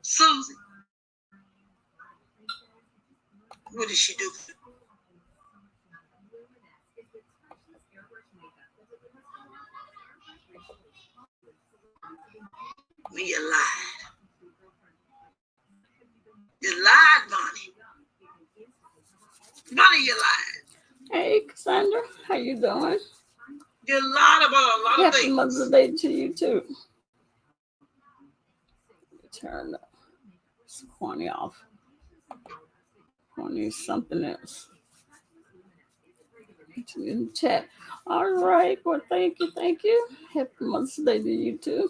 Susie, what did she do? When you lied. You lied, Bonnie. Bonnie, you lied. Hey, Cassandra, how you doing? You lied about a lot of Happy things. Mother's Day to you too. Turn the corny off. Corny is something else. In the chat. All right. Well, thank you. Happy Mother's Day to you too.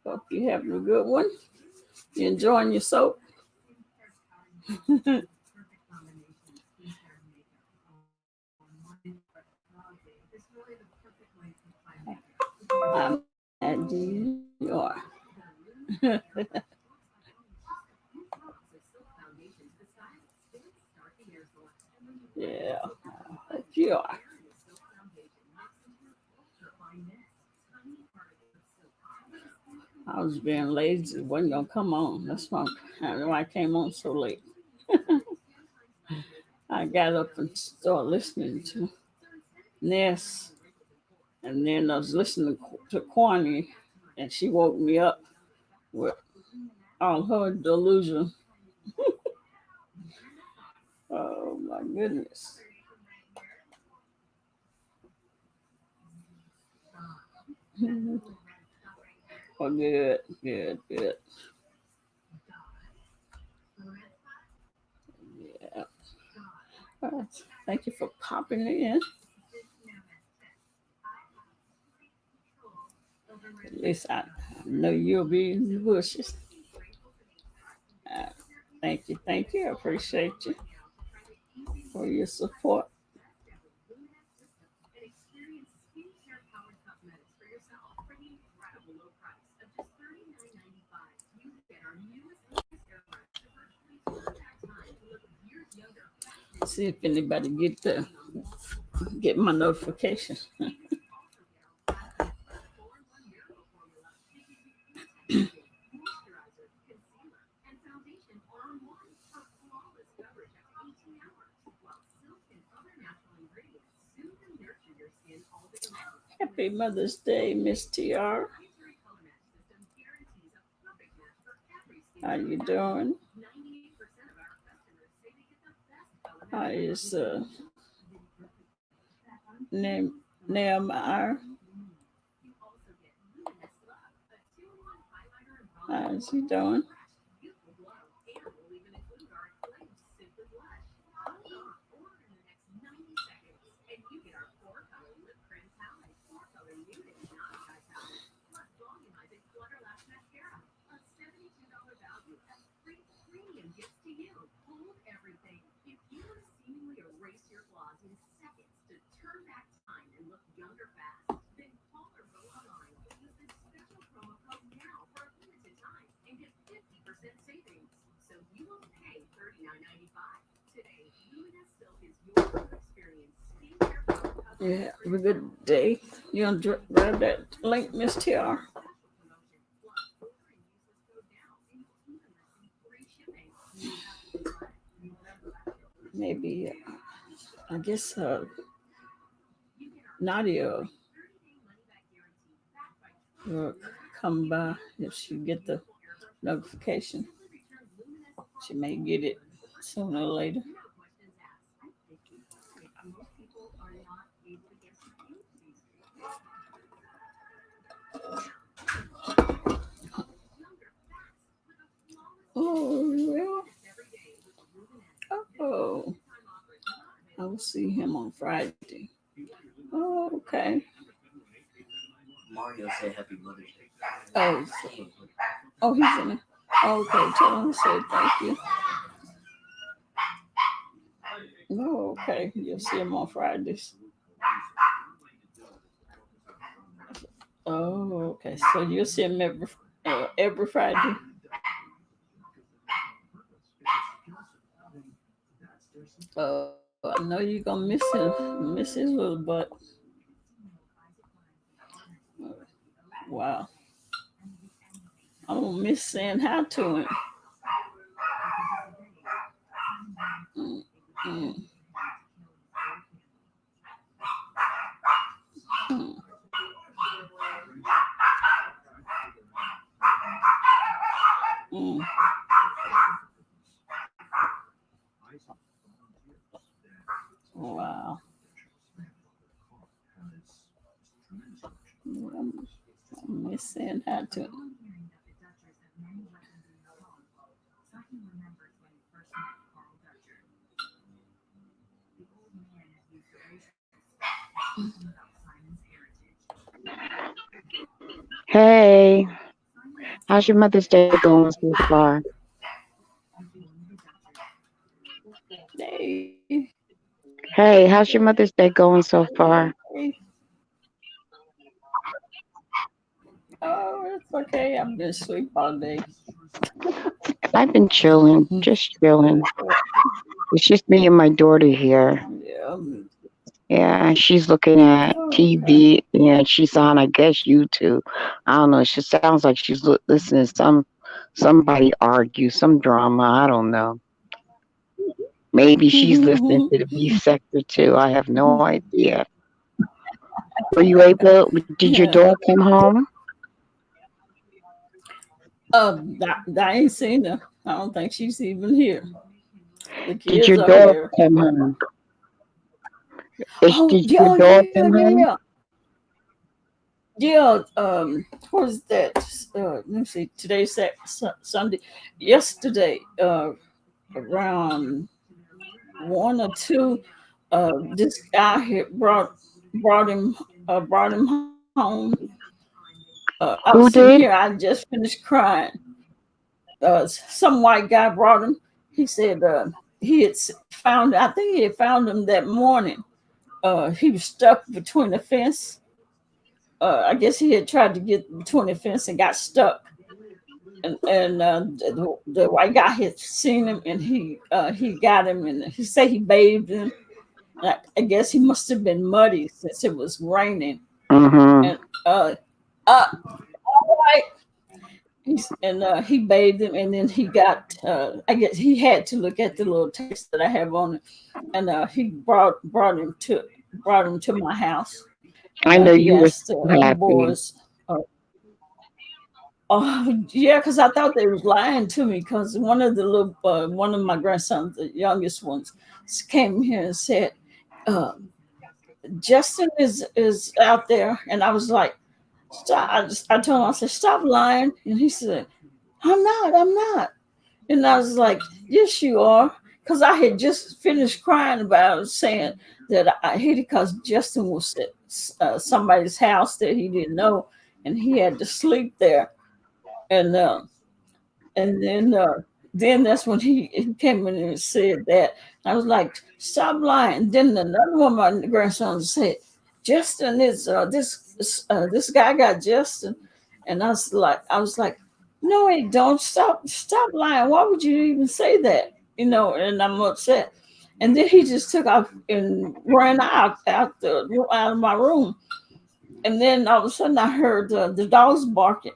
Hope you're having a good one. You enjoying your soap? I'm glad you are. Yeah, I hope you are. I was being lazy. Wasn't gonna come on. That's why I came on so late. I got up and started listening to Ness, and then I was listening to Kwani, and she woke me up with all her delusion. Oh my goodness. Oh, good. Yeah. All right. Thank you for popping in. At least I know you'll be in the bushes. Uh, thank you. I appreciate you for your support. See if anybody get my notification. Happy Mother's Day, Miss TR. How you doing? How is Nehemiah? How's he doing? Yeah, have a good day. You want to grab that link, Miss TR? Maybe, I guess Nadia will come by if she get the notification. She may get it sooner or later. Oh, well. Oh, I will see him on Friday. Oh, okay. Mario said happy Mother's Day. Oh, he's in it. Okay, tell him to say thank you. Oh, okay. You'll see him on Fridays. Oh, okay. So you'll see him every Friday. Oh, I know you're gonna miss his little butt. Wow. I'm gonna miss saying hi to him. Mm, mm, mm, mm. Wow. I'm miss saying hi to him. Hey, how's your Mother's Day going so far? Hey, Hey, how's your Mother's Day going so far? hey. Oh, it's okay. I've been asleep all day. I've been chilling, just chilling. It's just me and my daughter here. Yeah. Yeah, she's looking at Oh, okay. TV. Yeah, she's on, I guess, YouTube. I don't know. She sounds like she's listening to somebody argue, some drama. I don't know. Maybe she's listening to the Beef Sector too. I have no idea. Were you able? Did your Yeah. daughter come home? I ain't seen her. I don't think she's even here. The Did kids your are daughter here. come home? Oh, Did your yeah, daughter yeah, come yeah, home? yeah. Yeah, what is that? Let me see. Today's Sunday. Yesterday, around 1 or 2, this guy had brought him home. I was Who sitting here. did? I just finished crying. Some white guy brought him. He said he had found. I think he had found him that morning. He was stuck between the fence. I guess he had tried to get between the fence and got stuck. And the white guy had seen him, and he got him, and he said he bathed him. And I guess he must have been muddy since it was raining. Mm-hmm. And all right, he bathed him, and then he got. I guess he had to look at the little text that I have on it, and he brought him to my house, I and know he you were asked the so other happy. boys. Oh yeah, because I thought they was lying to me. Because one of my grandsons, the youngest ones, came here and said, uh, "Justin is out there," and I was like, "Stop!" I told him, I said, "Stop lying," and he said, I'm not," and I was like, "Yes, you are," because I had just finished crying about it, saying that I hate it because Justin was at somebody's house that he didn't know, and he had to sleep there, and. And then that's when he came in and said that. I was like, "Stop lying." Then another one of my grandsons said, "Justin is this guy got Justin," and I was like, "No, he don't. Stop lying. Why would you even say that?" And I'm upset. And then he just took off and ran out of my room. And then all of a sudden I heard the dogs barking.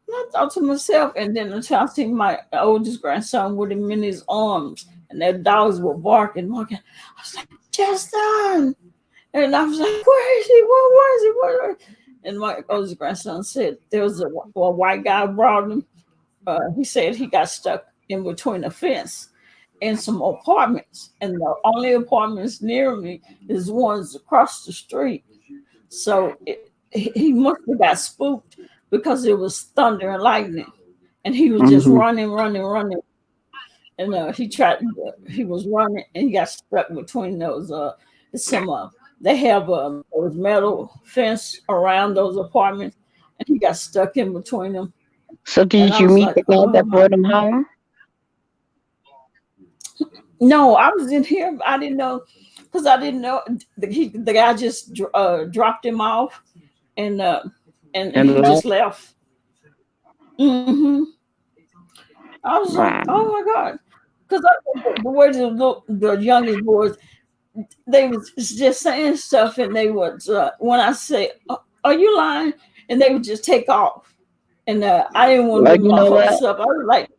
I thought to myself, and then until I seen my oldest grandson with him in his arms, and their dogs were barking, barking. I was like, "Justin!" And I was like, "Where is he? Where is he? Where?" And my oldest grandson said there was a white guy brought him. He said he got stuck in between a fence and some apartments, and the only apartments near me is ones across the street. So he must have got spooked because it was thunder and lightning, and he was just Mm-hmm. running, running, running. And he was running, and he got stuck between those. Some they have those metal fence around those apartments, and he got stuck in between them. So And did I you was meet like, the guy "Oh that my!" brought him home? No, I was in here. I didn't know because I didn't know the guy just dropped him off, and And he just left? left. Hmm. I was like, Wow. "Oh my god!" Because the way the youngest boys, they was just saying stuff, and they would when I say, "Are you lying?" and they would just take off. And I didn't want to Well, give you my know hopes what? up. I was like,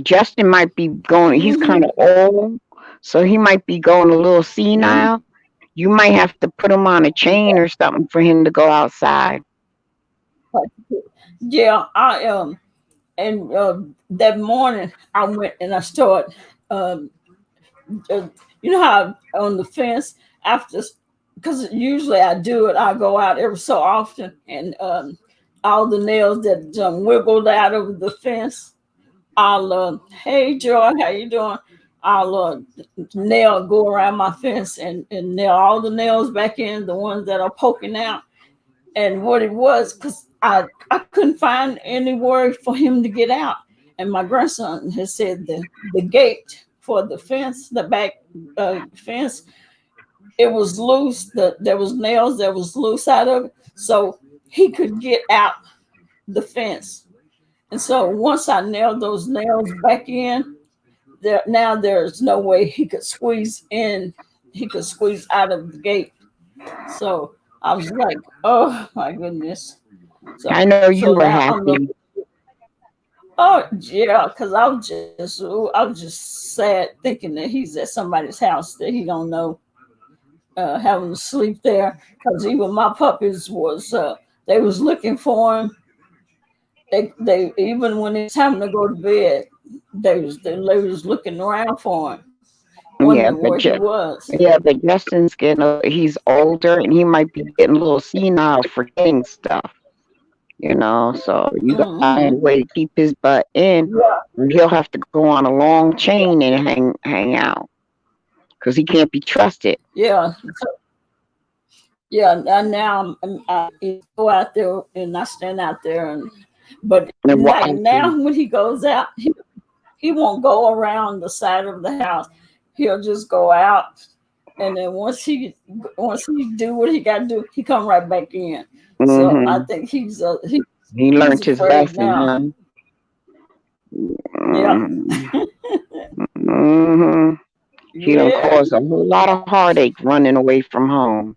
Justin might be going. He's mm-hmm, kind of old, so he might be going a little mm-hmm. senile. You might have to put him on a chain or something for him to go outside. Yeah, I and that morning I went and I started. Um, uh, you know how on the fence after, because usually I do it. I go out every so often, and all the nails that wiggled out of the fence, I'll hey Joy, how you doing? I'll nail go around my fence and nail all the nails back in, the ones that are poking out. And what it was, because I couldn't find anywhere for him to get out. And my grandson has said the gate for the fence, the back fence, it was loose. There was nails that was loose out of it, so he could get out the fence. And so once I nailed those nails back in, now there's no way he could squeeze in. He could squeeze out of the gate. So I was like, oh my goodness. I So know you so were now I'm happy. looking. Oh yeah, because I was just sad thinking that he's at somebody's house that he don't know, having to sleep there. Because even my puppies was they was looking for him. They even when it's time to go to bed, they was looking around for him, Yeah, wondering where he was. but Justin's he's older and he might be getting a little senile, forgetting stuff. So you got to find a Hmm. way to keep his butt in, Yeah, or he'll have to go on a long chain and hang out because he can't be trusted. yeah. Yeah, and now I go out there and I stand out there, but And like watch him. now when he goes out, he won't go around the side of the house. He'll just go out, and then once he do what he got to do, he come right back in. So I Hmm. think He he's learned his afraid lesson, now. huh? Yeah, Hmm. He done yeah. caused a whole lot of heartache running away from home.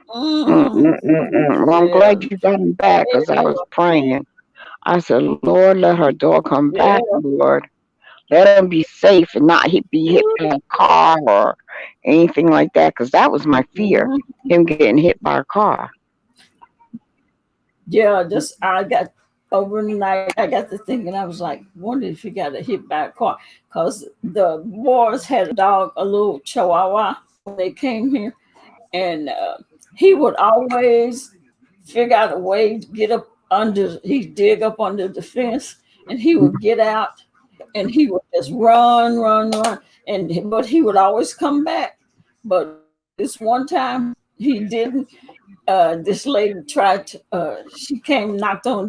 Hmm. Well, I'm Yeah, glad you got him back because I was praying. I said, Lord, let her dog come yeah. back, Lord. Let him be safe and not be hit by a car or anything like that because that was my fear, Mhm. him getting hit by a car. Yeah, just I got overnight. I got to thinking. I was like, wonder if he got hit by a car, because the boys had a dog, a little Chihuahua, when they came here, and he would always figure out a way to get up under. He'd dig up under the fence, and he would get out, and he would just run, run, run, but he would always come back. But this one time he didn't. This lady tried to, she came, knocked on the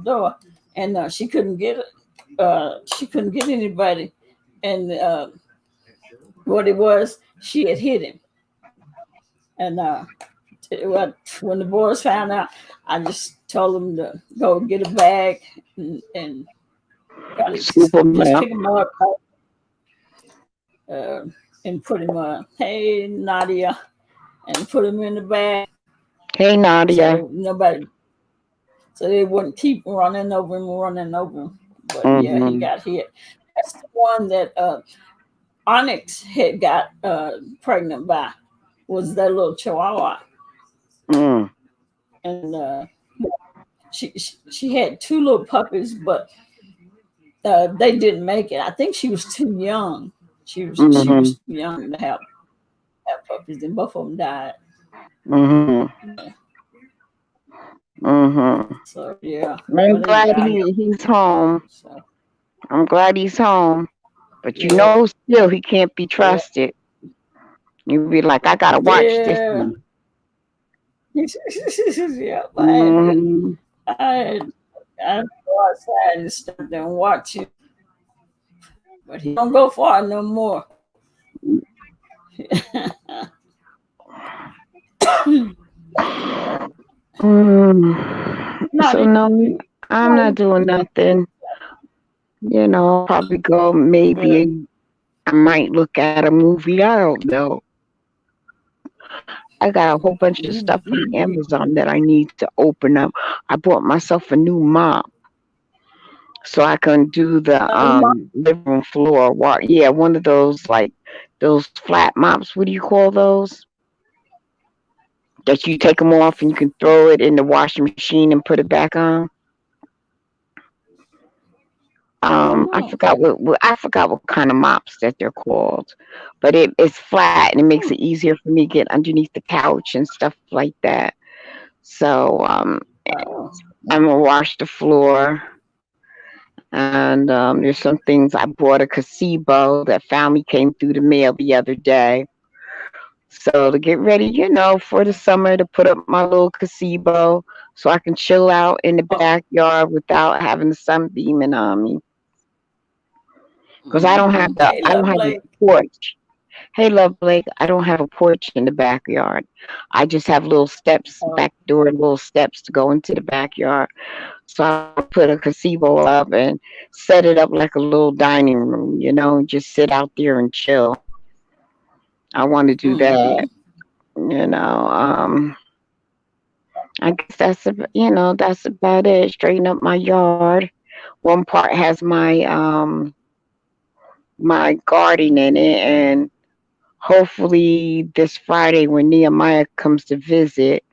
door, and she couldn't get anybody. And what it was, she had hit him. And when the boys found out, I just told them to go get a bag and got it, Scoop him just up. pick him up uh, and put him, hey, Nadia, and put him in the bag Hey, Nadia. so nobody so they wouldn't keep running over him. But yeah, he Mm-hmm. got hit. That's the one that Onyx had got pregnant by, was that little Chihuahua, Mm. and she had two little puppies, but they didn't make it. I think she was too young. She Mm-hmm. was too young to have puppies, and both of them died. Mm-hmm. Yeah. Mm-hmm. So yeah, I'm but they glad died. he's home. So I'm glad he's home. But yeah, still he can't be yeah, trusted. You'd be like, I gotta watch this yeah. one. Yeah, Mm-hmm. I had, I go outside and stand there and watch him, but he don't go far no more. Not So even, no, I'm not not even, doing nothing. Probably go yeah, maybe I might look at a movie. I don't know. I got a whole bunch of stuff from Amazon that I need to open up. I bought myself a new mop so I can do the living room floor. Yeah, one of those like those flat mops. What do you call those? That you take them off and you can throw it in the washing machine and put it back on. I don't I know. forgot what kind of mops that they're called, but it's flat and it makes it easier for me to get underneath the couch and stuff like that. So Oh, I'm gonna wash the floor, and there's some things. I bought a gazebo that family came through the mail the other day. So to get ready, for the summer to put up my little gazebo so I can chill out in the backyard without having the sun beaming on me. Because hey, I don't love have a Blake. porch. Hey, Love Blake, I don't have a porch in the backyard. I just have little steps, Oh, back door, little steps to go into the backyard. So I put a gazebo up and set it up like a little dining room, just sit out there and chill. I want to do that, you know. I guess that's about it. Straighten up my yard. One part has my garden in it, and hopefully this Friday when Nehemiah comes to visit,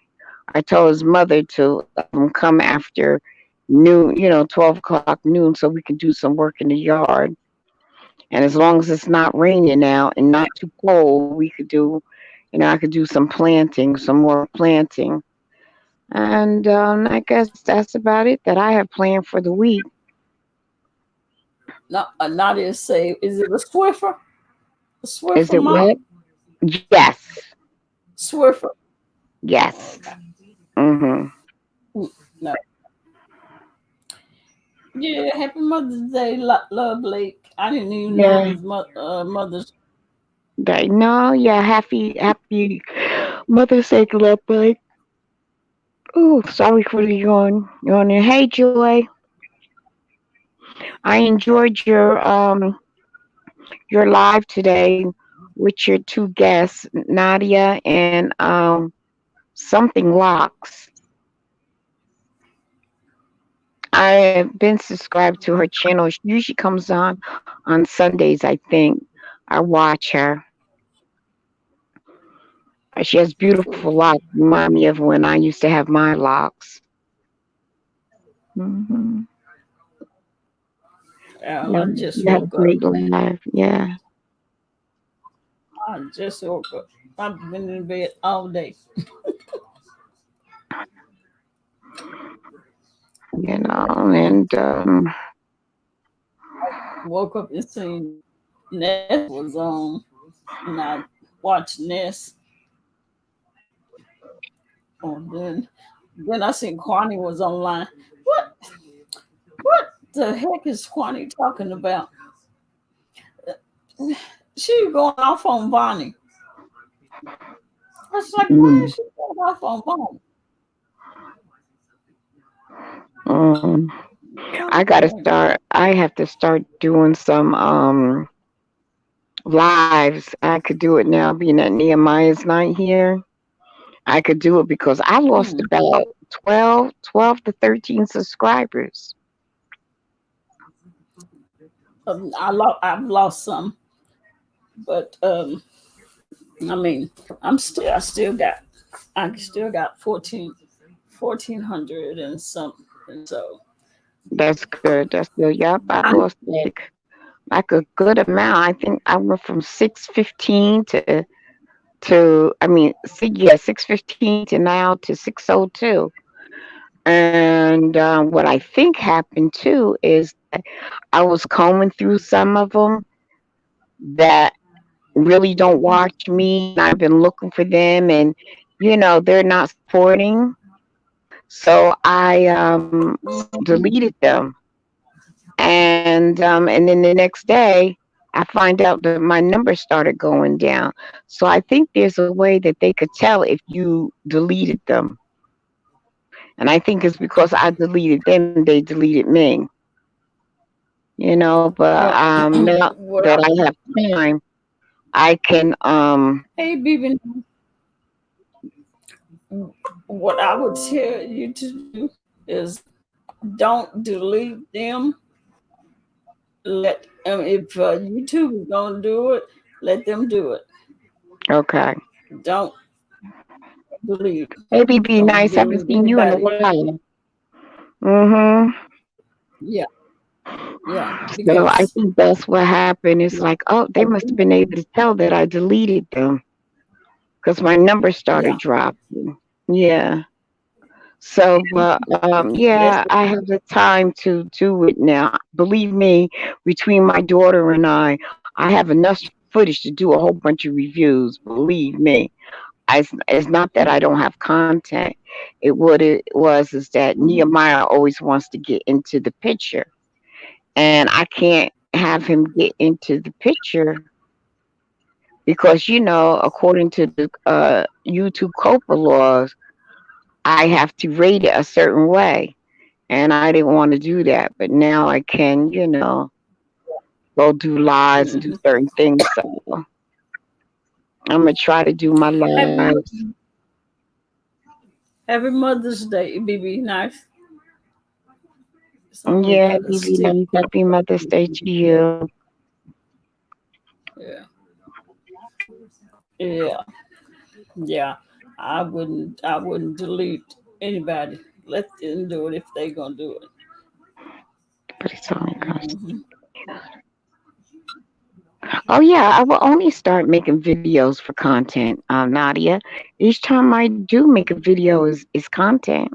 I told his mother to come after noon, 12 o'clock noon, so we can do some work in the yard. And as long as it's not raining now and not too cold, we could do, I could do some planting, some more planting. And I guess that's about it that I have planned for the week. no, Nadia say, is it a Swiffer? A Is Swiffer it mop? wet? Yes. Swiffer. Oh, Yes. okay. Mhm. No. Yeah, happy Mother's Day, love Blake. I didn't even know it Yeah. was Mother's. No, yeah, happy Mother's Day, Love Blake. Ooh, sorry for the yawn. Hey, Joy, I enjoyed your live today with your two guests, Nadia and something locks. I have been subscribed to her channel. She usually comes on Sundays, I think. I watch her. She has beautiful Cool. locks. Remind me of when I used to have my locks. Hmm. I Yeah, just you had a woke up. great live. Yeah, I just woke up. I've been in bed all day. and Woke up and seen Ness was on, and I watched Ness. And then I seen Kwani was online. What what the heck is Kwani talking about? She going off on Bonnie. I was like, why is mm, she going off on Bonnie? mm, I Oh, gotta man. start. I have to start doing some lives. I could do it now, being that Nehemiah's not here. I could do it because I lost Hmm. about 12 to 13 subscribers. I've lost some, but I mean, I still got 1,400 and something. So That's good. That's good. Yep, I lost like a good amount. I think I went from 615 to I mean, 615 to now to 602. And what I think happened too is that I was combing through some of them that really don't watch me, and I've been looking for them, and they're not supporting. So I deleted them, and then the next day I find out that my number started going down. So I think there's a way that they could tell if you deleted them, and I think it's because I deleted them, they deleted me. But well, now what that I I have time, I can hey BB, what I would tell you to do is don't delete them. Let if YouTube is gonna do it, let them do it. Okay. Don't delete. Maybe be Don't nice. Haven't delete seen you in a anybody. while. Mm-hmm. Yeah, yeah, So I because think that's what happened. It's yeah, like, oh, they must have been able to tell that I deleted them because my number yeah. started dropping. Yeah. So, but Let yeah, I have the time to do it now. Believe me, between my daughter and I have enough footage to do a whole bunch of reviews. Believe me, it's not that I don't have content. What it was is that Nehemiah always wants to get into the picture, and I can't have him get into the picture because according to the YouTube COPA laws, I have to rate it a certain way. And I didn't want to do that, but now I can, go do lives and do mhm. certain things. So I'm gonna try to do my Happy lives. Happy Mother's Day, BB. Nice. Someone Yeah, got a BB, stick. nice. Happy Mother's Day to you. Yeah, yeah, yeah. I wouldn't delete anybody. Let them do it if they gonna do it. But it's only cost. Hmm. Oh yeah, I will only start making videos for content, Nadia. Each time I do make a video is content.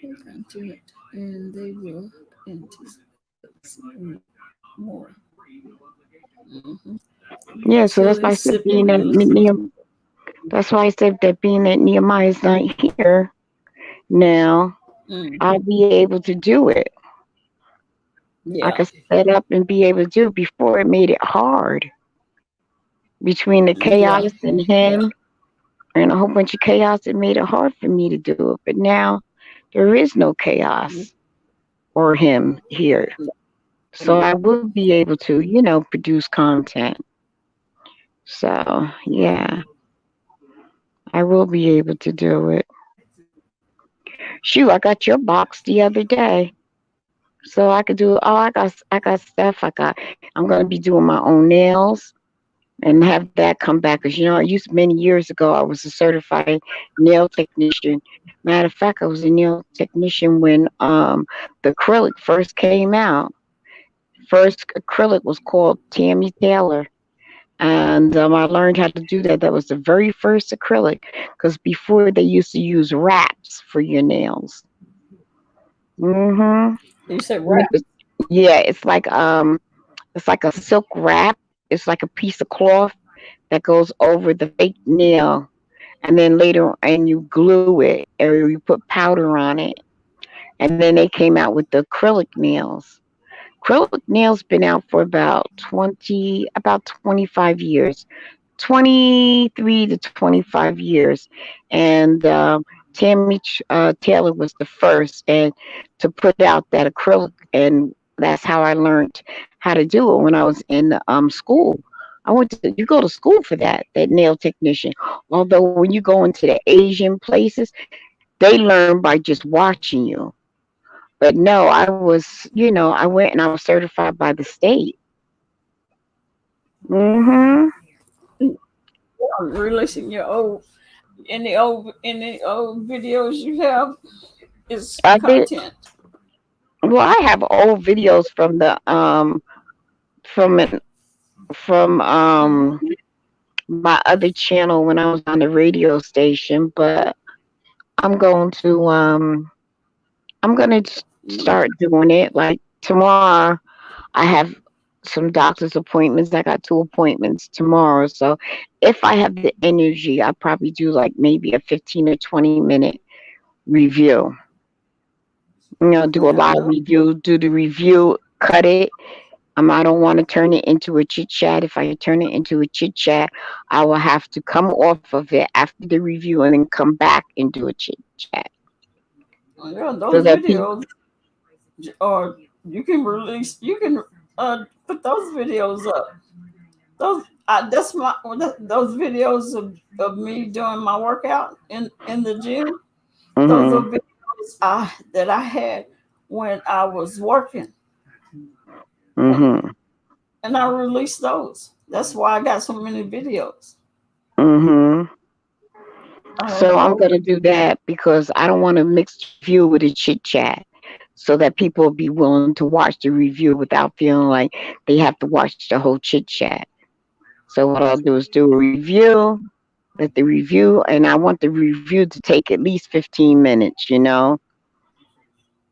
They can do it, and they will anticipate more. Hmm. Yeah, so Till that's they why I said sip and listen. That's why I said that being that Nehemiah's not here now, Mm. I'll be able to do it. I Yeah, could set up and be able to do it. Before, it made it hard between the chaos yeah, and yeah. him and a whole bunch of chaos. It made it hard for me to do it. But now there is no chaos or him here. So I will be able to, produce content. So yeah, I will be able to do it. Shoot, I got your box the other day. So I could do, oh, I got stuff. I'm going to be doing my own nails and have that come back. Because, I used many years ago, I was a certified nail technician. Matter of fact, I was a nail technician when the acrylic first came out. First acrylic was called Tammy Taylor. And I learned how to do that. That was the very first acrylic. Because before they used to use wraps for your nails. Mm-hmm. You said You rap. make yeah, it's like a silk wrap. It's like a piece of cloth that goes over the fake nail, and then later and you glue it or you put powder on it, and then they came out with the acrylic nails. Acrylic nails been out for about 25 years. 23 to 25 years. And Tammy Taylor was the first and to put out that acrylic. And that's how I learned how to do it when I was in school. You go to school for that nail technician. Although when you go into the Asian places, they learn by just watching you. But no, I went and I was certified by the state. Hmm. Releasing your old any old videos you have is I did. content. Well, I have old videos from the from an from my other channel when I was on the radio station, but I'm going to start doing it like tomorrow. I have some doctor's appointments. I got 2 appointments tomorrow, so if I have the energy, I'll probably do like maybe a 15 or 20-minute review. Do a Yeah, live review, do the review, cut it. I don't want to turn it into a chit chat. If I turn it into a chit chat, I will have to come off of it after the review and then come back and do a chit chat yeah. so Those that people. videos, or you can put those videos up. Those That's those videos of me doing my workout in the gym. Those are Mhm. videos that I had when I was working, and Mhm. I released those. That's why I got so many videos. Mhm. I So I'm upload. gonna do that because I don't want to mix the review with a chit chat, so that people will be willing to watch the review without feeling like they have to watch the whole chit chat. So what I'll do is do a review, let the review, and I want the review to take at least 15 minutes, you know.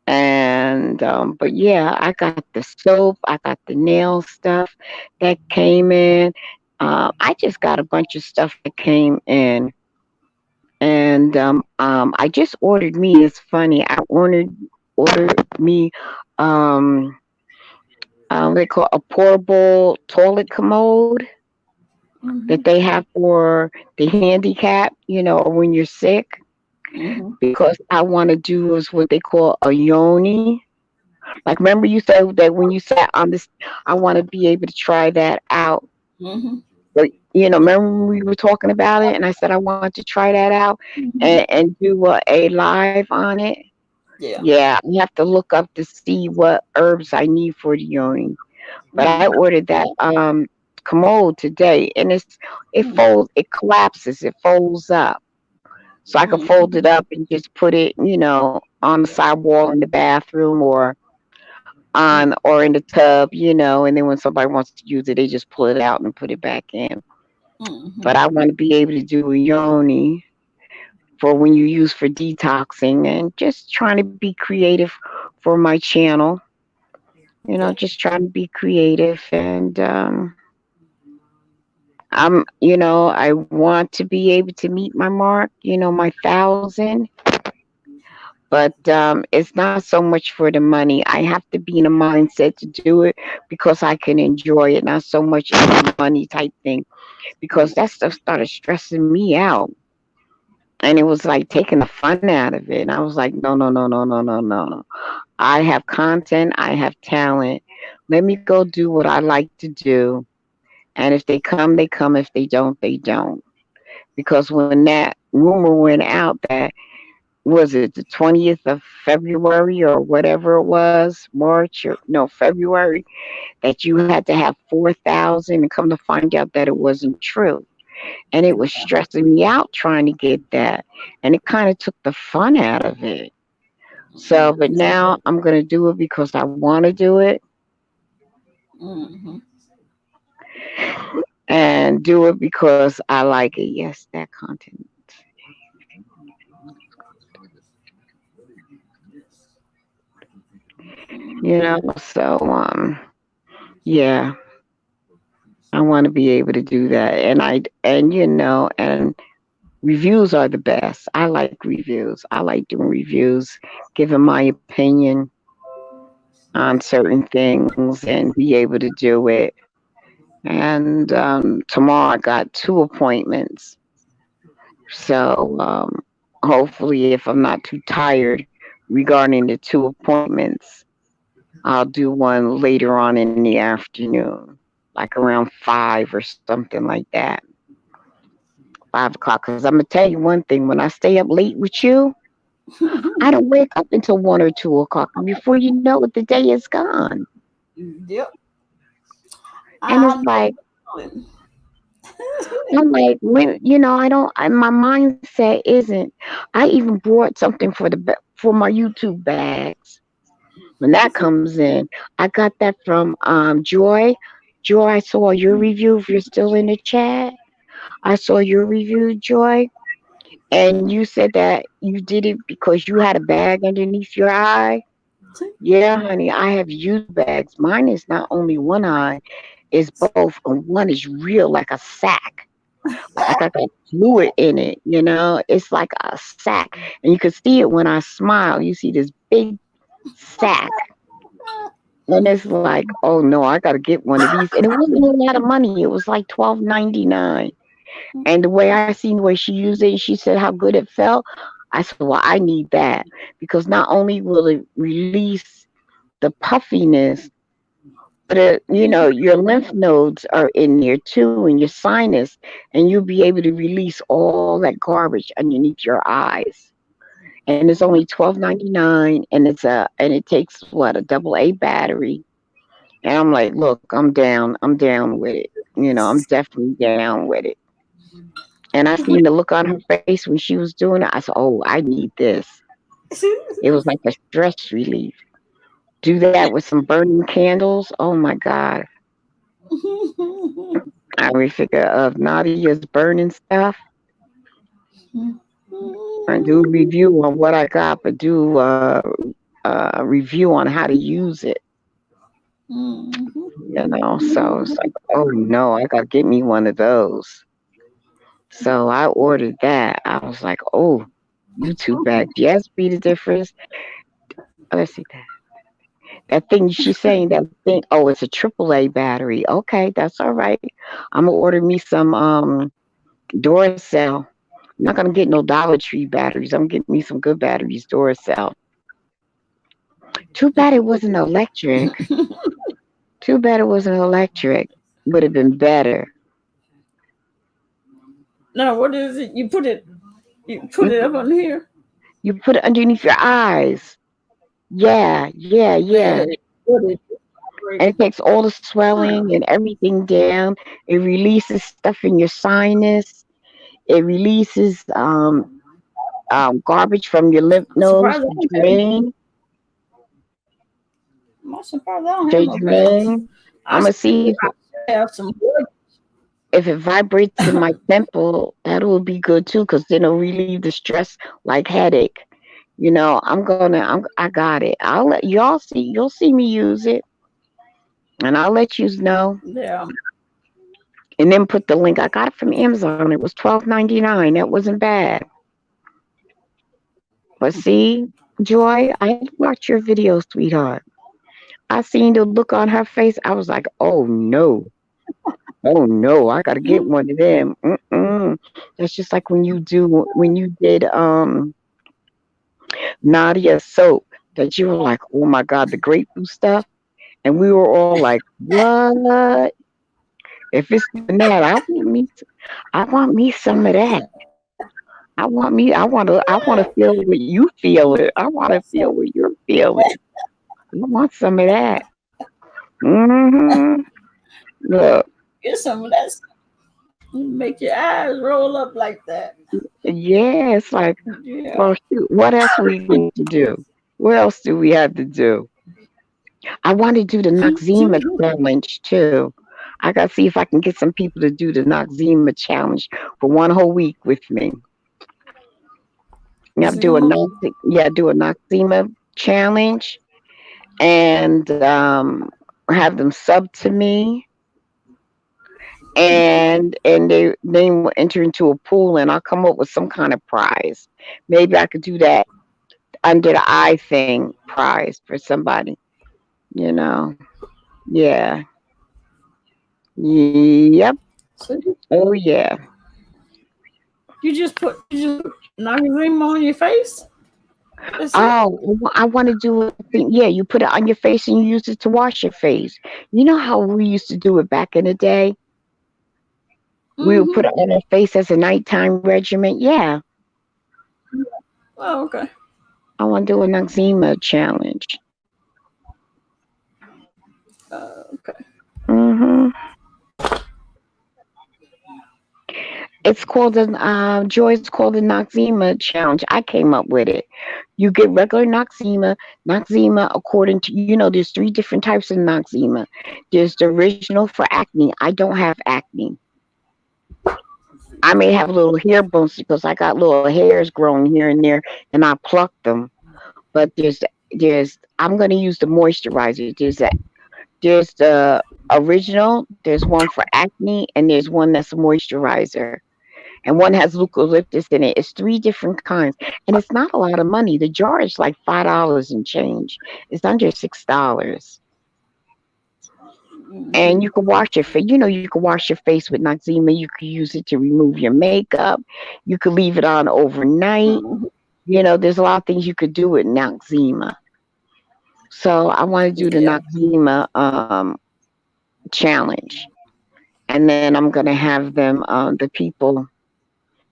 And but yeah, I got the soap, I got the nail stuff that came in. I just got a bunch of stuff that came in, and I just ordered me. It's funny. I ordered me um they call a portable toilet commode that Hmm. they have for the handicap, you know, or when you're sick. Hmm. Because I want to do is what they call a yoni. Like, remember you said that when you sat on this, I want to be able to try that out. Hmm. But remember when we were talking about it, and I said I want to try that out Hmm. and do a live on it. Yeah. Yeah, you have to look up to see what herbs I need for the yoni. But I Hmm. ordered that commode today, and it collapses, it folds up, so I could Hmm. fold it up and just put it, on the side wall in the bathroom or in the tub, and then when somebody wants to use it, they just pull it out and put it back in. Hmm. But I want to be able to do a yoni for when you use for detoxing and just trying to be creative for my channel. Yeah. Just trying to be creative and I want to be able to meet my mark, my 1,000, but it's not so much for the money. I have to be in a mindset to do it because I can enjoy it, not so much as a money type thing, because that stuff started stressing me out. And it was like taking the fun out of it. And I was like, no, no, no, no, no, no, no. I have content, I have talent. Let me go do what I like to do. And if they come, they come. If they don't, they don't. Because when that rumor went out that, was it the 20th of February or whatever it was, March or no, February, that you had to have 4,000, and come to find out that it wasn't true. And it was stressing me out trying to get that. And it kind of took the fun out of it. So, but now I'm going to do it because I want to do it, Hmm. and do it because I like it. Yes, that content. So yeah, I want to be able to do that. And reviews are the best. I like reviews. I like doing reviews, giving my opinion on certain things and be able to do it. And tomorrow I got 2 appointments. So hopefully, if I'm not too tired regarding the 2 appointments, I'll do one later on in the afternoon, like around 5 or something like that. 5 o'clock. Because I'm going to tell you one thing, when I stay up late with you, I don't wake up until 1 or 2 o'clock. And before you know it, the day is gone. Yep. And I it's know like, the feeling. I'm like, when my mindset isn't. I even brought something for my YouTube bags. When that comes in, I got that from Joy. Joy, I saw your review. If you're still in the chat, I saw your review, Joy, and you said that you did it because you had a bag underneath your eye. Yeah, honey, I have used bags. Mine is not only one eye, it's both, and one is real, like a sack. Like I got fluid in it, It's like a sack. And you can see it when I smile. You see this big sack. And it's like, oh no, I gotta get one of these. And it wasn't a lot of money. It was like 12.99. And the way I seen the way she used it, and she said how good it felt. I said, well, I need that because not only will it release the puffiness, But your lymph nodes are in there too, and your sinus, and you'll be able to release all that garbage underneath your eyes. And it's only $12.99, and it takes what, a double A battery. And I'm like, look, I'm down with it. I'm definitely down with it. And I seen the look on her face when she was doing it. I said, oh, I need this. It was like a stress relief. Do that with some burning candles. Oh my God. I would figure of Nadia's burning stuff and do a review on what I got, but do a review on how to use it. So it's like, oh no, I gotta get me one of those. So I ordered that. I was like, oh, YouTube back. Yes, be the difference. Let's see that thing she's saying. That thing. Oh, it's a AAA battery. Okay, that's all right. I'm gonna order me some Duracell. I'm not gonna get no Dollar Tree batteries. I'm getting me some good batteries, Duracell. Too bad it wasn't electric. Too bad it wasn't electric. Would have been better. Now, what is it? You put it up on here? You put it underneath your eyes. Yeah, yeah, yeah. Yeah. What is And it? it takes all the Huh. swelling and everything down. It releases stuff in your sinus. It releases garbage from your lymph I'm nodes surprised I to don't have. drain. I'm surprised I don't have To no pads. drain. I I'm should gonna see have some wood. if it vibrates in my temple. That will be good too, because then it'll relieve the stress like headache. I got it. I'll let y'all see. You'll see me use it, and I'll let you know. Yeah. And then put the link. I got it from Amazon. It was $12.99. That wasn't bad. But see, Joy, I watched your video, sweetheart. I seen the look on her face. I was like, oh no, I gotta get one of them. Mm-mm. That's just like when you did Nadia soap, that you were like, oh my God, the grapefruit stuff, and we were all like, what? If it's doing that, I want me some of that. I want to feel what you feel it. I want to feel what you're feeling. I want some of that. Hmm. Look, Get some of that. Make your eyes roll up like that. yeah, it's like, Yeah. well, shoot, what else we need to do? What else do we have to do? I want to do the Noxzema challenge too. I got to see if I can get some people to do the Noxzema challenge for one whole week with me. Yeah, Zima. do a Noxzema challenge and have them sub to me, and they will enter into a pool, and I'll come up with some kind of prize. Maybe I could do that under the eye thing prize for somebody. You know, yeah, yep, So oh yeah. you just put Noxzema on your face. That's it. Oh, I want to do a thing. Yeah, you put it on your face and you use it to wash your face. You know how we used to do it back in the day? We would put it Mm-hmm. on our face as a nighttime regimen. Yeah, Oh, okay. I want to do an eczema challenge. Okay. Hmm. It's called an Joy's called the Noxzema challenge. I came up with it. You get regular Noxzema according to there's three different types of Noxzema. There's the original for acne. I don't have acne. I may have little hair bumps because I got little hairs growing here and there, and I pluck them. But there's I'm gonna use the moisturizer. There's the original. There's one for acne, and there's one that's a moisturizer, and one has eucalyptus in it. It's three different kinds, and it's not a lot of money. The jar is like $5 and change. It's under $6. And you can wash your face. You can wash your face with Noxzema. You can use it to remove your makeup. You could leave it on overnight. Mhm. There's a lot of things you could do with Noxzema. So I want to do the Yeah. Noxzema challenge, and then I'm gonna have them, the people,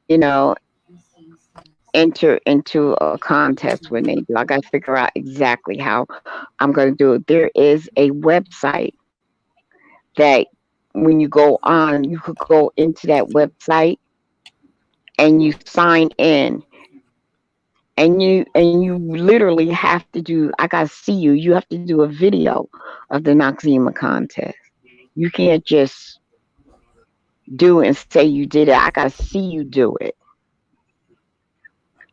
you know, enter into a contest when they do. I gotta figure out exactly how I'm gonna do it. There is a website that when you go on, you could go into that website and you sign in, and you literally have to do. I gotta see you. You have to do a video of the Noxzema contest. You can't just do it and say you did it. I gotta see you do it.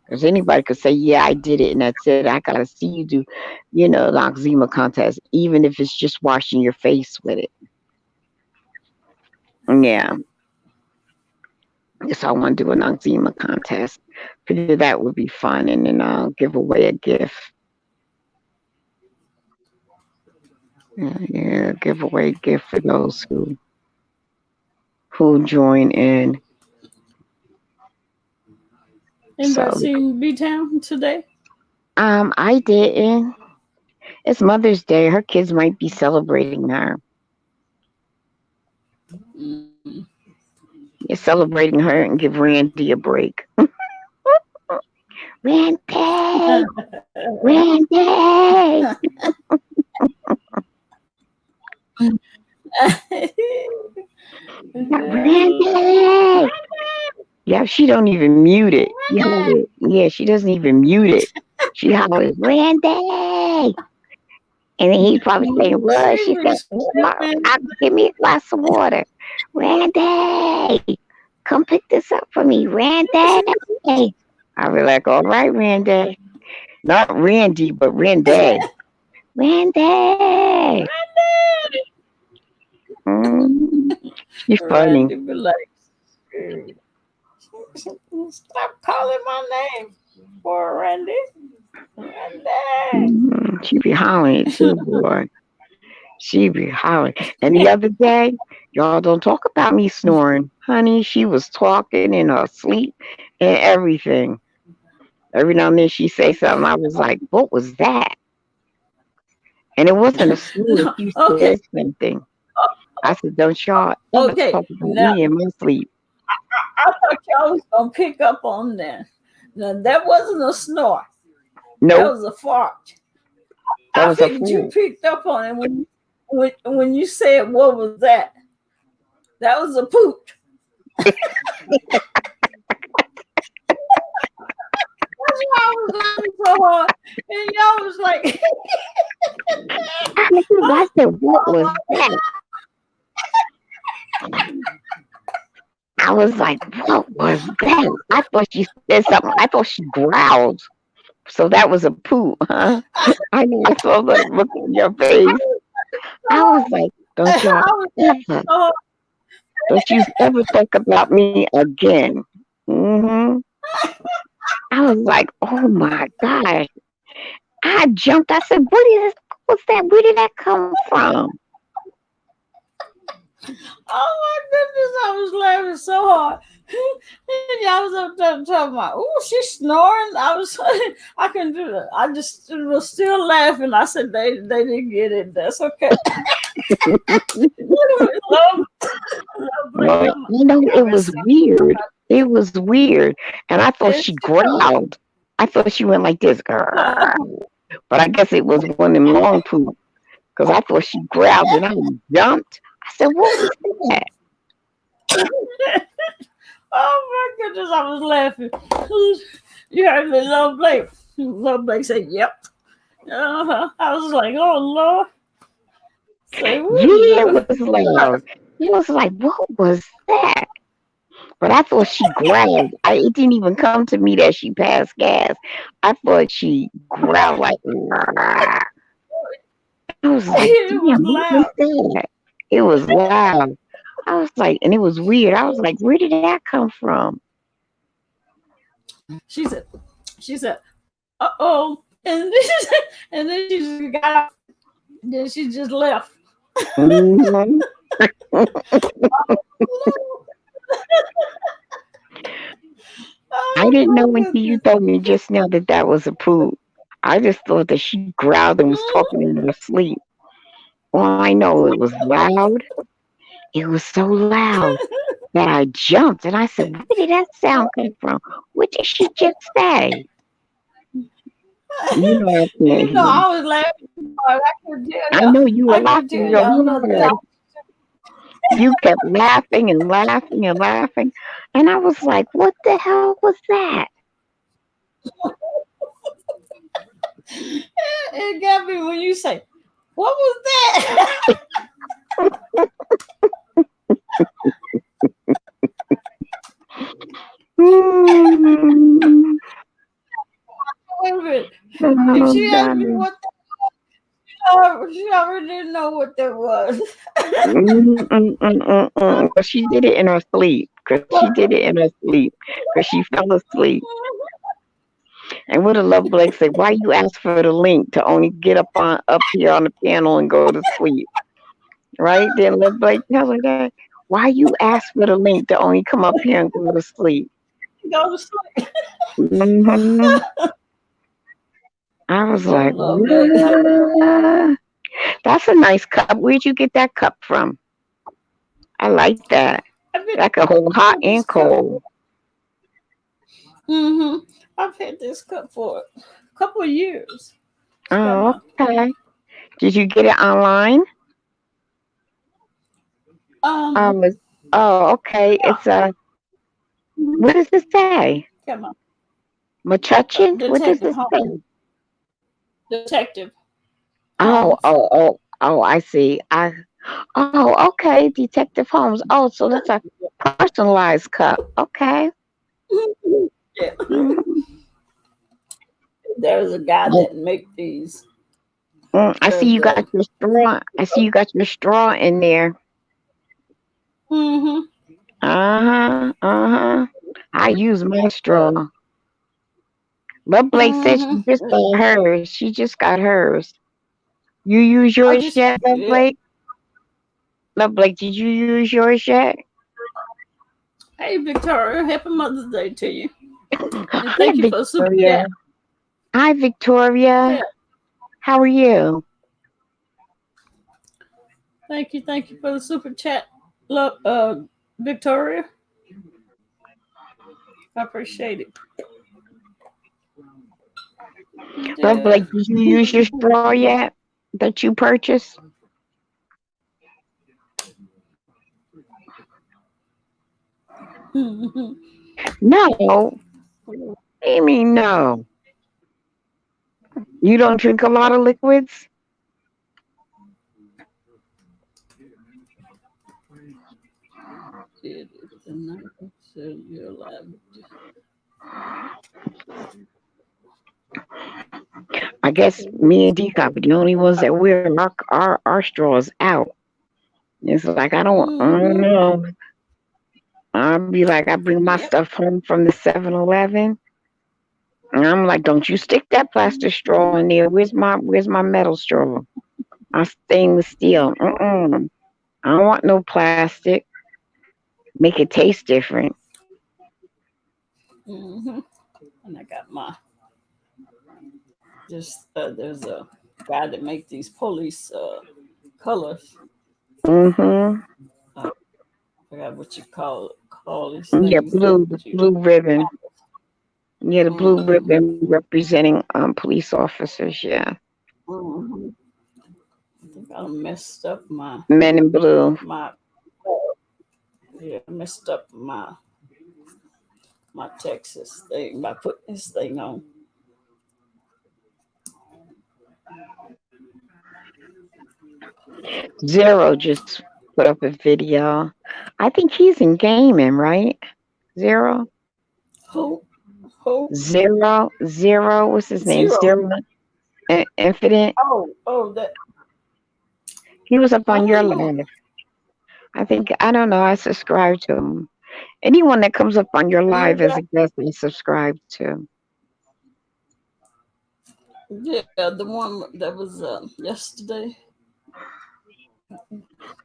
Because anybody could say, yeah, I did it, and that's it. I gotta see you do, the Noxzema contest, even if it's just washing your face with it. Yeah. So I want to do a Noxzema contest. Figure that would be fun, and then I'll give away a gift. Yeah, give away a gift for those who join in. Anybody So seen B Town today? I didn't. It's Mother's Day. Her kids might be celebrating her. Mm. You're celebrating her and give Randy a break. Randy! Randy! Randy! Yeah, she don't even mute it. Yeah, she doesn't even mute it. She hollers, Randy! And then he's probably saying, what? She said, give me a glass of water. Randy! Come pick this up for me, Randy! I'll be like, all right, Randy. Not Randy, but Randy. Randy! She's funny. Randy be like, stop calling my name, poor Randy. Randy. She be hollering too, boy. She be hollering. And the other day, y'all don't talk about me snoring. Honey, she was talking in her sleep and everything. Every now and then she say something. I was like, what was that? And it wasn't a snore. She Okay. said something. I said, don't y'all ever Okay. talk about Now, me in my sleep. I thought y'all was going to pick up on that. Now, that wasn't a snore. That Nope. was a fart. That I was a figured you fool. picked up on it when you said, what was that? That was a poop. That's why I was laughing so hard. And y'all was like, I said, what was that? I was like, what was that? I thought she said something. I thought she growled. So that was a poop, huh? I know. I saw the look on your face. I was like, don't you ever think about me again? Mm-hmm. I was like, oh my gosh. I jumped. I said, what's that? Where did that come from? oh my goodness, I was laughing so hard. And y'all was up there talking about, oh, she's snoring. I couldn't do that. I just was still laughing. I said, they didn't get it. That's okay. Well, it was weird. It was weird. And I thought she growled. I thought she went like this. But I guess it was one of them long poops. Because I thought she growled and I jumped. I said, what was that? Oh my goodness, I was laughing. You heard me, Love Blake. Love Blake said, yep. I was like, oh Lord. Yeah, it was loud. It was like, what was that? But I thought she growled. It didn't even come to me that she passed gas. I thought she growled like, I was like, damn, what was that? It was loud. I was like, and it was weird. I was like, where did that come from? She said, uh-oh. And then she just got out. Then she just left. Mm-hmm. I didn't know until you told me just now that was a poop. I just thought that she growled and was talking in her sleep. All I know it was loud. It was so loud that I jumped and I said, "Where did that sound come from? What did she just say?" You know I can't You know, hear. I was laughing hard. I could tell I y'all. know you were I could laughing tell real y'all little hard. dog. You kept laughing and laughing and laughing. And I was like, what the hell was that? It got me when you say, "What was that?" Hmm. Wait a minute. If Oh, she asked me darling. what she already didn't know what that was. But she did it in her sleep. Because she did it in her sleep. Because she fell asleep. And what did Love Blake say? Why you ask for the link to only get up here on the panel and go to sleep? Right? Then Love Blake tell her that. Why you ask for the link to only come up here and go to sleep? Go to sleep. Hmm. I was I like, love that. what? That's a nice cup. Where'd you get that cup from? I like that. I've been That could hold hot with this and cup. cold. I've had this cup for a couple of years. It's got Oh, my okay. Did you get it online? um Um, oh, okay. yeah, It's a, what does it say? got my Mechuchin? What does detective it home say? detective Oh, Holmes. oh, oh, oh, I see. Oh, okay. Detective Holmes. Oh, so that's a personalized cup. Okay. Yeah. Mhm. There's a guy that make these. I see There's you got a your straw. I see you got your straw in there. mm-hmm. Uh-huh. Uh-huh. I use my Uh, straw. But Blake said she mm-hmm. just got hers. She just got hers. You use I yours just yet, Love yeah. Blake? Love Blake, did you use yours yet? Hey Victoria, happy Mother's Day to you. And Hi, thank you for the super Victoria. chat. Hi, Yeah. Victoria. How are you? Thank you for the super chat. Look, Victoria. I appreciate it. Love Yeah. Blake, did you use your straw yet that you purchased? No. What do you mean no? You don't drink a lot of liquids? It is the night of your life. I guess me and DCOP are the only ones that wear our straws out. It's like I don't Mm-hmm. know. I'll be like, I bring my Yep. stuff home from the 7-Eleven, and I'm like, don't you stick that plastic straw in there. Where's my metal straw? My stainless steel. I don't want no plastic. Make it taste different. Mm-hmm. And I got my just there's a guy that make these police colors. Mm-hmm. I forgot what you call these Yeah, things that the you. blue ribbon. Yeah, the blue Mm-hmm. ribbon representing police officers. Yeah, Mm-hmm. I think I messed up men in blue. my yeah messed up my Texas thing by putting this thing on. Zero just put up a video. I think he's in gaming, right? Zero, Who who zero. What's his name? zero? Zero Infinite. Oh that He was up I on your don't know. live. I think I don't know. I subscribe to him. Anyone that comes up on your Yeah, live as a guest, I subscribe to. yeah, the one that was yesterday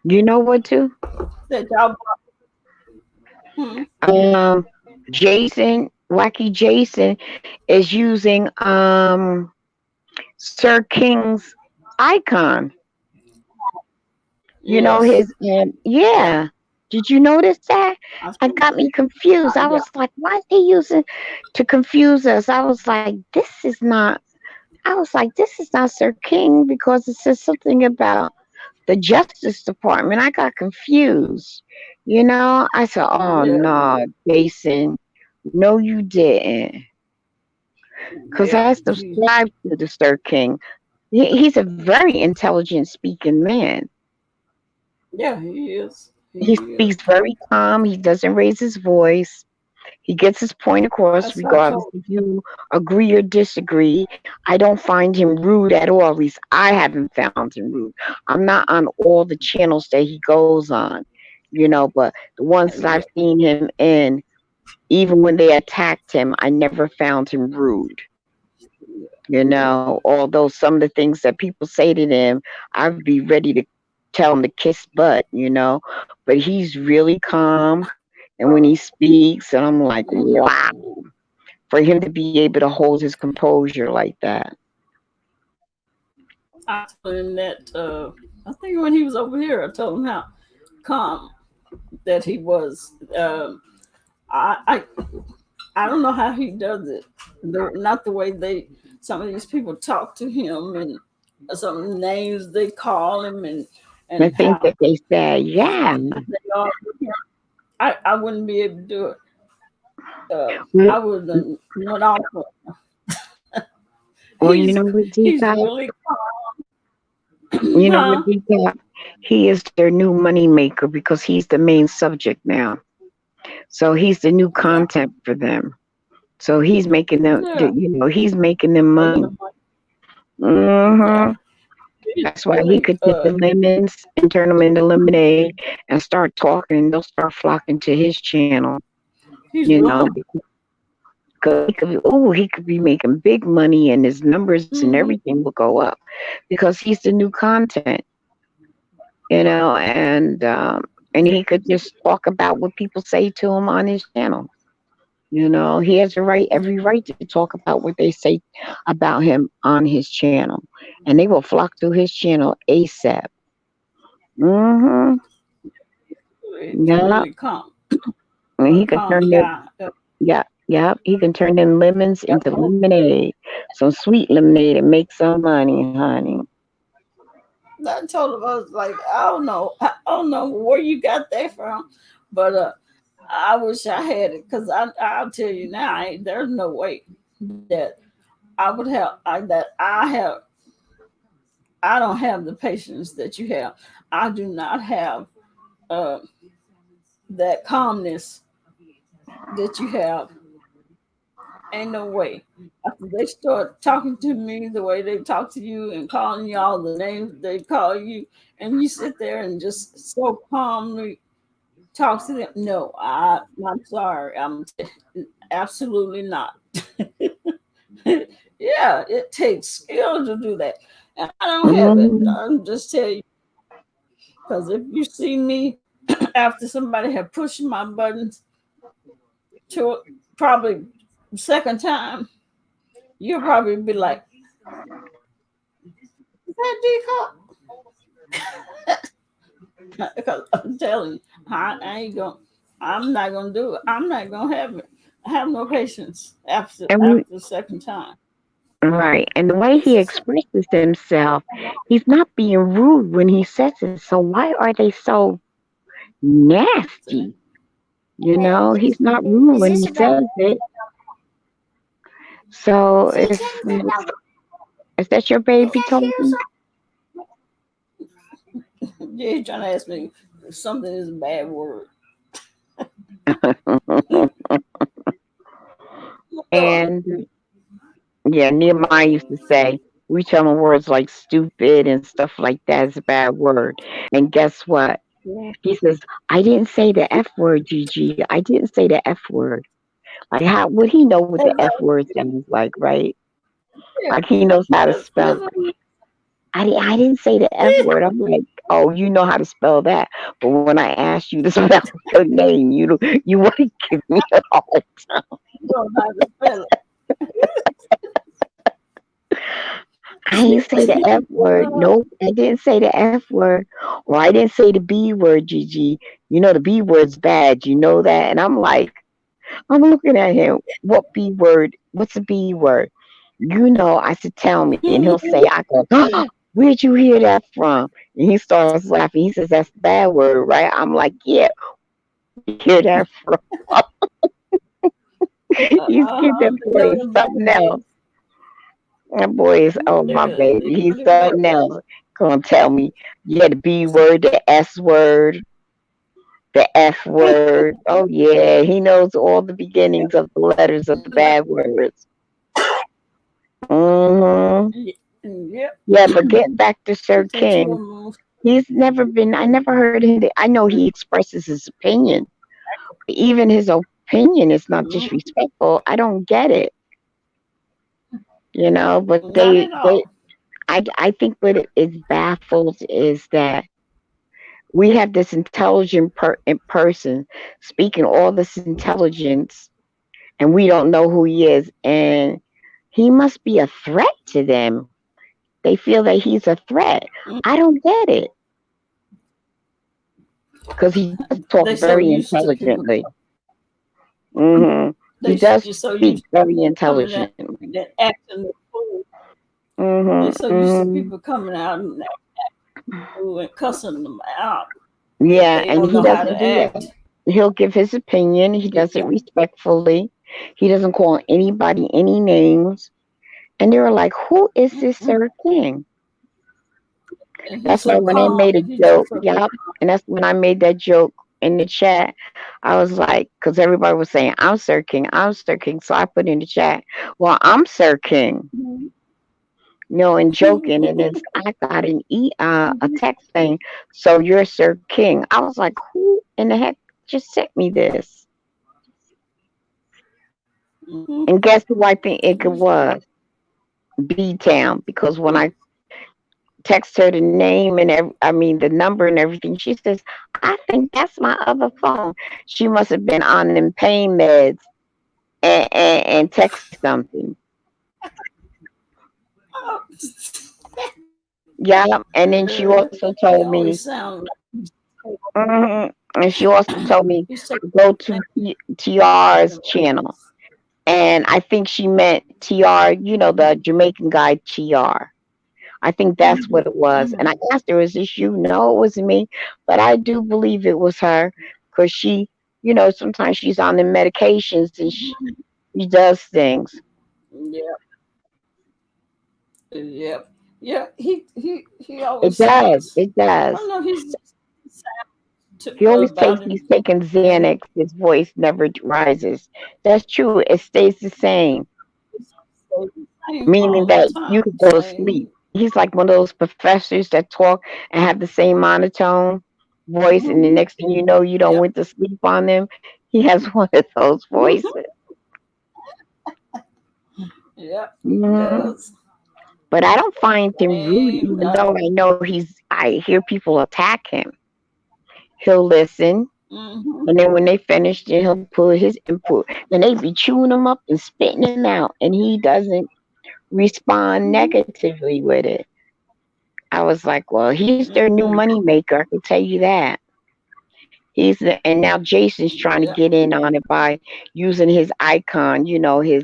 You know what too? that y'all. Hmm. Um, Jason, Wacky Jason, is using Sir King's icon. You know, Yes. Yeah. yeah. Did you notice that? I It see. got me confused. I Yeah. was like, why is he using to confuse us? I was like, this is not, I was like, this is not Sir King because it says something about the Justice Department. I got confused. You know, I said, oh Yeah. no, Jason, no, you didn't. Because Yeah. I He, subscribe to the Sir King. He's a very intelligent speaking man. yeah, he is. He He is. speaks very calm. He doesn't raise his voice. He gets his point across, That's what I regardless told. if you agree or disagree. I don't find him rude at all. At least I haven't found him rude. I'm not on all the channels that he goes on, but the ones that Yeah. I've seen him in, even when they attacked him, I never found him rude. Yeah. Although some of the things that people say to them, I'd be ready to tell him to kiss butt. But he's really calm. And when he speaks, and I'm like, Mhm. wow, for him to be able to hold his composure like that. I told him that. I think when he was over here, I told him how calm that he was. I, I I don't know how he does it. Not the way some of these people talk to him and some names they call him The and things how that they say, yeah. they are with him. I wouldn't be able to do it. Well, I would have went off. well, you He's know what, he's Deepak? really You know what, huh? Deepak? He is their new money maker because he's the main subject now. So he's the new Yeah, content for them. So he's making them, yeah. he's making them Making money. the money. Yeah, hmm he's That's why he really could take the lemons and turn them into lemonade and start talking, and they'll start flocking to his channel. he's You know, really because he could be making big money, and his numbers and mm-hmm. everything will go up because he's the new content. And he could just talk about what people say to him on his channel. He has every right to talk about what they say about him on his channel, and they will flock to his channel ASAP. Mm-hmm. Yeah, really calm, and a he could calm turn them. guy. Yeah, yeah, he can turn them lemons I into told lemonade, some sweet lemonade, and make some money, honey. I told him I was like, I don't know where you got that from, but I wish I had it because I'll tell you now, there's no way that I would have I don't have the patience that you have. I do not have uh, that calmness that you have. Ain't no way. After they start talking to me the way they talk to you and calling you all the names they call you, and you sit there and just so calmly talk to them. No, I'm sorry. Absolutely not. Yeah, it takes skill to do that, and I don't have it. Mm-hmm. I'm just tell you because if you see me after somebody had pushed my buttons to probably second time, you'll probably be like, "Is that DCOP?" Because I'm telling you, I ain't gonna. I'm not gonna do it. I'm not gonna have it. I have no patience And after the second time. right, and the way he expresses himself, he's not being rude when he says it. So why are they so nasty? He's not rude Is when this he about? says it. So Is if is that your baby that talking? here? Yeah, he's trying to ask me if something is a bad word. And yeah, Nehemiah used to say, we tell him words like stupid and stuff like that is a bad word. And guess what? He says, I didn't say the F word, Gigi. I didn't say the F word. Like, how would he know what the F word sounds like, right? Yeah, Like, he knows how to spell. that's I didn't say the F word. I'm like, oh, you know how to spell that. But when I asked you to spell your name, you want to give me a hard time. you don't know how to spell I didn't say the F word. it. Nope, I didn't say the F word. Well, I didn't say the B word, Gigi. You know the B word's bad. You know that? And I'm like, I'm looking at him. What B word? What's a B word? You know, I said, tell me. And he'll say, I go, where'd you hear that from? And he starts laughing. He says, that's a bad word, right? I'm like, yeah, where'd you hear that from? He's kid, that They boy know is the something bad else. That boy is, oh, my They baby. know He's the bad something else. Gonna tell me, yeah, the B word, the S word, the F word. Oh, yeah. He knows all the beginnings of the letters of the like bad words. Hmm. yep. Yeah, but getting back to He Sir said you King, almost he's never been, I never heard him. I know he expresses his opinion. Even his opinion is not disrespectful. I don't get it, but not at all. I think what it baffles is that we have this intelligent person speaking all this intelligence, and we don't know who he is, and he must be a threat to them. They feel that he's a threat. I don't get it, because he does talk They so very used to people. intelligently. Hmm. He They does just so speak used very to coming out intelligently. that acting the fool. Hmm. They so used to Hmm. people coming out and fool and cussing them out that Yeah, they and don't he know how doesn't to do that. act. He'll give his opinion. He does it Yeah. respectfully. He doesn't call anybody any names. And they were like, "Who is this Sir King?" And he's That's why so when they calm. made a He's joke, just so yeah, and that's when I made that joke in the chat. I was like, because everybody was saying, "I'm Sir King, I'm Sir King," so I put in the chat, "Well, I'm Sir King," and joking, and then I got a text saying, "So you're Sir King." I was like, "Who in the heck just sent me this?" And guess who I think it was? B Town, because when I text her the name and I mean the number and everything, she says, "I think that's my other phone." She must have been on them pain meds and text me something. Yeah, and then she also he told always me, sound like and she also told me he's taking go to TR's channel, and I think she meant TR, the Jamaican guy TR. I think that's what it was. And I asked her, "Is this you?" No, it wasn't me. But I do believe it was her, because she, sometimes she's on the medications and she does things. yeah, yeah, yeah. He It always does. sounds. It I does. don't know. He's to, He always takes about he's him, taking and Xanax. His voice never rises. That's true. It stays the same, he's the same meaning all the that you time. could go to sleep. Same. He's like one of those professors that talk and have the same monotone voice, and the next thing you know, you don't Yep. went to sleep on them. He has one of those voices. Yep. He Mhm. does. But I don't find him rude, Same. even though I know I hear people attack him. He'll listen, Mm-hmm. and then when they finish, then he'll put his input. Then they be chewing him up and spitting him out, and he doesn't respond negatively with it. I was like, well, he's their new Mm-hmm. money maker. I can tell you that. And now Jason's trying to Yep. get in on it by using his icon, his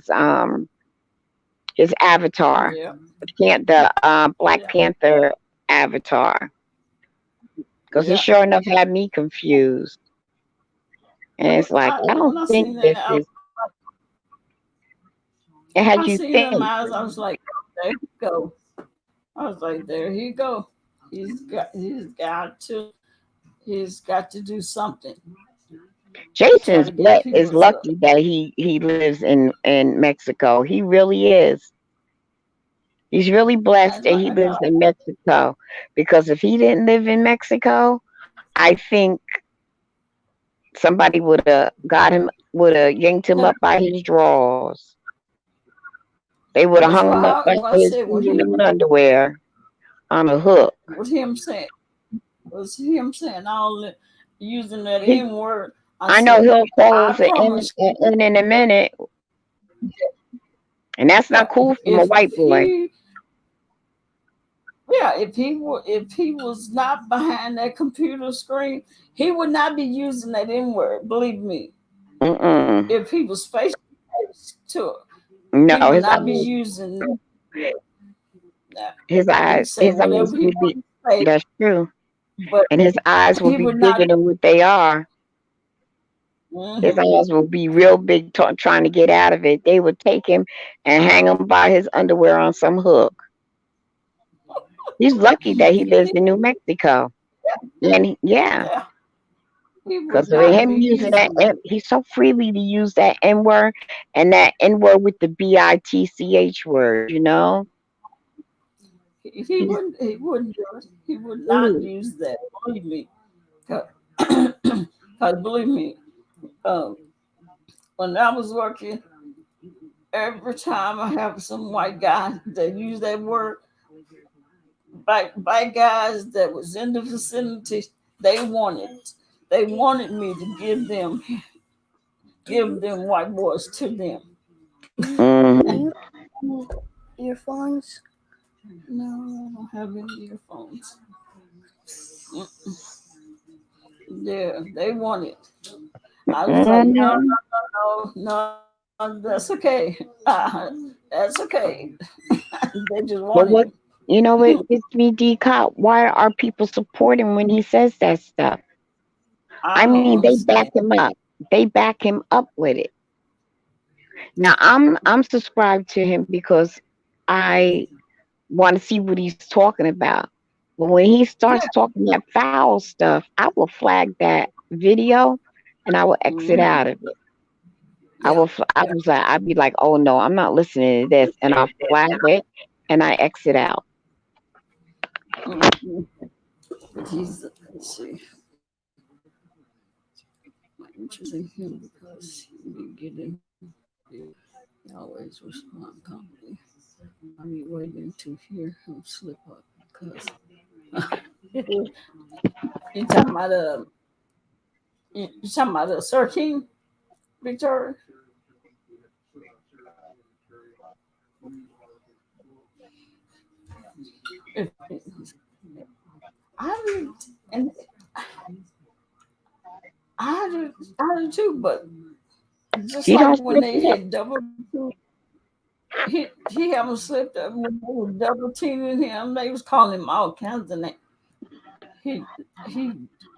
avatar, Yep. the Black Yep. Panther avatar, because it Yep. sure enough had me confused. And it's like, I don't When I think seen this that, is. It had I you seen them think. eyes. I was like, there you go. I was like, there you go. He's got to do something to try Jason's to get is people to. lucky that he lives in Mexico. He really is. He's really blessed that he I know. lives in Mexico, because if he didn't live in Mexico, I think somebody would have yanked him up by his drawers. They would have That's hung why him up by I his said feet in the underwear on a hook. what him saying was him saying all the using that He, N word. I I know said, he'll call I us promise in a minute, and that's not yeah, cool from a if white boy. he Yeah, if he was not behind that computer screen, he would not be using that N word. Believe me, Mm-mm. if he was face to face to it, No, he would not be using that. He can say his eyes whatever he would be. wants to say, That's true. but And his eyes will he be would not. bigger than what they are. His Mhm. eyes will be real big, trying to get out of it. They would take him and hang him by his underwear on some hook. He's lucky that he lives in New Mexico. And yeah, Yeah, he would because of not be him using that, using that. he's so freely to use that N word and that N word with the bitch word. He He's wouldn't. He wouldn't do it. He would not free. use that. Believe me, because believe me, um, when I was working, every time I have some white guy that use that word, black guys that was in the vicinity, they wanted me to give them white boys to them. Hmm. Do you have earphones? No, I don't have any earphones. Yeah, they wanted. I was like, no, Hmm. no, no, no, that's okay. That's okay. They just But wanted what me. what gets me decaught? Why are people supporting when he says that stuff? I I don't mean, they back understand. him up. They back him up with it. Now I'm subscribed to him because I want to see what he's talking about. But when he Yeah. starts talking that foul stuff, I will flag that video and I will exit Mhm. out of it. Yeah. Yeah. I'd be like, oh no, I'm not listening to this, and I'll flag it and I exit out. Mhm. But let's see, my interest in him because he be getting he always respond calmly. I be waiting to hear him slip up because you talking about you talking about Sir King Victoria. If, I did, and I did too, but just He like don't when slip they up. had he haven't slipped up when they were double teaming him. They was calling him all kinds of names. He he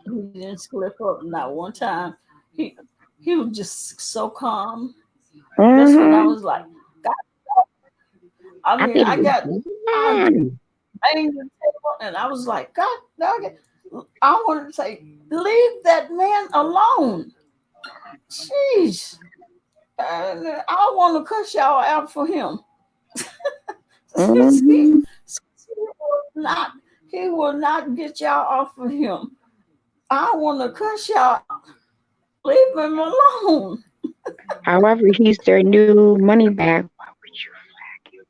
didn't slip up not one time. He he was just so calm. That's when I Mm-hmm. was like, God, I I mean, be like, I man. banged the table, and I was like, God, dog it. I wanted to say, leave that man alone. Jeez, I want to cuss y'all out for him. he, Mm-hmm. not, he will not get y'all off of him. I want to cuss y'all. Leave him alone. However, he's their new money bag. Why would you flag him?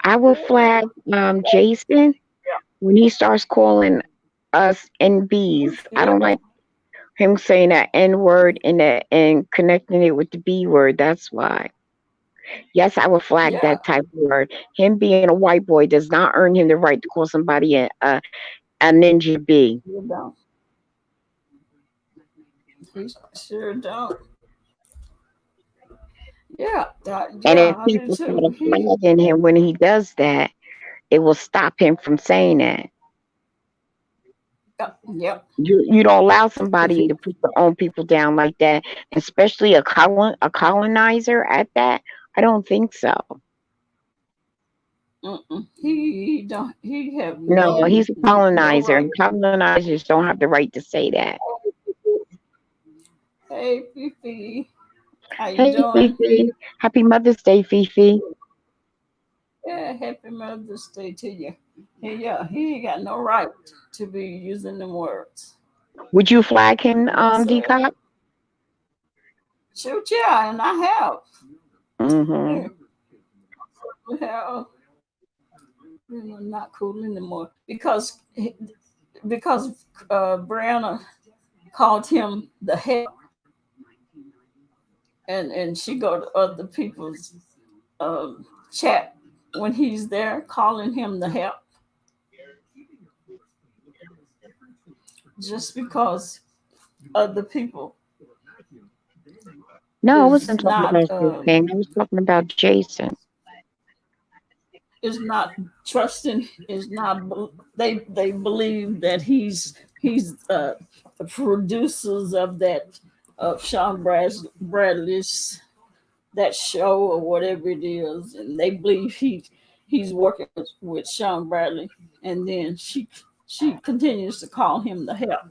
I will flag Jason when he starts calling us NBs. I Yeah. don't like him saying that N word and connecting it with the B word. That's why. Yes, I will flag Yeah. that type of word. Him being a white boy does not earn him the right to call somebody a ninja B. You don't. He sure don't. And Yeah, if I do people too. start flagging him when he does that, it will stop him from saying that. Yep. You don't allow If somebody he, to put their own people down like that, especially a colonizer at that. I don't think so. he don't. He have No, he's a no colonizer, right. and colonizers don't have the right to say that. Hey, Fifi, how you Hey, doing? Fifi, happy Mother's Day, Fifi. Yeah, happy Mother's Day to you. Yeah, he ain't got no right to be using them words. Would you flag him, Yes, sir. Decop? Shoot, yeah, and I have. Mm-hmm. Yeah, we have. Not cool anymore because Brianna called him the help, and she go to other people's chat when he's there calling him the help. just because other people No, I is wasn't talking not about Sir King. I was talking about Jason. is not trusting, is not they believe that he's the producers of that of Bradley's that show or whatever it is, and they believe he's working with Sean Bradley, and then she continues to call him the help,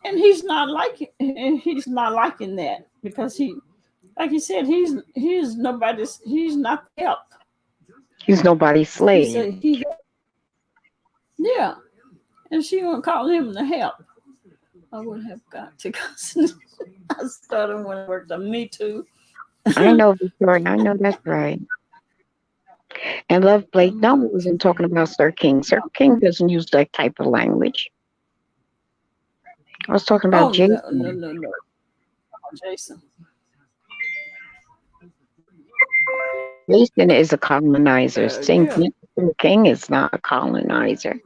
and he's not liking that because he, like he said, he's not the help. He's nobody's He slave. said yeah, and she gonna call him the help. I would have got to I started when I worked on Me Too. I know, Victoria. I know that's right. And Love Blake, no, I wasn't talking about Sir King. Sir King doesn't use that type of language. I was talking about Oh no, no, Jason. no, no. Oh, Jason. Jason is a colonizer. Yeah. Sir King is not a colonizer.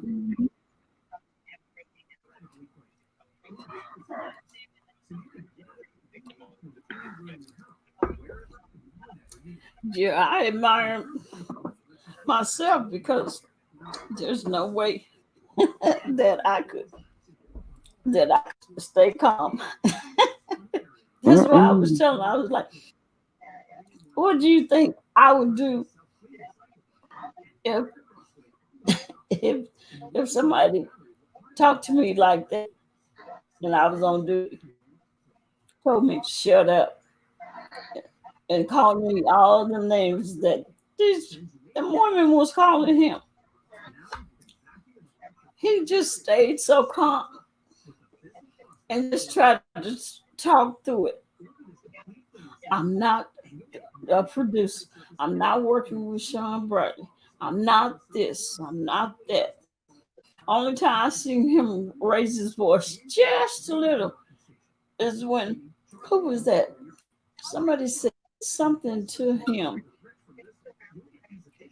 Yeah, I admire myself because there's no way that I could stay calm. This is why I was Mm-mm. telling her, I was like, what do you think I would do if if if somebody talked to me like that and I was on duty, told me to shut up and called me all the names that this the woman was calling him. He just stayed so calm and just tried to just talk through it. I'm not a producer. I'm not working with Sean Bradley. I'm not this. I'm not that. Only time I seen him raise his voice just a little is when, who was that? Somebody said something to him,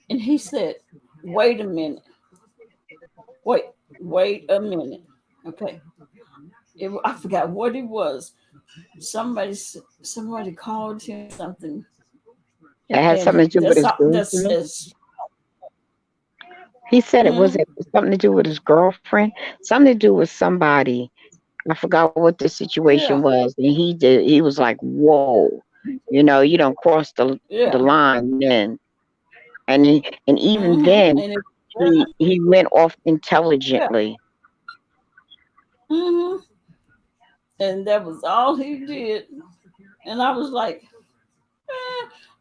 and he said, "Wait a minute. Wait, wait a minute." Okay, I forgot what it was. Somebody called him something, It had and something to do with that's his that's girlfriend. as He said it was mm, something to do with his girlfriend, something to do with somebody. I forgot what the situation yeah, was, and he was like, "Whoa, you don't cross the yeah, line then." And even then, and it, he went off yeah, intelligently. hmm and that was all he did. And I was like,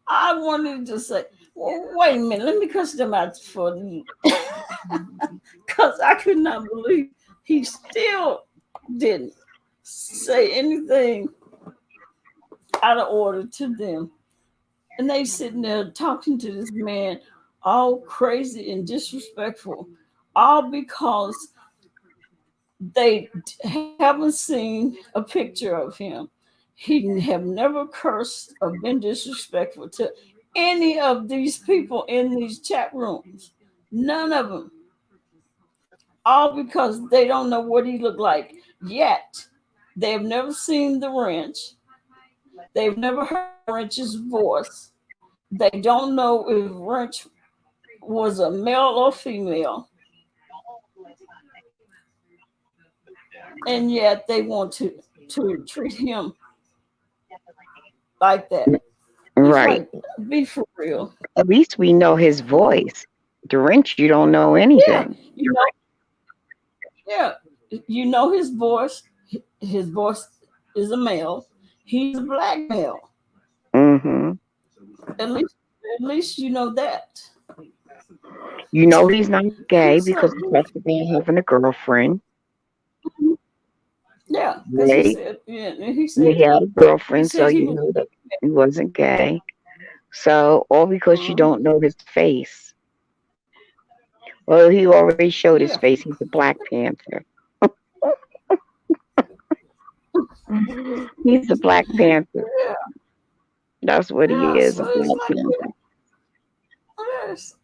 I wanted to say, well, wait a minute, let me cuss them out for you. Because I could not believe he still didn't say anything out of order to them. And they sitting there talking to this man all crazy and disrespectful, all because they haven't seen a picture of him. He have never cursed or been disrespectful to any of these people in these chat rooms. None of them. All because they don't know what he looked like. Yet they've never seen the wrench. They've never heard Wrench's voice. They don't know if Wrench was a male or female. And yet they want to treat him like that. It's Right. like, be for real. At least we know his voice. The wrench, you don't know Yeah, anything. you know, yeah, you know his voice. His voice is a male. He's a black male. Hmm. At least, at least you know that. You know he's not gay So because he talks about having a girlfriend, yeah, because he right? said, yeah, and He had a he girlfriend, so said he you was. know that he wasn't gay. So all because you Uh-huh. don't know his face. Well, he already showed his Yeah, face. He's a Black Panther. He's a Black Panther. yeah, That's what he yeah. is, So a it's Black like, Panther.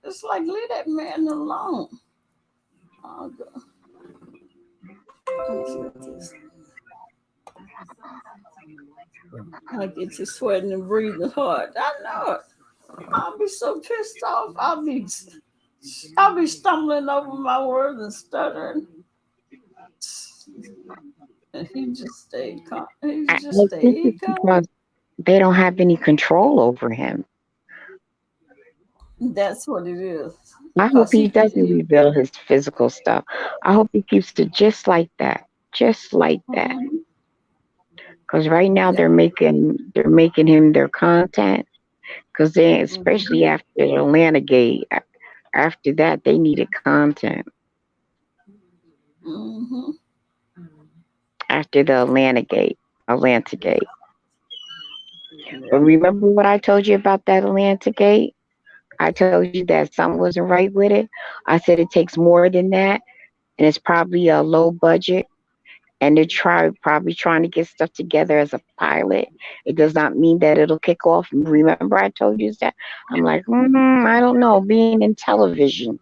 it's like leave that man alone. Oh, God. Let's get this. I get to sweating and breathing hard. I know it. I'll be so pissed off. I'll be stumbling over my words and stuttering. And he just stayed calm. He just I think stayed it's calm. because they don't have any control over him. That's what it is. I hope Cause he doesn't reveal his physical stuff. I hope he keeps it just like that. Just like that. Mhm. Because right now Yeah. they're making him their content. Because they, especially Mhm. after Atlanta Gate, after that they needed content. Mhm. After the Atlanta Gate. But Yep. remember what I told you about that Atlanta Gate? I told you that something wasn't right with it. I said it takes more than that, and it's probably a low budget, and they're probably trying to get stuff together as a pilot. It does not mean that it'll kick off. Remember I told you that? I'm like, I don't know. Being in television,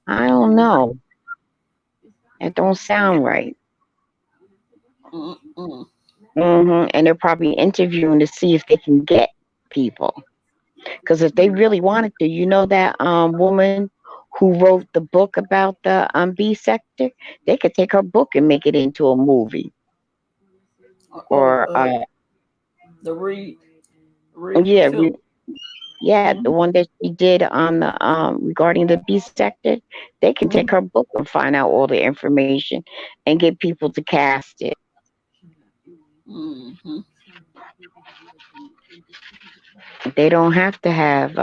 I don't know. It don't sound right. Mm-mm. And they're probably interviewing to see if they can get people. Because if they really wanted to, that woman who wrote the book about the B sector, they could take her book and make it into a movie. Oh, Or the Reed yeah, Phillips. yeah, the Mhm. one that she did on the regarding the B sector, they can take Mhm. her book and find out all the information and get people to cast it. Mhm. They don't have to have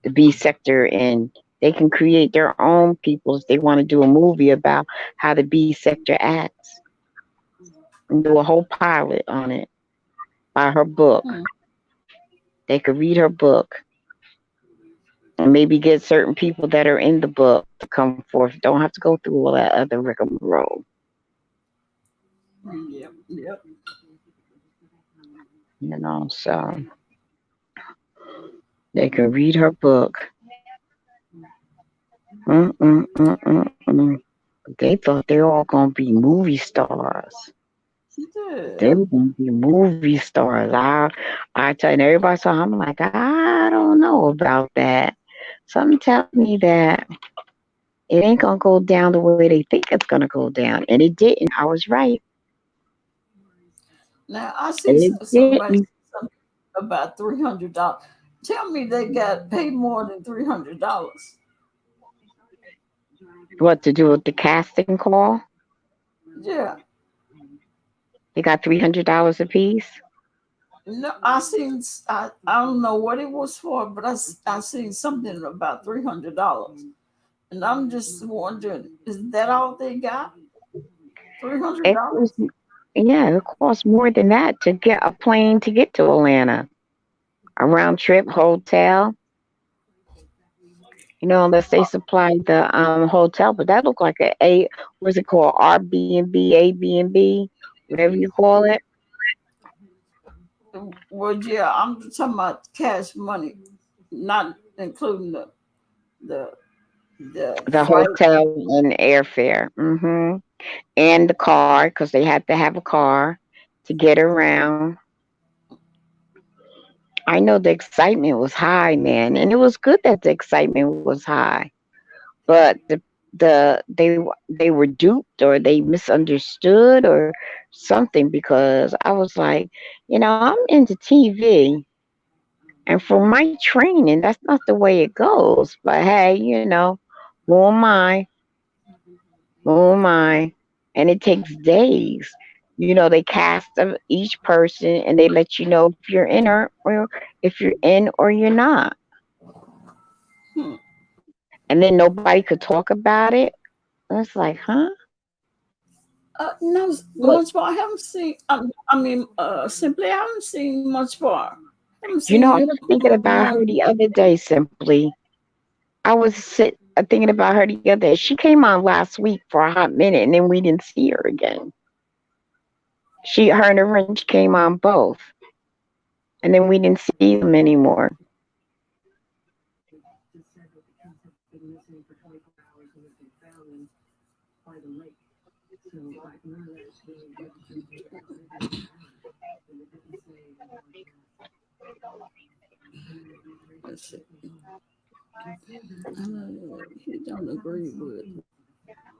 the B sector in. They can create their own people if they want to do a movie about how the B sector acts and do a whole pilot on it by her book. Mhm. They could read her book and maybe get certain people that are in the book to come forth. Don't have to go through all that other rigmarole. Yep. Yep. So they could read her book. Mm-mm-mm-mm-mm. They thought they were all gonna be movie stars. They Yeah. were gonna be movie stars. I tell you, everybody saw. I'm like, I don't know about that. Something tells me that it ain't gonna go down the way they think it's gonna go down, and it didn't. I was right. Now I see It somebody didn't. say something about $300. Tell me they got paid more than $300. What to do with the casting call? Yeah. They got $300 a piece. No, I don't know what it was for, but I seen something about $300, and I'm just wondering, is that all they got? Three hundred It costs, dollars? yeah, it costs more than that to get a plane to get to Atlanta. A round trip hotel, unless they supply the hotel, but that looked like what's it called? Airbnb, Airbnb, whatever you call it. Well, yeah, I'm talking about cash money, not including the the The flight. hotel and airfare. And the car, because they had to have a car to get around. I know the excitement was high, man, and it was good that the excitement was high. But they were duped or they misunderstood or something, because I was like, I'm into TV, and for my training, that's not the way it goes. But hey, who am I? Who am I? And it takes days. They cast each person and they let you know if you're in or if you're in or you're not. Hmm. And then nobody could talk about it. And it's like, huh? No, Look, much more. I haven't seen. Simply, I haven't seen much more. I haven't I seen was thinking about more. her the other day, simply. I was thinking about her the other day. She came on last week for a hot minute and then we didn't see her again. Her and her friend came on both. And then we didn't see them anymore. Let's see. He don't agree with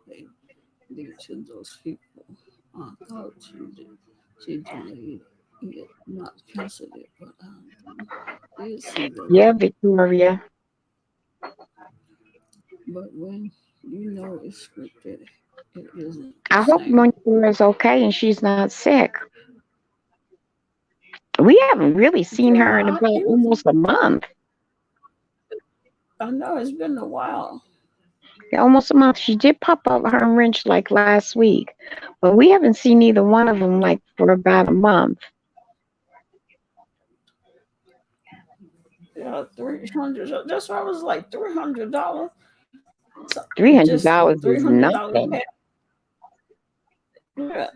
they did to those people. I thought she delayed it, not canceled it, but I did see that. Yeah, Victoria. But when you know it's scripted, it isn't the I hope same. Montana is okay and she's not sick. We haven't really seen Yeah, her in about almost a month. I know it's been a while. Yeah, almost a month. She did pop up her and Wrench like last week, but we haven't seen either one of them like for about a month. Yeah, 300. That's why I was like $300. So just $300 is $300 nothing. Yeah,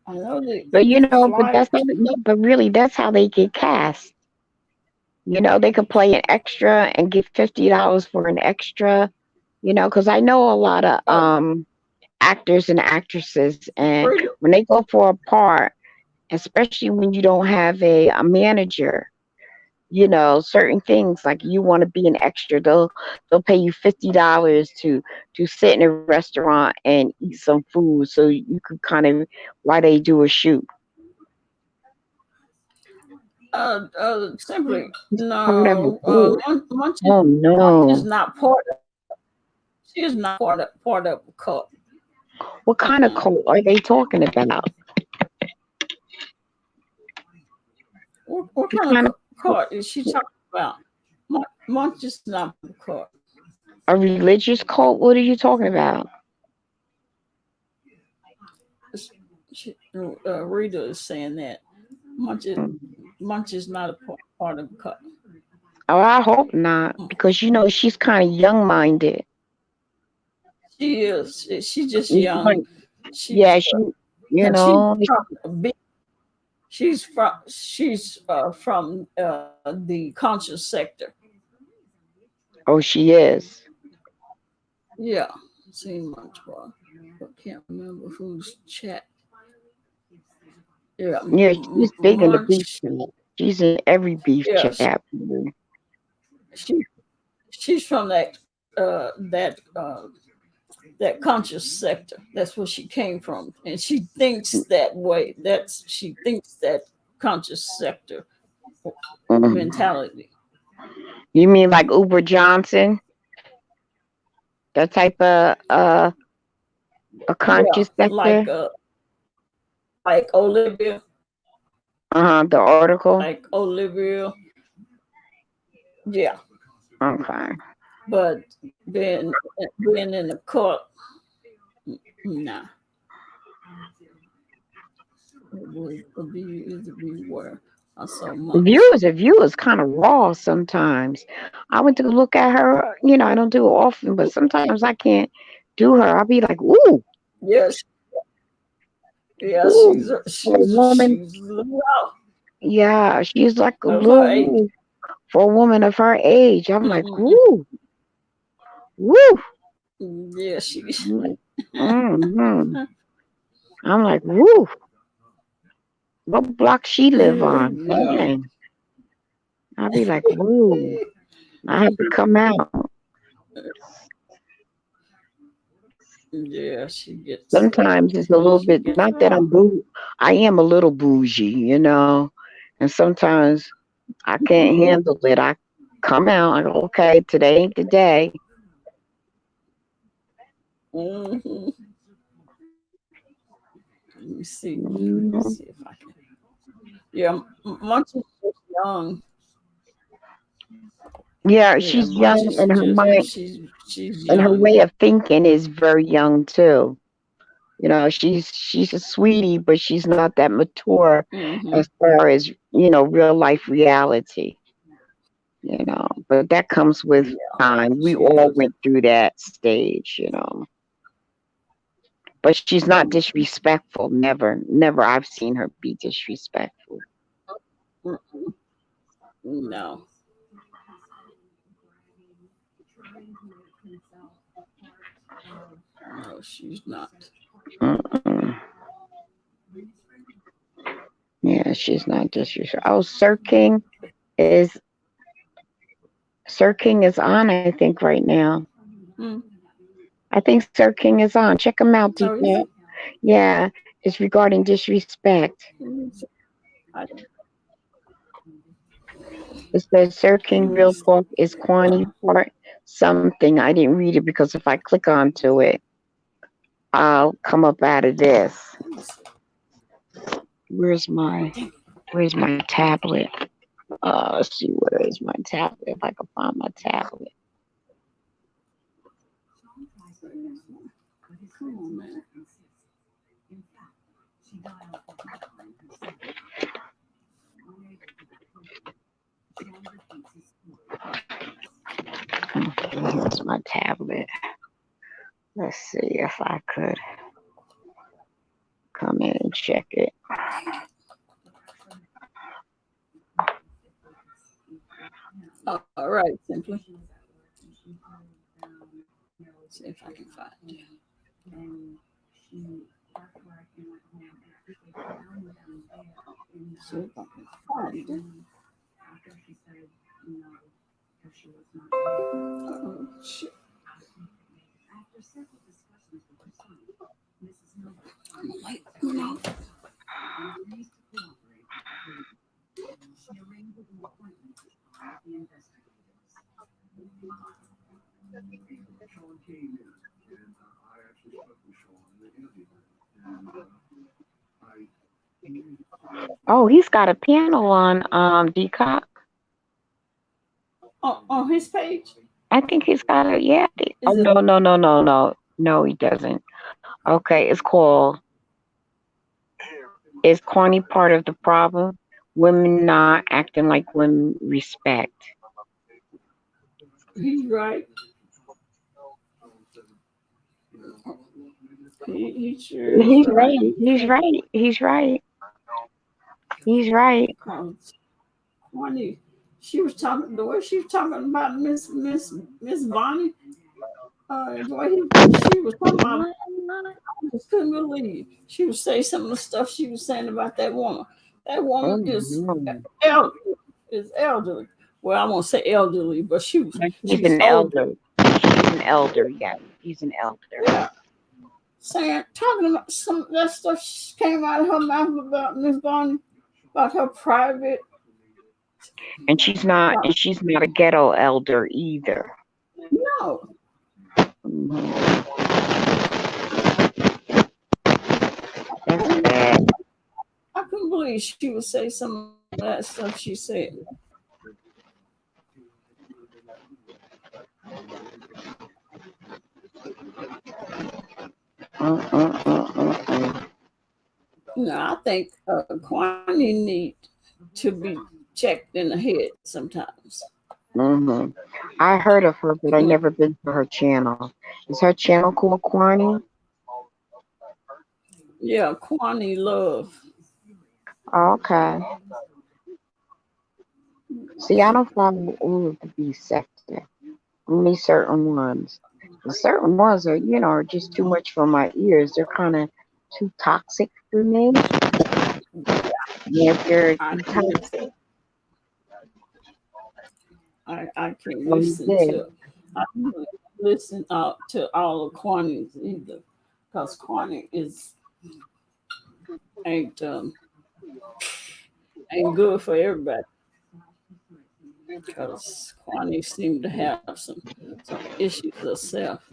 I know the But but flight. that's not, no, but really that's how they get cast. They could play an extra and get $50 for an extra. Because I know a lot of Uh, actors and actresses, and Rita, when they go for a part, especially when you don't have a manager, certain things like you want to be an extra, they'll pay you $50 to sit in a restaurant and eat some food so you could kind of while they do a shoot. simply Part of a no. cult. Munch Oh is no. not part of. She is not part of a cult. What kind of cult are they talking about? What What kind of kind of cult is she talking about? Munch is not a cult. a religious cult? What are you talking about? Rita is saying that Munch is, Mm. Munch is not a part of a cult. Oh, I hope not, Mm. because she's kind of young minded. She is. She's just young. She's Yeah, and she's know, from a big. She's from the conscious sector. oh, she is. Yeah, seen much more, but can't remember whose chat. Yeah, Yeah, she's big in the beef Munch. chat. She's in every beef Yeah, chat. she she's from that conscious sector. That's where she came from, and she thinks that way. She thinks that conscious sector Mhm. mentality. You mean like Uber Johnson? That type of a Yeah, conscious sector? like Olivia, The article. like Olivia. Yeah, Okay. but being in the court, nah, it would be where I saw much. The view is kind of raw sometimes. I went to look at her. I don't do it often, but sometimes I can't do her. I'll be like, ooh, Yes, yeah, ooh, for a woman. she's wow Yeah, she's like a of her little age. woo for a woman of her age. I'm like, Mm-mm. woo, woo. Yeah, she. I'm like, mm-hmm. I'm like, woo. What block she live on? Yeah, Dang. I'll be like, woo. I have to come out. yeah, Sometimes it's a little she bit, gets not that raw. I'm I am a little bougie. And sometimes I can't handle it. I come out. I go, okay, today ain't the day. Hmm. Let me Mhm. see if I can. Yeah, Munch is just young. Yeah, Yeah, she's Munch young, is and her just mind she's and her young. way of thinking is very young too. She's a sweetie, but she's not that mature Hmm. as far as real life reality. But that comes with Yeah, time. We she all is. went through that stage. But she's not disrespectful. Never, never. I've seen her be disrespectful. Mm-mm. No, no, she's not. Mm-mm. Yeah, she's not disrespectful. Oh, is Sir King is on, I think, right now. Hmm. I think Sir King is on. Check him out, Oh, is DCOP. it? Yeah, it's regarding disrespect. I, It says Sir let King me Real see. Talk is corny part something. I didn't read it because if I click onto it, I'll come up out of this. Where's my Where's my tablet? Let's see, where is my tablet? If I can find my tablet. Come on, man. Okay, here's my tablet. Let's see if I could come in and check it. All right, simply. See if I can find it. See if I can find it. Oh, shit. I'm like, no. Oh, he's got a panel on DCOP. On his page? I think he's got a yeah. Oh Is it? no, he doesn't. Okay, it's called "Is Corny Part of the Problem? Women Not Acting Like Women Respect." He's right. He sure is He's right. right. He's right. He's right. He's right. Funny. She was talking the way she was talking about Miss Bonnie. The way she was talking about, I just couldn't believe. She would say some of the stuff she was saying about that woman. That Oh woman no. elderly. Is elderly. Well, I won't say elderly, but He's she's an older. elder. He's an elder. Yeah, he's an elder. Yeah. Saying talking about some of that stuff came out of her mouth about Miss Bonnie, about her private. And she's not a ghetto elder either. No, Mhm. I That's bad. couldn't believe she would say some of that stuff she said. Mm-mm-mm-mm-mm. No, I think Kwani need to be checked in the head sometimes. Hmm. I heard of her, but I Mm. never been to her channel. Is her channel called Corny? Yeah, Kwani love. Okay. See, I don't follow all of the B sector. Only certain ones. And certain ones are, are just too much for my ears. They're kind of too toxic for me. Yeah, they're I too can't, toxic. I can't Oh, you listen did. to. I don't listen to all of Kwani's either, because Kwani is ain't um, ain't good for everybody. Because Kwani seemed to have some issues herself.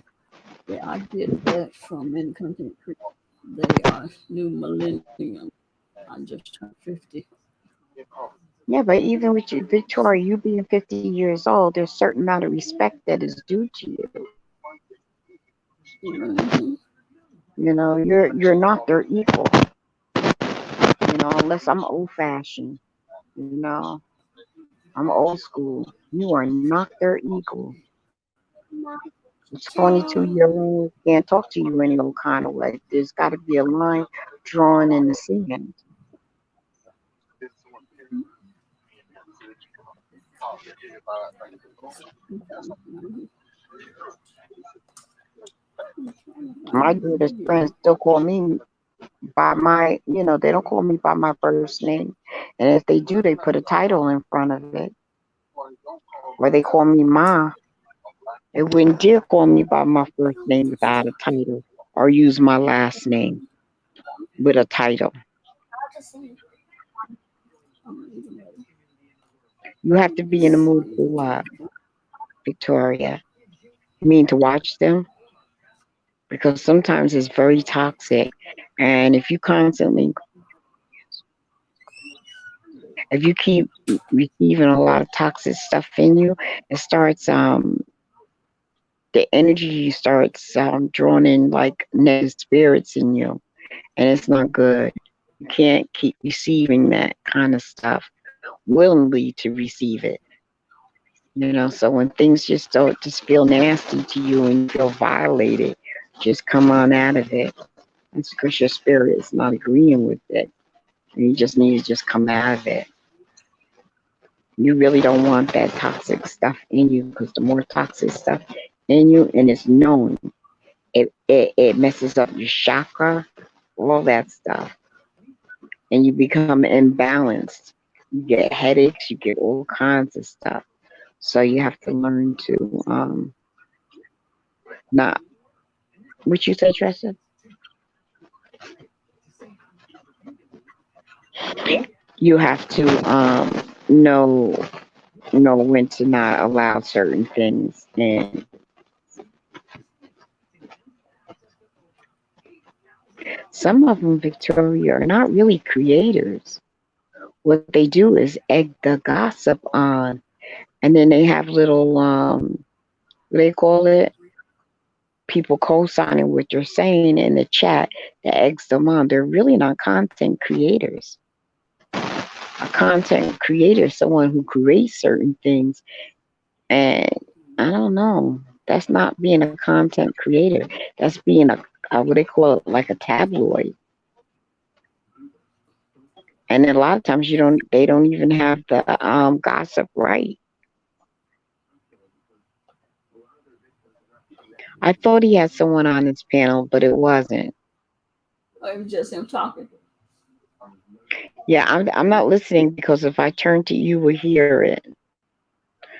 Yeah, I get that from In Content Creek. They are new millennium. I just turned 50. Yeah, but even with you, Victoria, you being 50 years old, there's a certain amount of respect that is due to you. Mm-hmm. You're not their equal. Unless I'm old fashioned. You know, I'm old school. You are not their equal. This 22-year-old can't talk to you any old kind of way. There's got to be a line drawn in the sand. My daughter's friends still call me by my, they don't call me by my first name. And if they do, they put a title in front of it, or they call me Ma. They wouldn't dare call me by my first name without a title, or use my last name with a title. You have to be in the mood for what, Victoria? You mean to watch them? Because sometimes it's very toxic. And if you keep receiving a lot of toxic stuff in you, it starts, the energy starts drawing in like negative spirits in you, and it's not good. You can't keep receiving that kind of stuff willingly to receive it. So when things just don't just feel nasty to you and you feel violated, just come on out of it. That's because your spirit is not agreeing with it. And you just need to just come out of it. You really don't want that toxic stuff in you, because the more toxic stuff in you, and it's known, it messes up your chakra, all that stuff, and you become imbalanced. You get headaches, you get all kinds of stuff. So you have to learn to not, what you say, Tressa? You have to know when to not allow certain things. And some of them, Victoria, are not really creators. What they do is egg the gossip on, and then they have little what they call it, people co-signing what you're saying in the chat that eggs them on. They're really not content creators. A content creator is someone who creates certain things, and I don't know. That's not being a content creator. That's being a what they call it, like a tabloid. And then a lot of times they don't even have the gossip right. I thought he had someone on his panel, but it wasn't. Oh, it was just him talking. Yeah, I'm not listening, because if I turn to you, will hear it.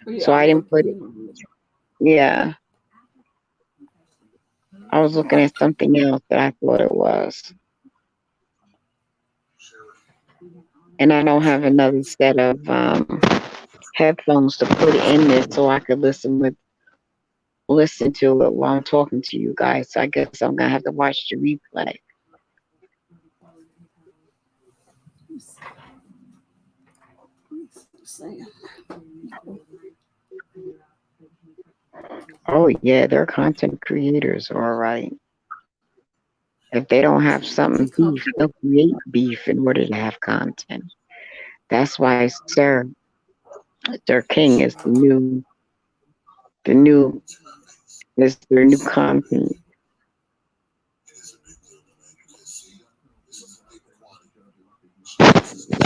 Yeah, So I didn't put it. Yeah, I was looking at something else that I thought it was, and I don't have another set of headphones to put in it so I could listen to it while I'm talking to you guys. So I guess I'm gonna have to watch the replay. Oh yeah, they're content creators, all right. If they don't have something beef, they'll create beef in order to have content. That's why Sir, their king is the new is their new content.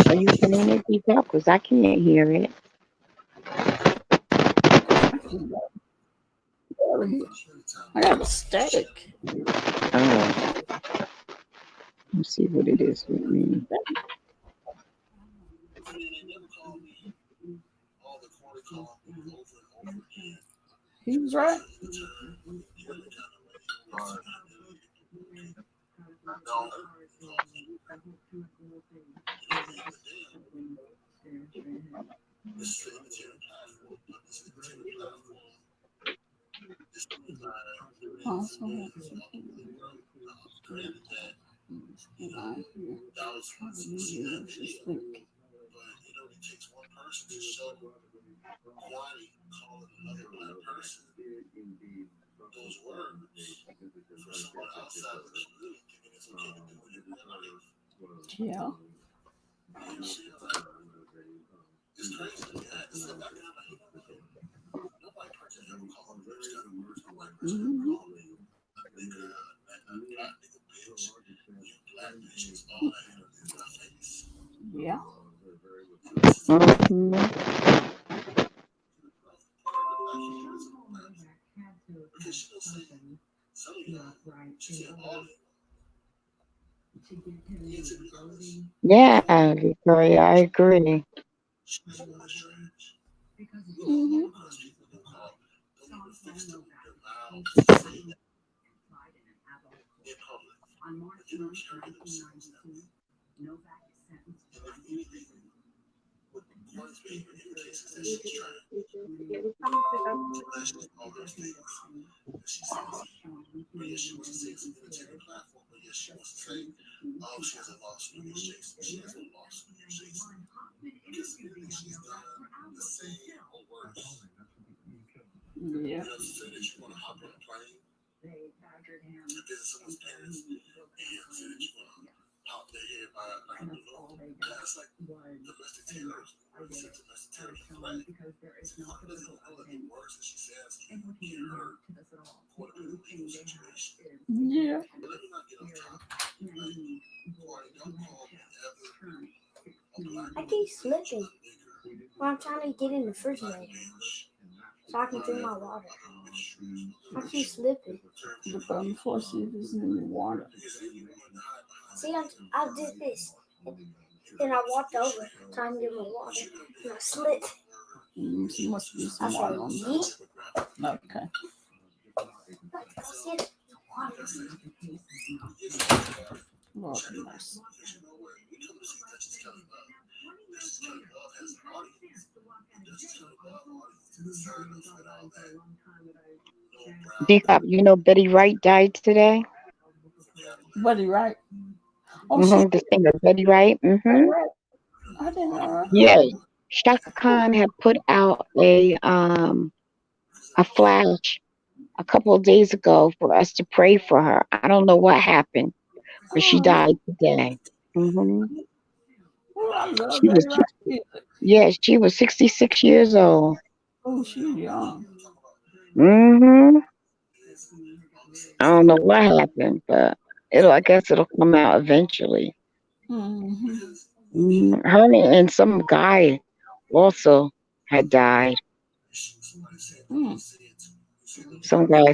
Are you saying it, Deepak? Because I can't hear it. I got a static. Oh, let's see what it is with me. He was right. Yeah. Mm-hmm. Yeah. Mm-hmm. Yeah, Victoria, I agree. Mhm. Yeah. Yeah. I keep slipping when I'm trying to get in the refrigerator so I can drink my water. I keep slipping. Look on the floor, see if it's in the water. See, I did this. Then I walked over trying to get my water. And I slipped. There must be I some said, water on there. yeet. Okay. I said, water. Lord have mercy. DCOP, you know Betty Wright died today? Buddy, right? Oh, she The singer Betty Wright. right. I didn't know her. Yeah. Shaka Khan had put out a flash a couple of days ago for us to pray for her. I don't know what happened, but she Oh, died today. hmm oh, I love She Buddy was, Right music. yeah, she was 66 years old. Oh, she's young. hmm I don't know what happened, but I guess it'll come out eventually. Mm-hmm. Her and some guy also had died. Mm. Some guy,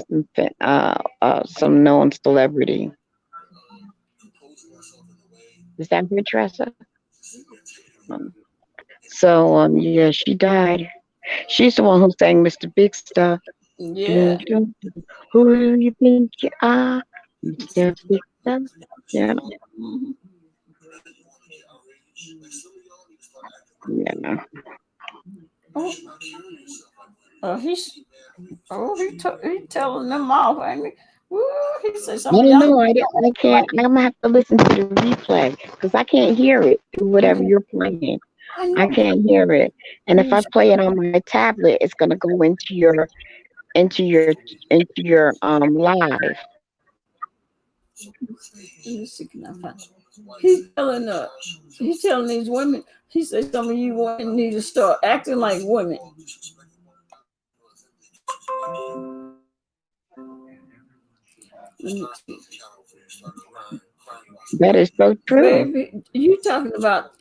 some known celebrity. Is that good, Tressa? So, yeah, she died. She's the one who sang Mr. Big Stuff. Dun, Yeah. dun, dun. Who do you think you are, Mr. Big Stuff? Yeah, Mm-hmm. yeah. Oh, he's he telling them off, ain't he? Woo, he said I some of don't y'all. know. I can't. I'm gonna have to listen to the replay because I can't hear it through whatever you're playing. I I know. can't hear it, and if I He's, play it on my tablet, it's gonna go into your live. let me see, can I find? He's telling these women. He said some of you women need to start acting like women. Let me see. That is so true. Baby, you talking about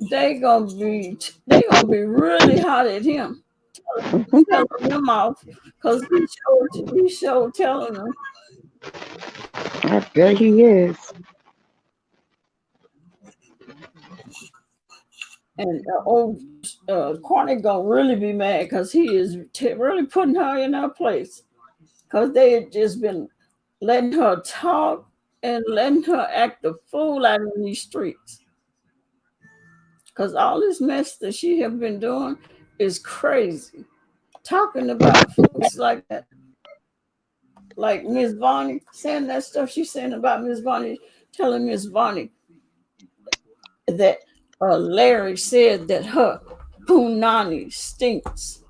they gonna be really hot at him, telling them off because he showed telling them. I bet he is. And old Corny gonna really be mad because he is really putting her in her place because they had just been letting her talk and letting her act the fool out in these streets. Because all this mess that she have been doing is crazy. Talking about folks like that, like Miss Vonnie, saying that stuff she's saying about Miss Vonnie, telling Miss Vonnie that Larry said that her punani stinks.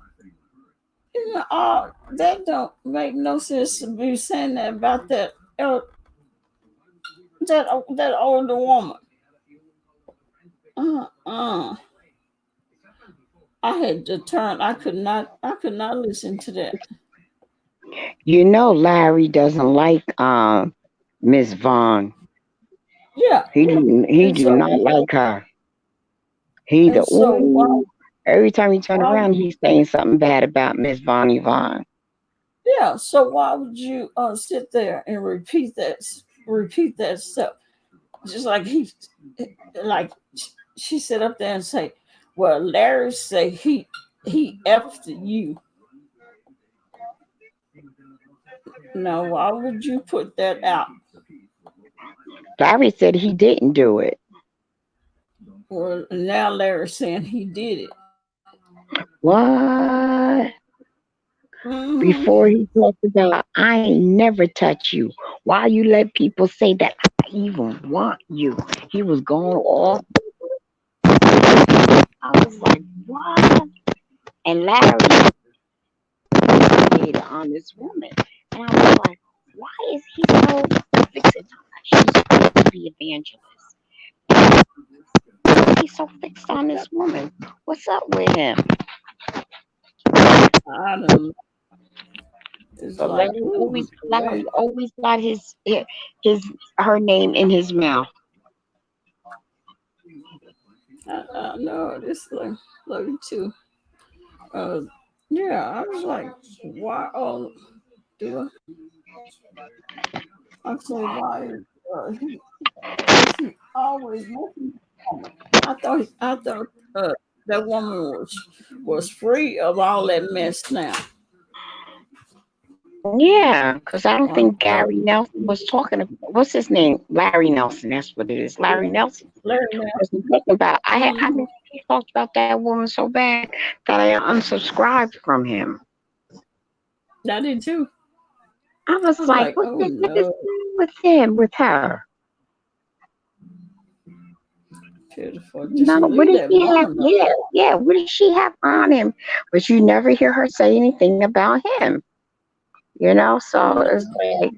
You know, that don't make no sense to be saying that about that older woman. Uh-uh. I had to turn. I could not listen to that. You know, Larry doesn't like Miss Vaughn. Yeah. He And do so not like her. He the and so ooh. Every time he turn why around, he's saying something bad about Miss Vonnie Vaughn. Yeah. So why would you sit there and repeat that stuff? Just like like she sit up there and say, "Well, Larry say he after you." Now, why would you put that out? Larry said he didn't do it. Well, now Larry's saying he did it. What? Hmm. Before he talked about, I ain't never touch you. Why you let people say that I even want you? He was going off. I was like, what? And Larry did on this woman. And I was like, why is he so fixed on her? She's supposed to be evangelist. Why he's so fixed on this woman? What's up with him? I don't know. It's So like, ooh, Larry man. always got his her name in his mouth. I know this like too. Uh, yeah, I was like, why? Oh, do I say why? Is he always looking for woman? I thought that woman was free of all that mess now. Yeah, because I don't I think thought Gary Nelson was talking about, what's his name? Larry Nelson. That's what it is. Larry Nelson Larry now. wasn't talking about. I Mm-hmm. mean, he talked about that woman so bad that I unsubscribed from him. I did too. I I was was like, like, what oh the heck is no, wrong with him, with her? pitiful. Just No, what leave did that she have? woman Yeah, alone. yeah. What did she have on him? But you never hear her say anything about him. So it's Mm-hmm. like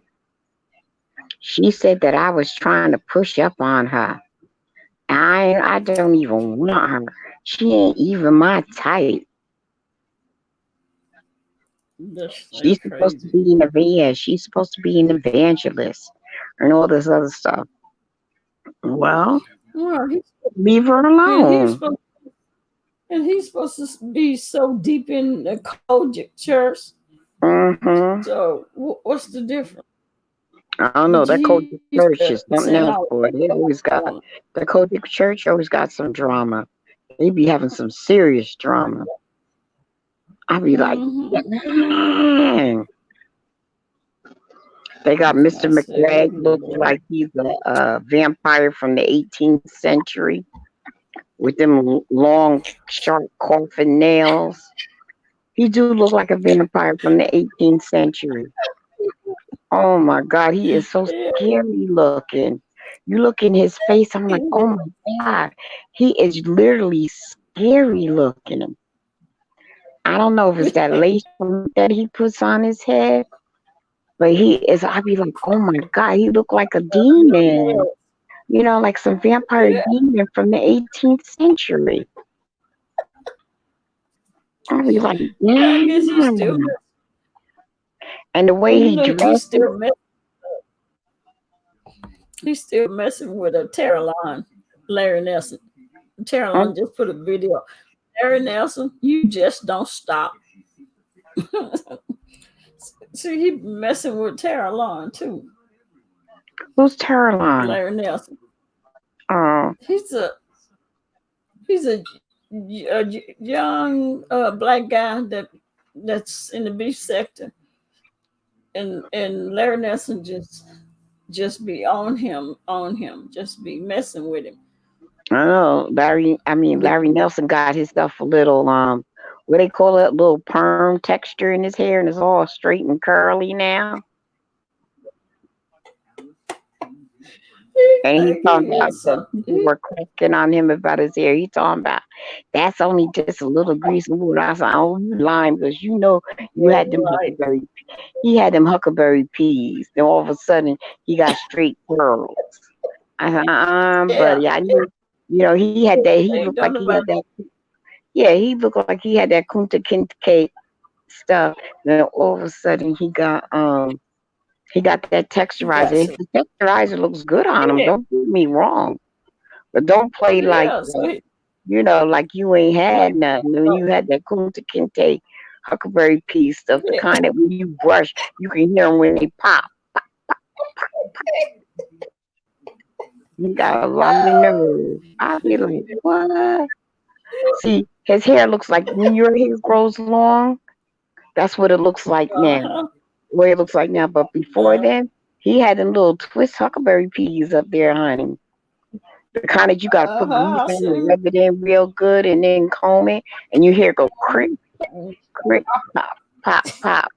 she said that I was trying to push up on her. I don't even want her. She ain't even my type. That's like She's supposed to crazy. be an evangelist. She's supposed to be an evangelist and all this other stuff. Well, Well, leave her and he's alone. supposed and he's supposed to be so deep in the Kojic church. Hmm. So what's the difference? I don't know. But That he's Kojic church is something saying, else, "Oh, boy. They always got woman." the Kojic church always got some drama. They be having some serious drama. I be like, Mm-hmm. "Dang." They got Mr. I said, "Oh McGregor looking Lord." like he's a vampire from the 18th century with them long, sharp, coffin nails. He do look like a vampire from the 18th century. Oh my God, he is so Yeah, scary looking. You look in his face, I'm like, oh my God, he is literally scary looking. I don't know if it's that lace that he puts on his head, but he is. I be like, oh my God, he look like a demon. Like some vampire yeah. demon from the 18th century. I be like, I guess he's still, damn. And the well, way he dresses, he's still messing with a Caroline, Larry Nelson. um, Caroline just put a video. Larry Nelson, you just don't stop. See, he messing with Caroline too. who's Caroline? Larry Nelson. Oh, He's a he's a young black guy that's in the beef sector, and Larry Nelson just be on him, just be messing with him. I know But Larry Nelson got himself a little what they call it, little perm texture in his hair, and it's all straight and curly now. he And he think talking he about is that something. people were cracking on him about his hair. He talking about that's only just a little grease and wood. I said, oh, you lying because you had them Right. huckleberry. He had them huckleberry peas. Then all of a sudden he got straight curls. I said, Yeah. buddy, I knew. He had that. He looked Ain't like done he had about that. Yeah, he looked like he had that Kunta Kinte stuff. Then all of a sudden he got that texturizer. got some. The texturizer looks good on him. Yeah. Don't get me wrong, but don't play like Yeah. So like you ain't he had nothing when you had that Kunta Kinte huckleberry pea stuff, the Yeah. kind that when you brush, you can hear them when they pop. He got a lot of nerve. I'd be like, what? See, his hair looks like when your hair grows long, that's what it looks like now. Uh-huh. What it looks like now. But before then, he had them little twist huckleberry peas up there, honey. The kind that you got to put grease I on see. and rub it in real good and then comb it. And you hear it go crick, crick, pop, pop, pop.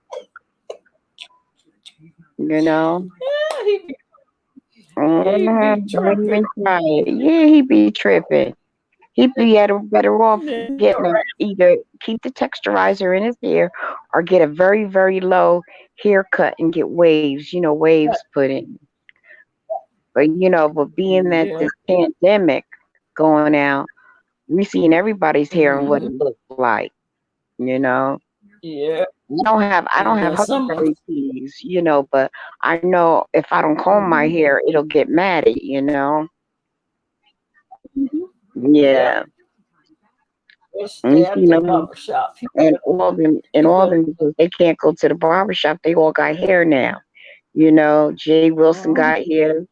You know? Yeah, he be Don't tripping. even try it. Yeah, he be tripping. He'd be better off Yeah, getting either keep the texturizer in his hair or get a very, very low haircut and get waves, waves put in. But, but being that yeah. this pandemic going out, we seeing everybody's hair and what Mhm. it looks like, you know. Yeah, I don't have yeah. Some of huckleberry peas, but I know if I don't comb my hair, it'll get matted, mhm. Yep. Yeah. They And you stay at see the them barber shop. and all them because they can't go to the barber shop, they all got hair now. Jay Wilson Mhm. got hair.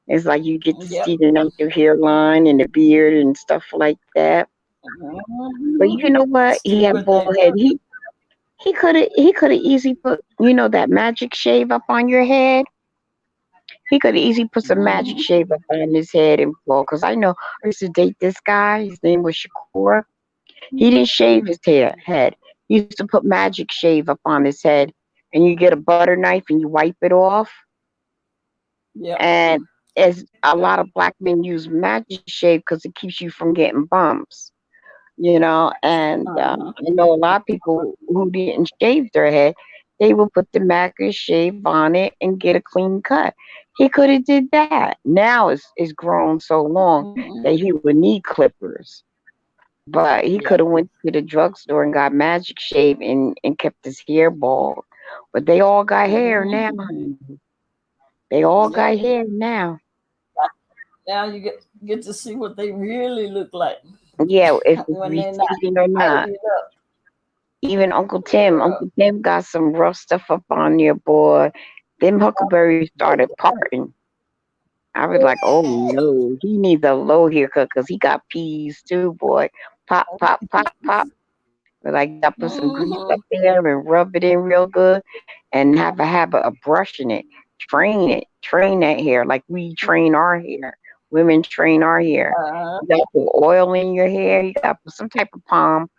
It's like you get to Yep. see the natural hairline and the beard and stuff like that. But you Mhm. know what? He Still had with bald that. head. He could have easily put that magic shave up on your head. He could have easily put some magic Mhm. shave up on his head and bald. Cause I know I used to date this guy. His name was Shakur. He didn't shave his head. He used to put magic shave up on his head, and you get a butter knife and you wipe it off. Yep. And as a Yep. lot of black men use magic shave because it keeps you from getting bumps. And Uh-huh. I know a lot of people who didn't shave their head, they will put the magic shave on it and get a clean cut. He could have did that. Now it's grown so long Mhm. that he would need clippers. But he could Yep. have went to the drugstore and got magic shave and kept his hair bald. But they all got hair now, Mhm. honey. They all got Yep. hair now. Now you get to see what they really look like Yeah, if it's when they're not receding or not. tidied up. Even Uncle Tim. Yeah. Uncle Tim got some rough stuff up on there, boy. Them huckleberries started parting. I was like, oh no, he needs a low haircut because he got peas too, boy. Pop, pop, pop, pop. But like, I put some grease Mhm. up there and rub it in real good and have a habit of brushing it. Train that hair like we train our hair. Women train our hair. Uh, You gotta put oil in your hair. You gotta put some type of palm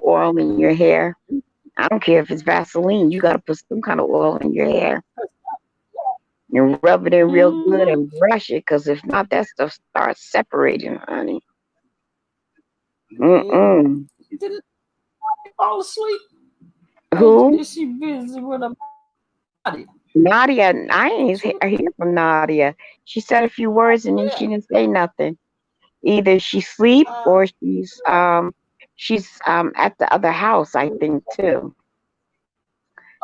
oil in your hair. I don't care if it's Vaseline. You gotta put some kind of oil in your hair and rub it in real good mhm. and brush it. Cause if not, that stuff starts separating, honey. Yeah. Mm-mm. Didn't she fall asleep? Or Who? is she busy with her body? Nadia. I ain't She, hear from Nadia. She said a few words and then yeah. she didn't say nothing. Either she sleep Uh, or she's at the other house, I think too.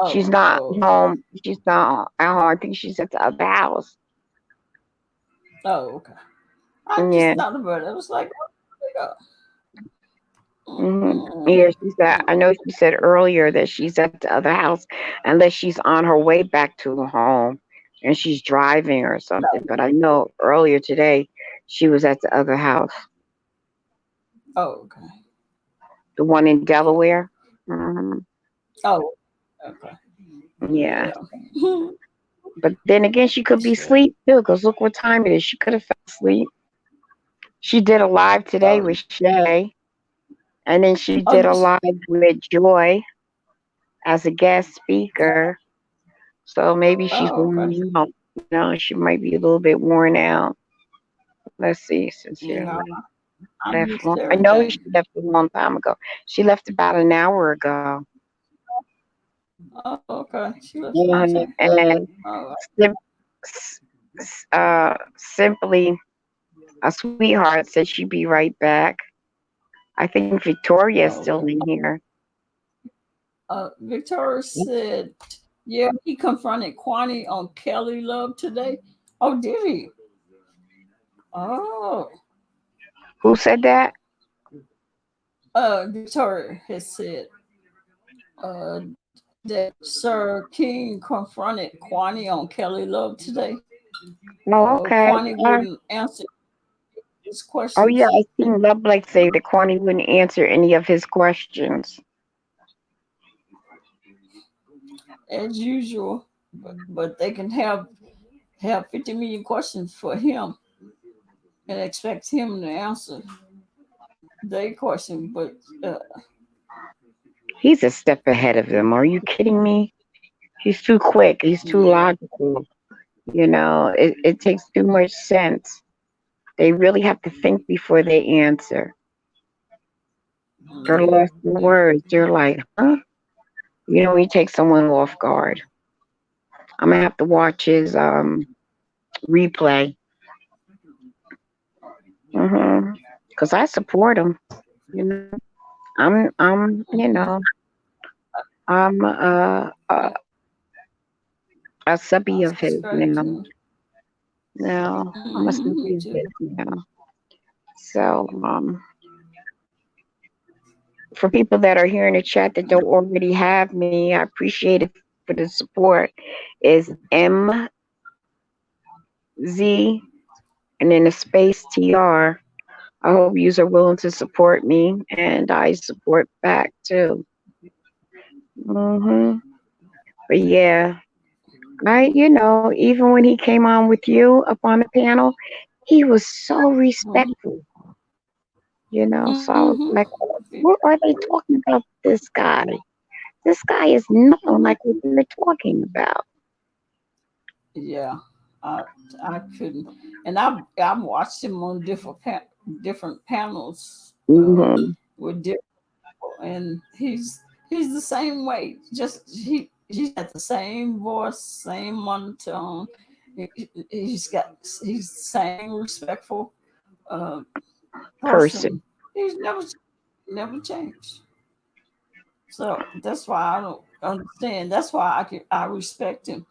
She's oh, not oh, okay. home. She's not at home. I think she's at the other house. Oh, okay. I just Yeah. thought about it. I was like, where Yeah, she they said, go? I know she said earlier that she's at the other house unless she's on her way back to home and she's driving or something. But I know earlier today she was at the other house, Oh, okay. the one in Yeah. Delaware. hmm Oh, okay. Yeah. Yeah. But then again, she could be Sure. asleep too because look what time it is. She could have fell asleep. She did a live today Oh, with Shay, and then she oh, did a live with Joy as a guest speaker. So maybe she's oh, okay. worn out. She might be a little bit worn out. Let's see, No, sincerely. I'm Left used long. to I know she everything. left a long time ago. She left about an hour ago. Oh, okay. She left some And, time. and Oh, sim- simply a sweetheart said she'd be right back. I think Victoria's oh, still okay. in here. Victoria said, yeah, he confronted Kwani on Kelly Love today. Oh, did he? Oh, Who said that? Victoria has said uh, that Sir King confronted Kwani on Kelly Love today. Oh, okay. Kwani wouldn't answer his Oh, yeah. questions I seen Love Blake say that Kwani wouldn't answer any of his questions. as usual, but they can have 50 million questions for him and expect him to answer their question. But He's a step ahead of them. Are you kidding me? He's too quick. He's too yeah, logical. It takes too much sense. They really have to think before they answer. They're yeah, lost in yeah. words. They're like, huh? When you take someone off guard. I'm gonna have to watch his replay. Cause I support him. You know, I'm a I subby of his subscribe now. to. Now I'm a Me subby of too. his now. So for people that are here in the chat that don't already have me, I appreciate it for the support. Is MZ and then a space TR. I hope you are willing to support me, and I support back too. But yeah, even when he came on with you up on the panel, he was so respectful. So I was like, what are they talking about this guy? This guy is nothing like what they're talking about. Yeah, I I couldn't, and I've watched him on different panels hmm with different, and he's the same way. Just he's got the same voice, same monotone. He's the same respectful uh, person. Person. He's never changed. So that's why I don't understand. That's why I respect him,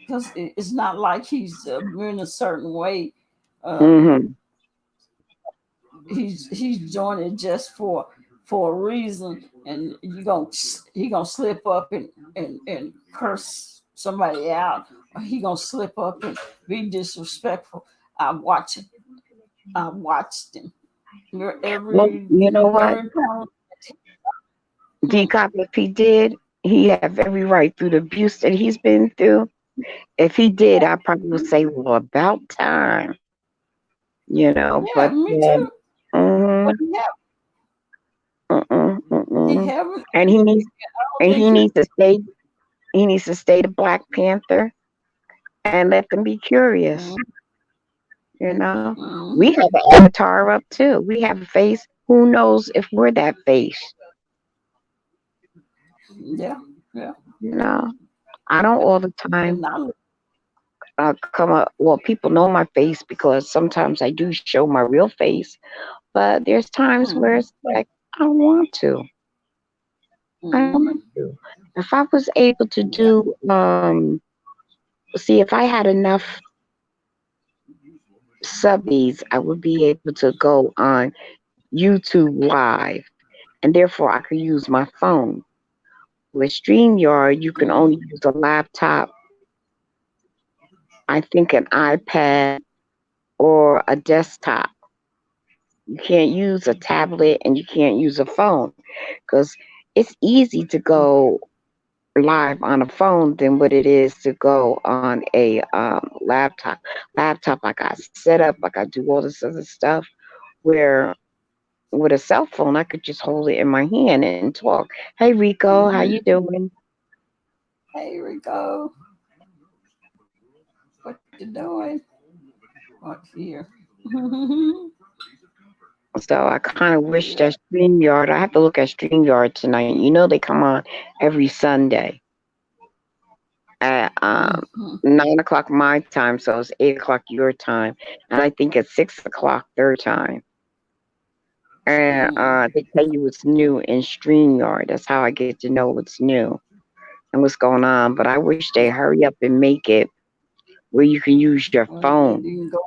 because it's not like he's been a certain way. Um, hmm he's doing it just for a reason, and he gonna slip up and curse somebody out, or he gonna slip up and be disrespectful. I watch it. I watched him. Well, Every you know what? every panel. Hmm, DCOP, if he did, he have every right through the abuse that he's been through. If he did, I probably would say, well, about time. yeah, But me too. But mm, he haven't. and he needs I don't and think he he. needs to stay. He needs to stay the Black Panther and let them be curious. We Mm-hmm. have an avatar up too. We have a face. Who knows if we're that face? Yeah, yeah. You know, I don't all the time And I. come up. Well, people know my face because sometimes I do show my real face. But there's times where Mm-hmm. it's like I don't want to. I don't want Mm-hmm. to. If I was able to Yeah. do, see, if I had enough subbies, I would be able to go on YouTube Live, and therefore I could use my phone. With StreamYard, you can only Mm-hmm. use a laptop, I think an iPad, or a desktop. You can't use a tablet and you can't use a phone because it's easy to go live on a phone than what it is to go on a laptop. Laptop, I got set up, I got to do all this other stuff. Where with a cell phone, I could just hold it in my hand and talk. Hey Rico, how Mm-hmm. you doing? Hey, Rico, what you doing? What here? So I kind of wish that StreamYard. I have to look at StreamYard tonight. They come on every Sunday at Mm-hmm. 9 o'clock my time, so it's 8 o'clock your time, and I think it's 6 o'clock their time. And they tell you what's new in StreamYard. That's how I get to know what's new and what's going on. But I wish they hurry up and make it where you can use your Well, phone. you can go.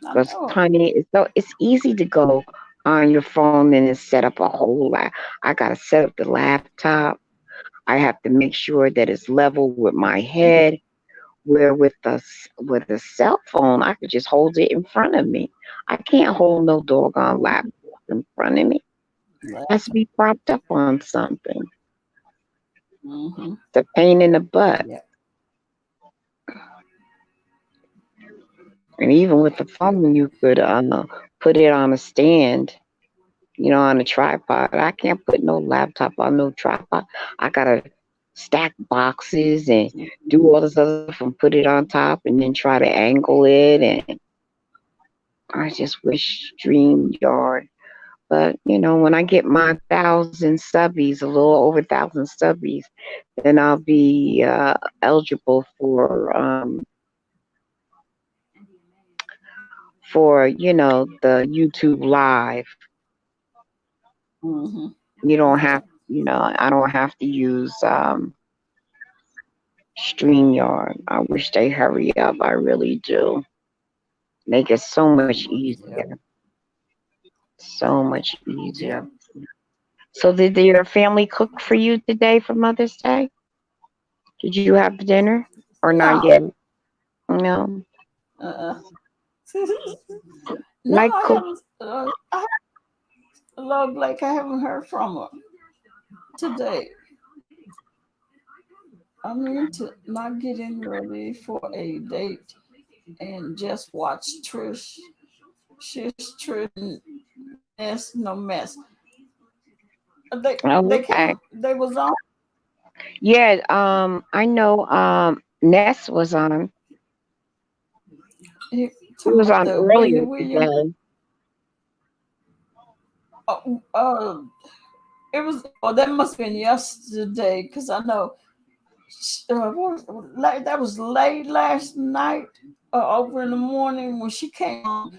I Because know. honey, it's easy to go on your phone and it's set up a whole lot. I gotta set up the laptop. I have to make sure that it's level with my head. Where with a cell phone, I could just hold it in front of me. I can't hold no doggone laptop in front of me. It has to be propped up on something. Mm-hmm. It's a pain in the butt. Yeah. And even with the phone, you could put it on a stand, on a tripod. I can't put no laptop on no tripod. I gotta stack boxes and do all this other stuff and put it on top and then try to angle it. And I just wish StreamYard. But when I get my 1,000 subbies, a little over 1,000 subbies, then I'll be eligible for the YouTube Live. Mm-hmm. You don't have, I don't have to use StreamYard. I wish they hurry up. I really do. Make it so much Yep. easier. So much easier. Yep. So did your family cook for you today for Mother's Day? Did you have dinner or not No. yet? No. Uh-uh. No, Like I cook. haven't. I love Blake. I haven't heard from her today. I'm into not getting ready for a date and just watch Trish. She's Trish and mess, no mess. Oh, They okay. came. They was on. Yeah. I know. Ness was on. He He talking was about on the Wendy earlier Williams. today. Uh, uh, it was. Oh, that must have been yesterday because I know. That was late last night, over in the morning when she came on,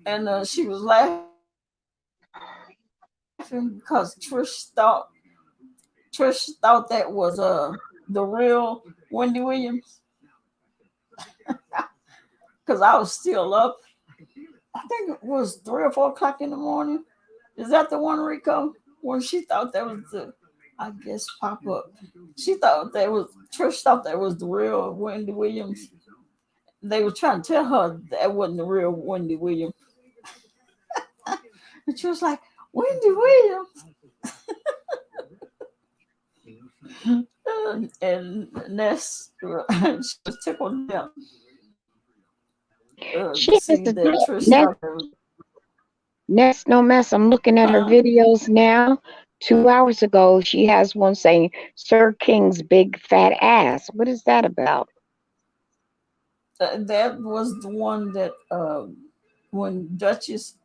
and she was laughing because Trish thought that was the real Wendy Williams because I was still up. I think it was 3 or 4 o'clock in the morning. Is that the one, Rico? When she thought that was the, I guess, pop up. She thought that was Trish thought that was the real Wendy Williams. They were trying to tell her that wasn't the real Wendy Williams, and she was like, "Wendy Williams," and Ness, she was tickled down She to has see a that Trish Ness, thought that was. Ness no mess. I'm looking at her Uh, videos now. 2 hours ago, she has one saying Sir King's big fat ass. What is that about? that was the one that when Duchess,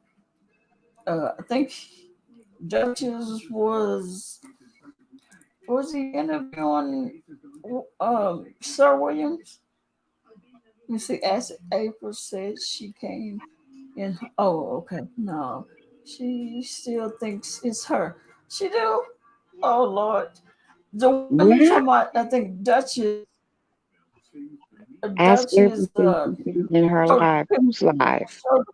I think Duchess was he interviewing Sir Williams? Let me see. As April said, she came in. Oh, okay. No, she still thinks it's her. She do. Oh Lord, the one you What? talking about? I think Duchess. Ask Duchess. everything in her Showed live. Who's live? showed,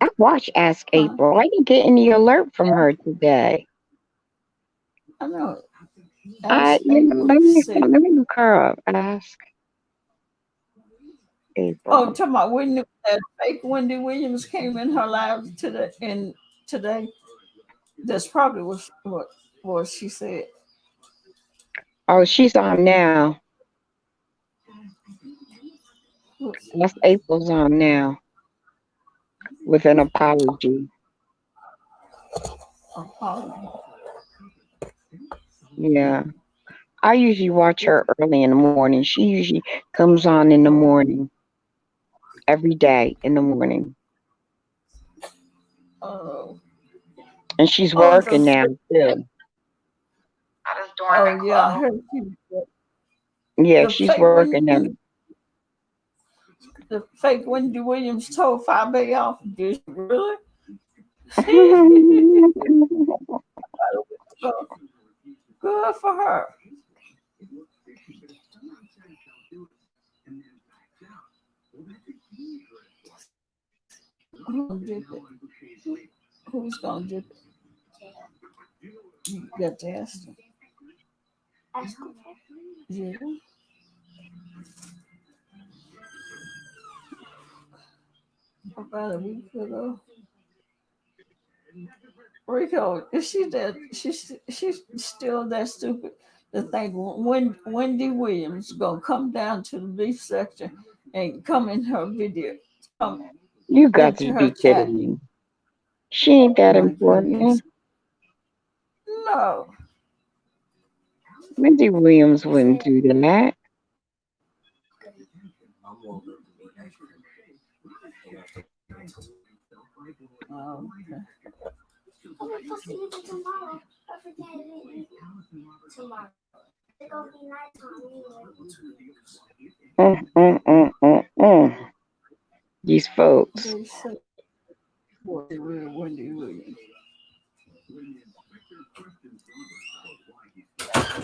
I watched Ask uh, April. I didn't get any alert from her today. I know. As April Let me said. let me look her up. Ask Oh, April. talking about when that fake Wendy Williams came in her live today. That's probably what she said. Oh, she's on now. Ask April's on now with an apology. Oh, Yeah. I usually watch her early in the morning. She usually comes on in the morning, every day in the morning. oh, And she's oh, working now too. oh, yeah. I heard Yeah, the she's fake working now. The fake Wendy Williams told 5A off. Did she really? Good for her. Who did that? Who's gonna do it? You got to ask them. Ask him. Yeah. About a week ago. Rico, is she that she's still that stupid to think when Wendy Williams gonna come down to the beef section and come in her video, come You got into to her be chat? kidding me. She ain't that My goodness. important. No. Wendy Williams I wouldn't said, do that. Oh, okay. oh, we're supposed to eat it tomorrow. I forget it tomorrow. It's gonna be nighttime anyway. Mm. These folks. They say what the real Wendy Williams.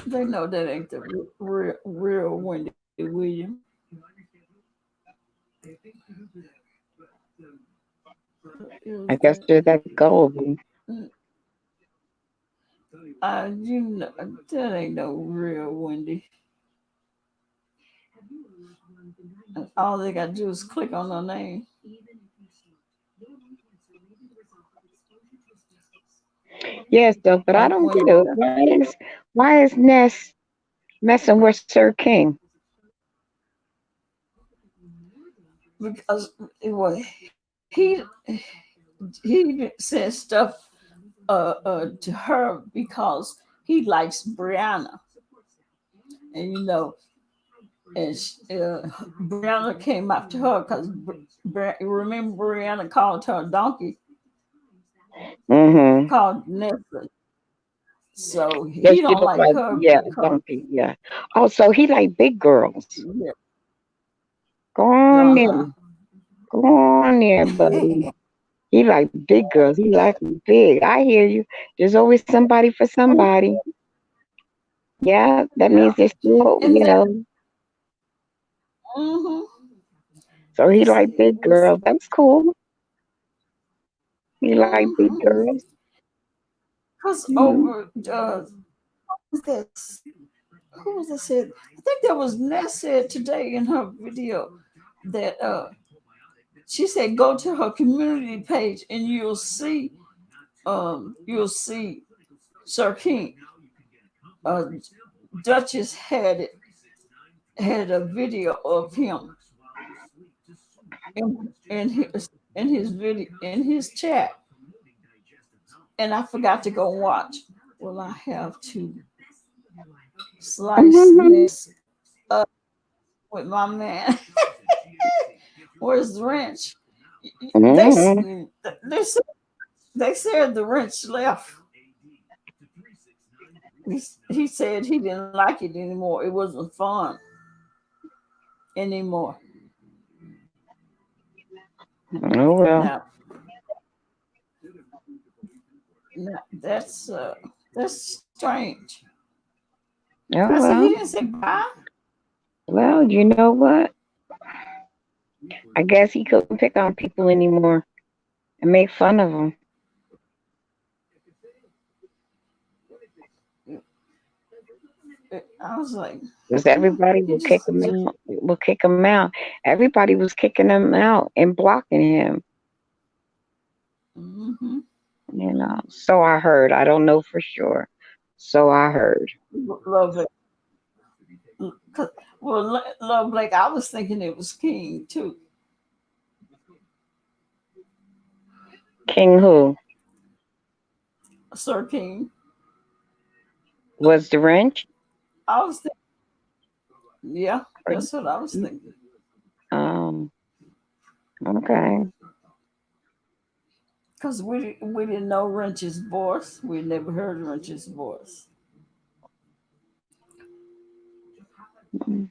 They know that ain't the real Wendy Williams. I Is guess that they're that gullible. you know that ain't no real Wendy. And all they gotta do is click on her name. Yes, though, but I Like don't get Wendy. it. Why is Ness messing with Sir King? Because it was he he said stuff to her because he likes Brianna, and you know, and Brianna came after her because remember Brianna called her a donkey, Mm-hmm. called Nessa. So Yes, he she don't look like like, her yeah, a because donkey, yeah. Oh, so he like big girls. yeah, Go on there. uh Go on there, buddy. huh. He like big girls. He like 'em big. I hear you. There's always somebody for somebody. Yeah, that Yeah, means they're still, and that mm-hmm. So he It's, like big it's girls. That's cool. He like big mm-hmm. girls. Because Mm-hmm. over who's that? Who was that said? I think that was Ness said today in her video that she said go to her community page and you'll see Sir King. Uh, Duchess had a video of him in his video in his chat, and I forgot to go watch. Well, I have to slice Mm-hmm. this up with my man. Where's the wrench? They Mm-hmm. they said, they said the wrench left. He said he didn't like it anymore. It wasn't fun anymore. Oh well. Now, now that's strange. Oh I said he well. didn't say bye. Well, you know what? I guess he couldn't pick on people anymore and make fun of them. I was like, Because everybody he will kick just him just out. Will kick him out. Everybody was kicking him out and blocking him. mm-hmm. So I heard. I don't know for sure. So I heard. Love it. Well, Love Blake. I was thinking it was King too, King who Sir King. was the wrench? I was thinking, yeah, Or- that's what I was thinking. Um. Okay. Because we didn't know Wrench's voice. We never heard Wrench's voice. Mm.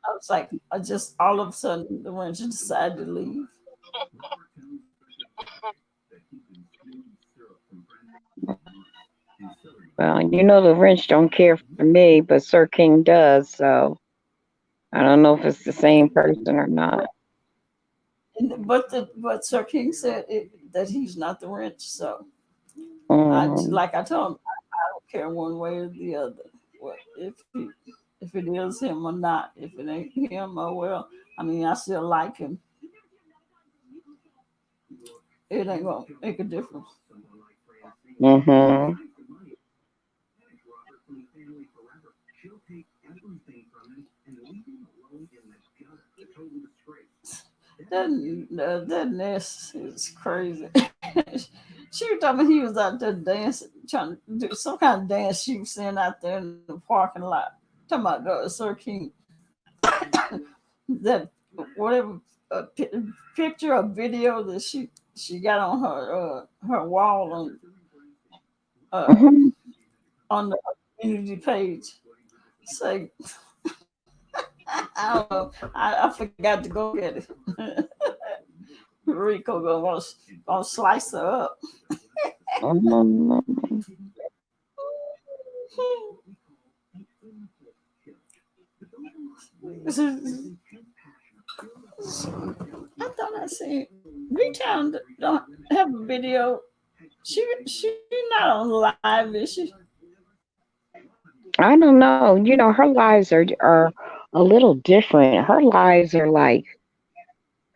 I was like, I just all of a sudden the Wrench decided to leave. Well, the wrench don't care for me, but Sir King does. So I don't know if it's the same person or not. But Sir King said that he's not the wrench. So Mm-hmm. like I told him, I don't care one way or the other. What if it is him or not? If it ain't him, oh well. I mean, I still like him. It ain't gonna make a difference. Mm-hmm. That nest is crazy. She was talking he was out there dancing, trying to do some kind of dance she was seeing out there in the parking lot. Talking about Sir King. That whatever picture or video that she got on her wall uh Mm-hmm. on the community page. Say, I don't know. I forgot to go get it. Rico gonna slice her up. Mm-hmm. I thought I seen B Town don't have a video. She not on live, is she? I don't know. You know, her lives are a little different. Her lives are like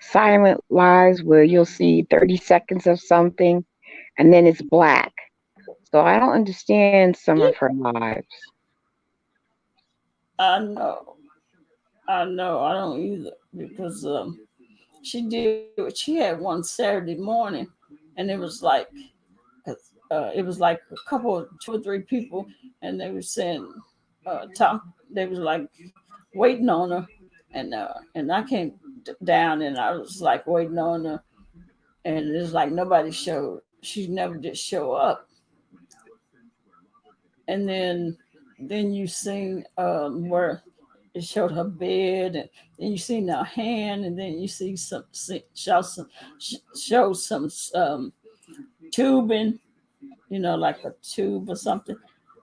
silent lives where you'll see 30 seconds of something and then it's black. So I don't understand some of Yeah, her lives. I know. I know. I don't either because she had one Saturday morning, and it was like a couple, 2 or 3 people, and they were saying, talk. They was like waiting on her, and I came down and I was like waiting on her, and it's like nobody showed. She never did show up, and then you seen where it showed her bed, and then you seen her hand, and then you see show some tubing, like a tube or something,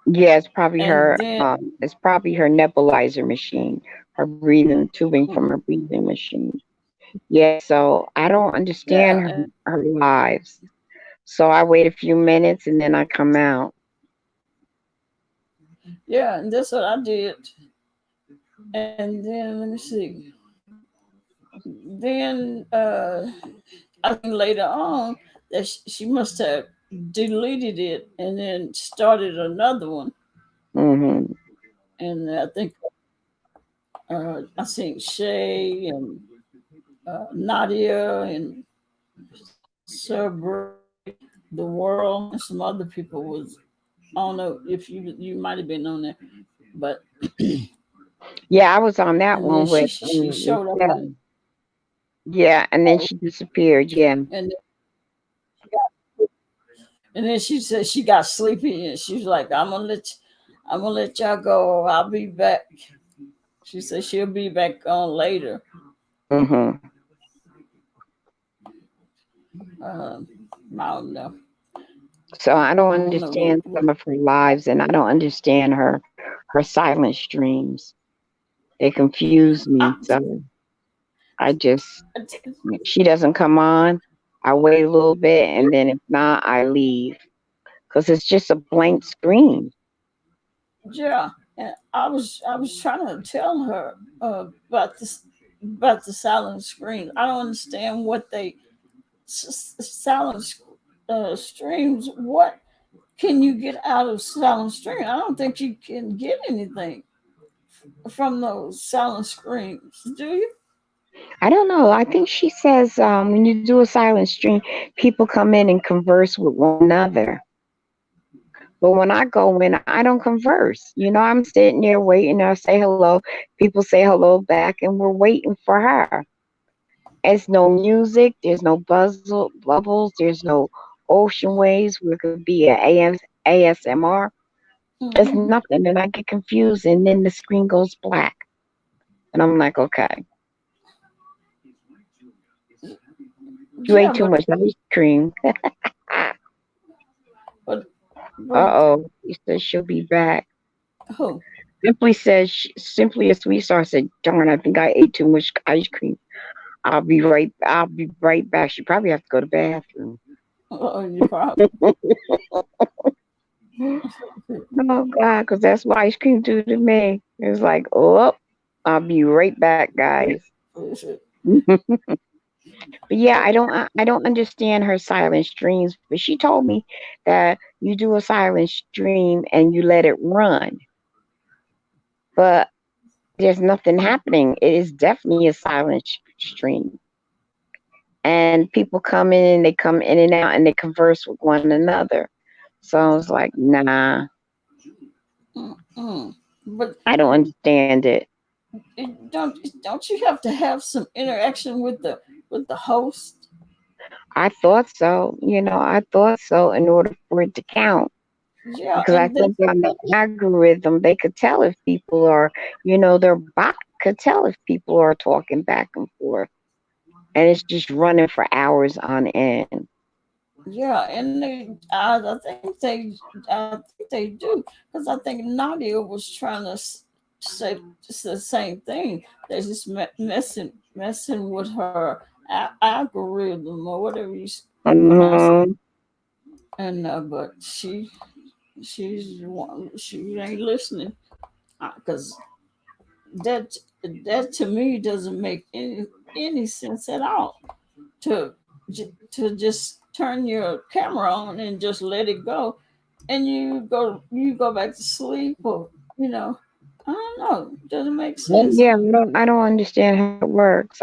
Yeah, and then it's probably her nebulizer machine, her breathing tubing from her breathing machine. Yeah, so I don't yeah, understand her lives. So I wait a few minutes and then I come out. yeah, and that's what I did, and then let me see, then I think later on that she must have deleted it and then started another one, Hmm. and I think I think Shay and Nadia and Sir Bray, the world, and some other people was. I don't know if you might have been on there, but Yeah, I was on that and then one with she showed up on, Michelle. Yeah, and then she disappeared. Yeah. and she said she got sleepy and she was like, I'm gonna let y'all go. I'll be back. She said she'll be back on later. Hmm. Um, I don't know. So I don't I don't know understand some of her lives, and I don't understand her silent streams. They confuse me. So I just, if she doesn't come on, I wait a little bit, and then if not, I leave because it's just a blank screen. yeah. And I was trying to tell her about the silent screen. I don't understand what they silent streams. What can you get out of silent stream? I don't think you can get anything from those silent screens. Do you? I don't know. I think she says when you do a silent stream, people come in and converse with one another. But when I go in, I don't converse. You know, I'm sitting there waiting. I say hello. People say hello back, and we're waiting for her. There's no music. There's no bubbles. There's no ocean waves where it could be a ASMR. It's Mm-hmm. nothing. And I get confused, and then the screen goes black. And I'm like, okay, you Yeah, ate too much ice cream. but but Uh-oh. He says she'll be back. who? Simply a sweet star said, darn, I think I ate too much ice cream. I'll be right back. She probably have to go to the bathroom. You probably. Oh God, because that's what ice cream do to me. It's like, oh, I'll be right back, guys. But yeah, I don't understand her silent streams. But she told me that you do a silent stream and you let it run, but there's nothing happening. It is definitely a silent stream, and people come in and they come in and out and they converse with one another. So I was like, nah, Mm-mm. But I don't understand it. don't you have to have some interaction with the host? I thought so, I thought so in order for it to count. Yeah, Because I and think then on the algorithm, they could tell if people are, their bot could tell if people are talking back and forth. And it's just running for hours on end. yeah, and I think they do because I think Nadia was trying to say just the same thing. They're just messing with her algorithm or whatever pronounce it. Hmm. And but she ain't listening because that that to me doesn't make any sense at all. To to just turn your camera on and just let it go, and you go back to sleep, or I don't know, it doesn't make sense. Yeah, I don't understand how it works.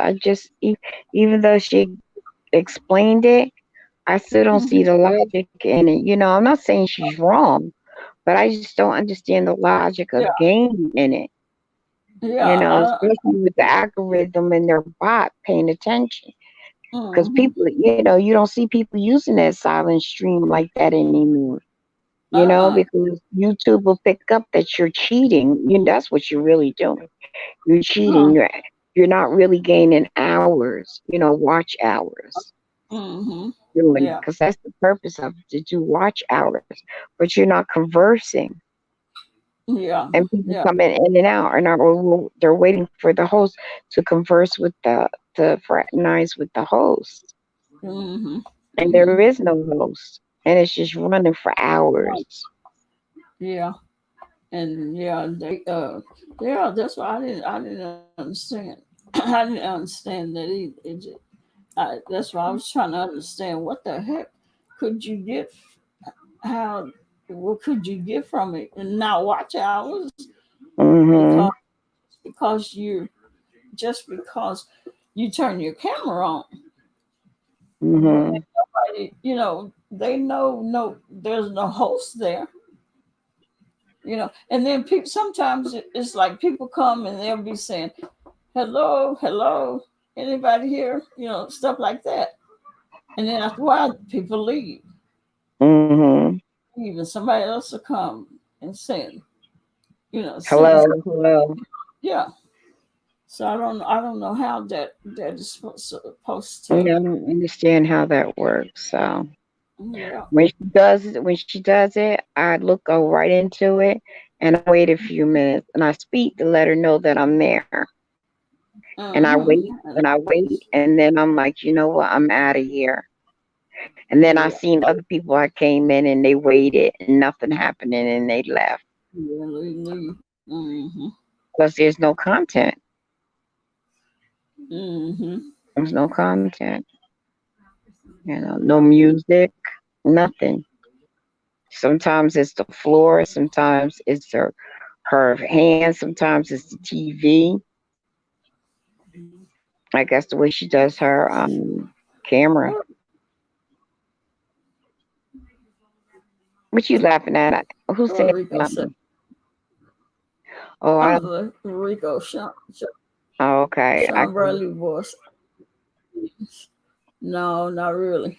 Even though she explained it, I still don't see Hmm. the logic in it. I'm not saying she's wrong, but I just don't understand the logic Yeah, of game in it. yeah. Especially with the algorithm and their bot paying attention. Because Hmm. people, you don't see people using that silent stream like that anymore. uh Because YouTube will pick up that you're cheating. That's what you're really doing. You're cheating. huh. You're not really gaining hours, watch hours. Hmm. Doing Yeah, because that's the purpose of it, to do watch hours, but you're not conversing. yeah, And people yeah. coming in and out and they're waiting for the host to converse with to fraternize with the host. Hmm. And there Hmm. is no host. And it's just running for hours. Yeah, and yeah, that's why I didn't understand. I didn't understand that either. That's why I was trying to understand what the heck could you get, how what could you get from it and not watch hours because Mhm. because you just because you turn your camera on, but Mhm. nobody, they know no, there's no host there. And then people sometimes it's like people come and they'll be saying hello, hello, anybody here, stuff like that, and then after a while people Mhm. leave and somebody else will come and send, send. Hello. Hello. Yeah. So I don't know how that is supposed Yeah, to. I don't understand how that works. So Yeah. when she does it, I go right into it and I wait a few minutes and I speak to let her know that I'm there. And I Mm-hmm. wait and I wait and then I'm like, you know what, I'm out of here. And then I Yeah. seen other people I came in and they waited and nothing happening and they left Yeah. Leave. Mm-hmm. because there's no content. Mm-hmm. There's no content. No music, nothing. Sometimes it's the floor, sometimes it's her hands, sometimes it's the TV. I guess the way she does her camera. What you laughing at? Who Puerto said Rico said, something? Oh, I don't. Puerto Rico, Oh, okay. Sean Bradley voice. No, not really.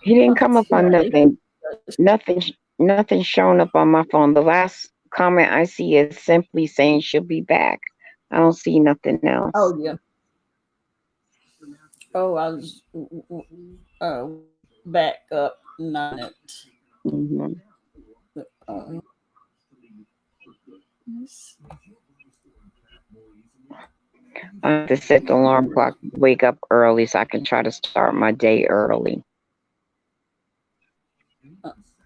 He didn't come up on Yeah. nothing. Nothing. Nothing showing up on my phone. The last comment I see is simply saying she'll be back. I don't see nothing else. Oh yeah. Oh, I was back up 9 minutes. Hmm. Uh, yes. I have to set the alarm clock, wake up early so I can try to start my day early.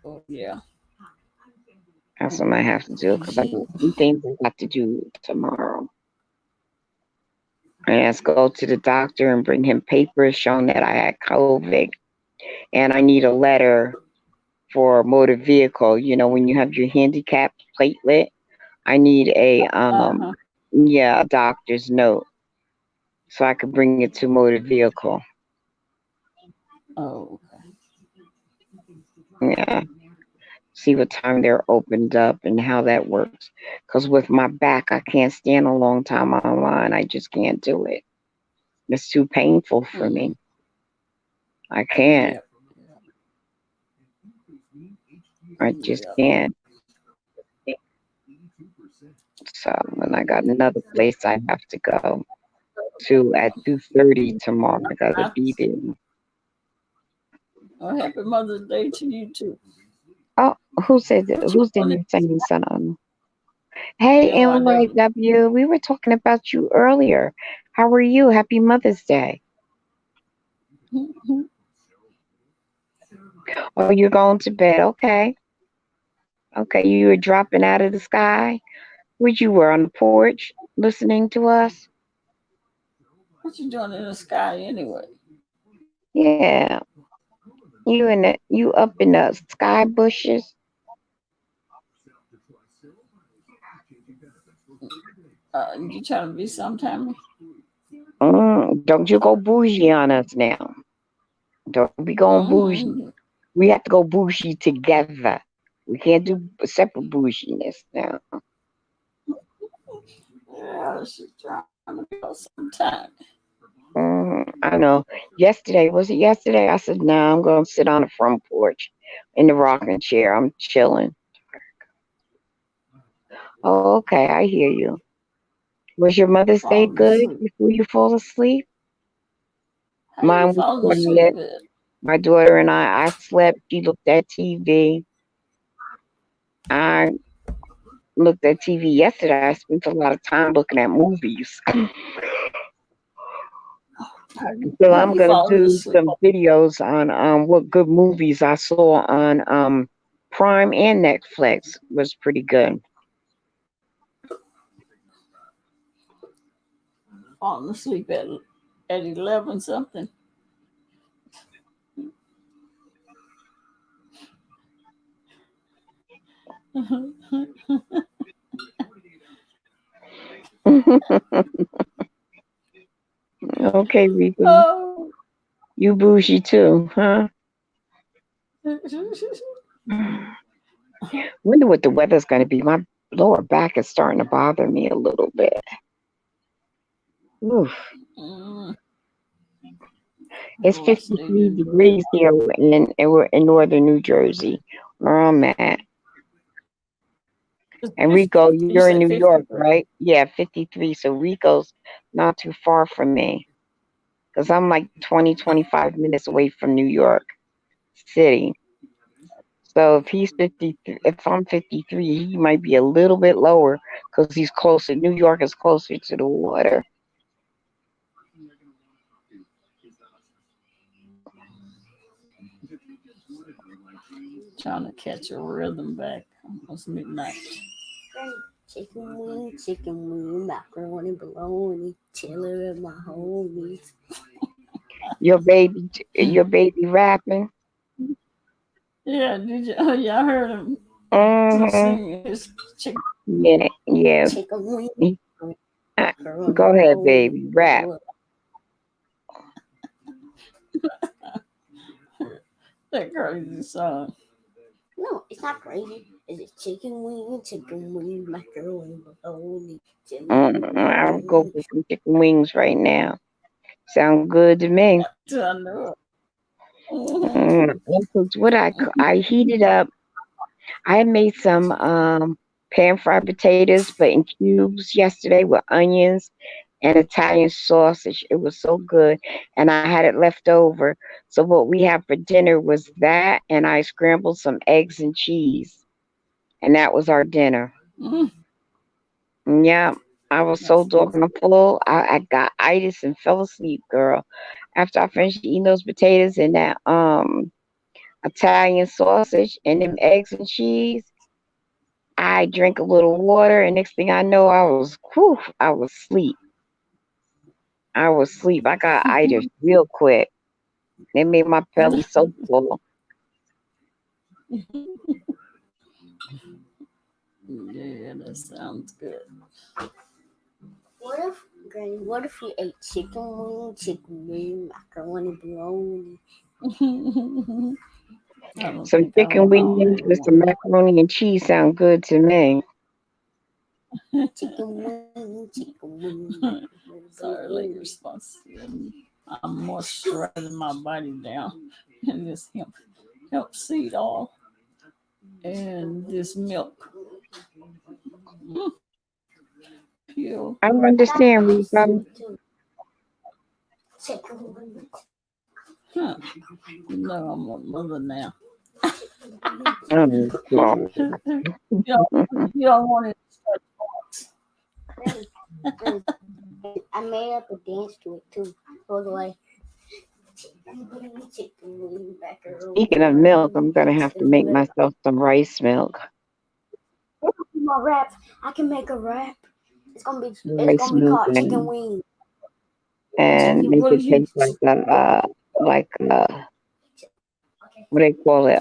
Oh yeah. That's what I have to do because I got some things I got to do tomorrow. I have to go to the doctor and bring him papers showing that I had COVID, and I need a letter for a motor vehicle. You know, when you have your handicap platelet, I need a Uh-huh. yeah, a doctor's note so I could bring it to motor vehicle. Oh, Yeah, see what time they're opened up and how that works. Because with my back, I can't stand a long time online. I just can't do it. It's too painful for mm, me. I can't. yep, I just yep. can't. So, and I got another place I have to go to at 2:30 tomorrow. I gotta I, be there. well, happy Mother's Day to you too. Oh, who said that? What you Who's in doing? there saying something? Hey, NYW. NYW, we were talking about you earlier. How are you? Happy Mother's Day. Oh, you're going to bed. Okay. Okay, you were dropping out of the sky. Where you were on the porch listening to us? What you doing in the sky anyway? Yeah. You up in the sky bushes? You trying to be sometime? Don't you go bougie on us now. Don't be going bougie. Mm-hmm. We have to go bougie together. We can't do separate bouginess now. Yeah, she's trying to be out sometime. I know. Yesterday, was it yesterday? I said, nah, I'm going to sit on the front porch in the rocking chair. I'm chilling. Oh, okay. I hear you. Was your Mother's Day Falling good asleep. before you fall asleep? How you Mine was falling asleep quiet. at? My daughter and I slept. She looked at TV. I looked at TV yesterday. I spent a lot of time looking at movies. So How I'm you gonna falling do asleep? some videos on what good movies I saw on Prime and Netflix was pretty good. Falling asleep at 11 something. Okay, Rico. Oh. You bougie too, huh? Wonder what the weather's gonna be. My lower back is starting to bother me a little bit. Oof. Mm, It's oh, I stayed 53 in bed. degrees here we're in northern New Jersey, where I'm at. It's And 50. Rico, You you're in say New York, 53. right? Yeah, 53. So Rico's not too far from me because I'm like 20, 25 minutes away from New York City. So if he's 50, if I'm 53, he might be a little bit lower because he's closer. New York is closer to the water. Trying to catch a rhythm back. Almost midnight. Chicken wing, macaroni, bologna, chili with my homies. Your baby rapping. Yeah, did you? Oh, yeah, I heard him Mm-hmm. sing his chicken. Yeah, yeah. Chicken wing, Uh, macaroni, Go ahead, bologna. baby, rap. That crazy song. No, it's not crazy. It's chicken wing, macaroni, bologna, chili with my I'll go homies. for some chicken wings right now. Sound good to me. I know it. Mhm. I cooked what I heated up. I made some pan fried potatoes, but in cubes yesterday with onions and Italian sausage. It was so good, and I had it left over. So what we had for dinner was that, and I scrambled some eggs and cheese, and that was our dinner. Mhm. Yeah, I was so doggone full. I got itis and fell asleep, girl. After I finished eating those potatoes and that Italian sausage and them eggs and cheese, I drank a little water, and next thing I know, I was asleep. I was asleep. I got itis real quick. It made my belly so full. Yeah, that sounds good. What if we ate chicken wing, macaroni, bologna? I don't Some think I chicken want all wings that with one. some macaroni and cheese sound good to me. Chicken wing, Sorry, late response. I'm moisturizing my body down in this hemp seed oil and this milk. You, I don't I got understand, ice Rika. in it too. Chicken wing, huh? You know I'm a mother now. Oh, God. You don't want it to start and I made up a dance to it too. All the way. Chicken wing, macaroni, Speaking of milk, I'm bologna. gonna have to make myself some rice milk. My rap. I can make a rap. It's Rice gonna be milk called chicken wing. and Chicken make what it did you taste like what they call it,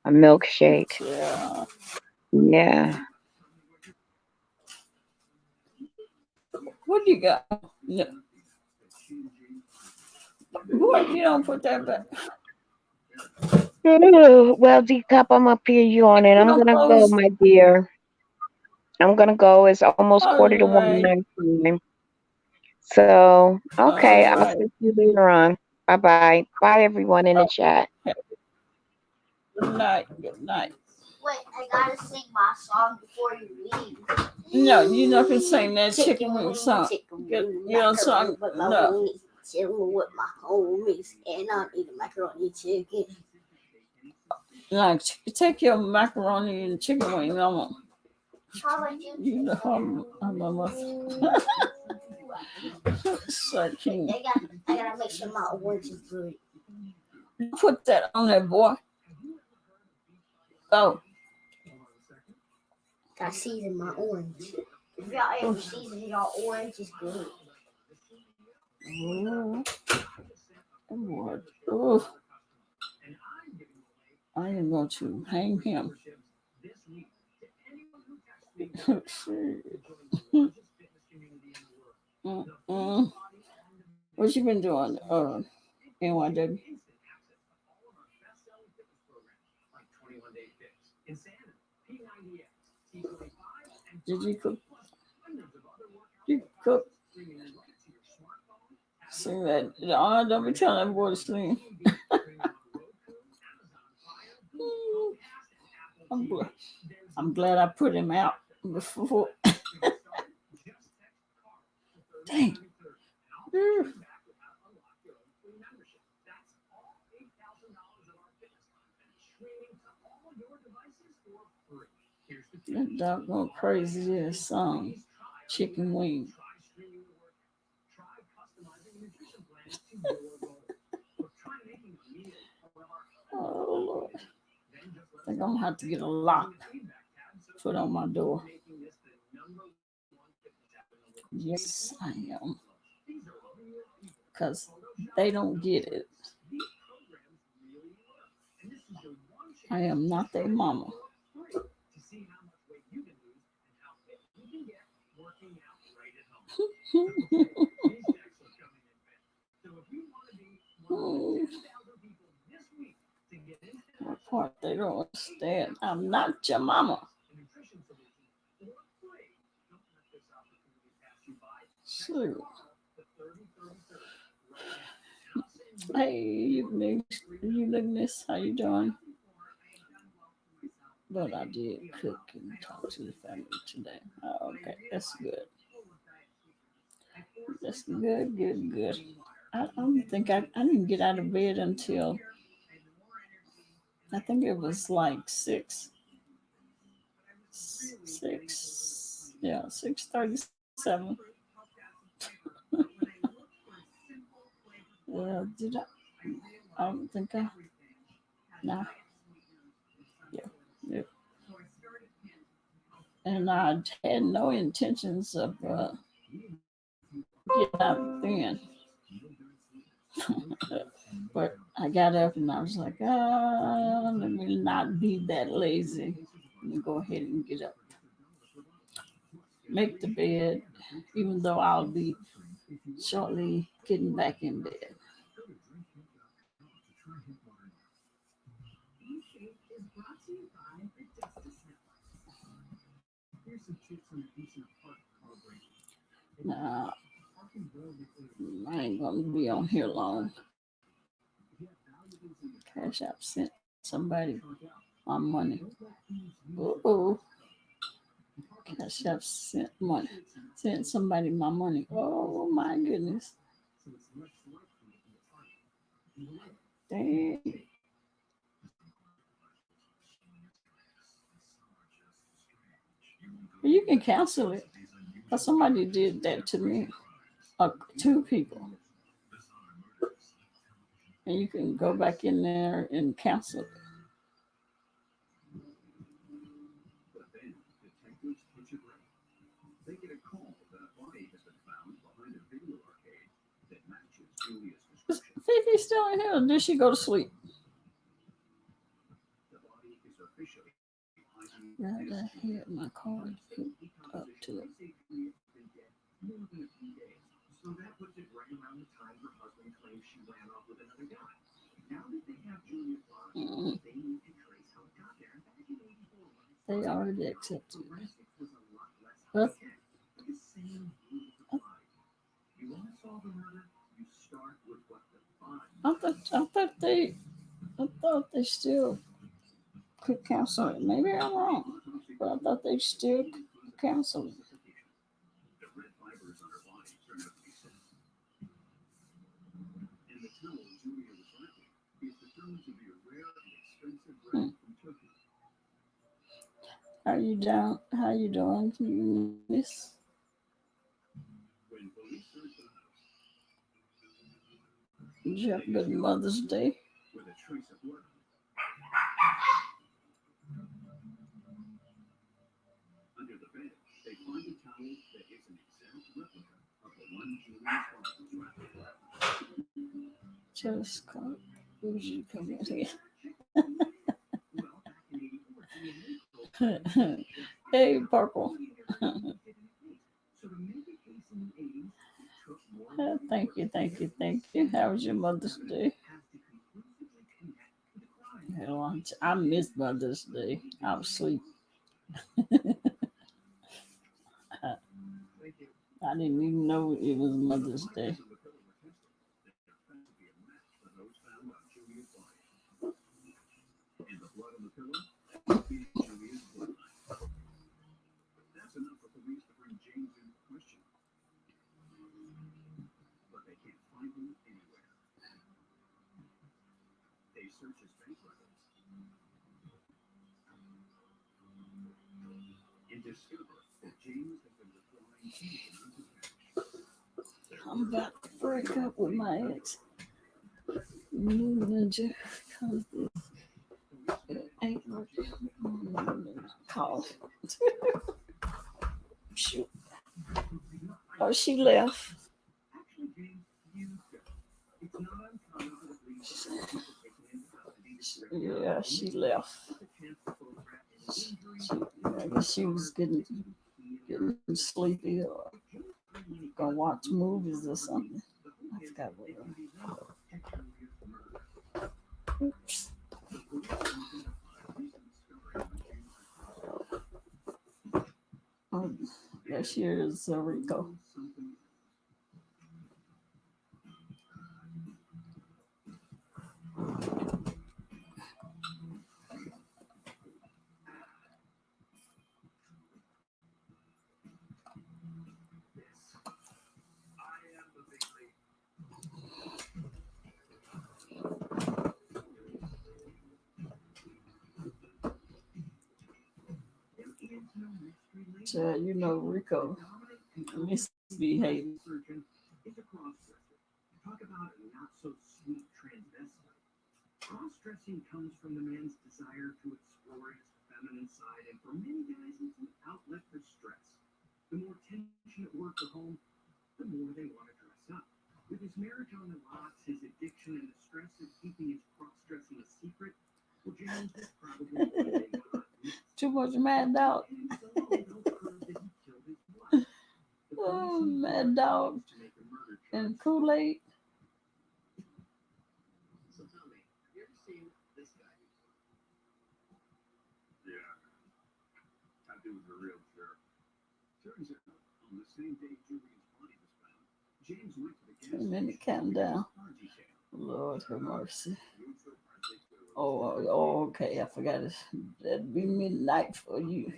a milkshake. yeah. Yeah. What do you got? No. Boy, if you don't put that back, Ooh, well, D-Cup, I'm up here yawning. you I'm don't gonna go, close. my dear. I'm gonna go. It's almost All quarter to one right. my time. So, okay, All I'll right. see you later on. Bye bye. Bye, everyone in the chat. Good night. Good night. Wait, I gotta sing my song before you leave. No, you're not gonna sing that chicken wing wing, song. chicken Get wing, you know song. macaroni, but my No. wings. Chilling with my homies, and I'm eating macaroni chicken. Like take your macaroni and chicken wing. How about you? You know I'm a mother. Mm, Searching. I gotta make sure my orange is good. Put that on there, boy. Oh. Gotta season my orange. If y'all ever season y'all orange, is good. Oh, Lord. Oh, I am going to hang him. Mm-mm. What you been doing, NYW? Did you cook? You cook? Sing that. Oh, don't be telling that boy to sing. I'm glad I put him out before. Dang. That doggone crazy ass song. Chicken wing. Oh Lord. I think I'm gonna have to get a lock put on my door. Yes, I am. Because they don't get it. I am not their mama. What part they don't understand? I'm not your mama. Shoot. Hey, Eunice, how you doing? But I did cook and talk to the family today. Oh, okay, that's good. That's good, good, good. I don't think I didn't get out of bed until I think it was like six. Yeah, 6:37. Did I? I don't think I. Nah. Yeah. Yeah. And I had no intentions of getting out then. But I got up and I was like, let me not be that lazy. Let me go ahead and get up. Make the bed, even though I'll be shortly getting back in bed. Now, I ain't gonna be on here long. Cash App sent somebody my money. Oh, Cash App sent money. Sent somebody my money. Oh my goodness. Dang. You can cancel it. Because somebody did that to me. 2 people. And you can go back in there and cancel it. Fifi's still in here, or did she go to sleep? Right, I had my card hooked up to it. Mm. They already accepted it. But I thought they still could cancel it. Maybe I'm wrong, but I thought they still could cancel it. Hmm. How you down? How you doing, Miss? Did you have a good Mother's Day? Just come. Usually come in here. Hey, Purple. Thank you. How was your Mother's Day? Hell, I missed Mother's Day. I was asleep. I didn't even know it was Mother's Day. I'm about to break up with my ex. New Ninja. Because it ain't working. Call. Shoot. Oh, she left. Yeah, she left. I guess she was getting sleepy or gonna watch movies or something. I forgot what it was. Oops. Yes, here's Rico. Child, you know Rico misbehaving. Cross-dressing comes from the man's desire to explore his feminine side, and for many guys, it's an outlet for stress. The more tension at work or home, the more they want to dress up. With his marriage on the rocks, his addiction, and the stress of keeping his cross-dressing a secret, well, James is probably finding a hot mess. Too much mad dog. And so they'll prove that he killed his wife. The Oh, police need mad dog to make a murder charge. and Kool-Aid. So tell me, have you ever seen this guy before? Yeah. That dude's a real jerk. Turns out, on the same day Julian's body was found, James went to the gas A minute station countdown. car detail. Lord have mercy. Oh, okay. I forgot it. That'd be midnight for you.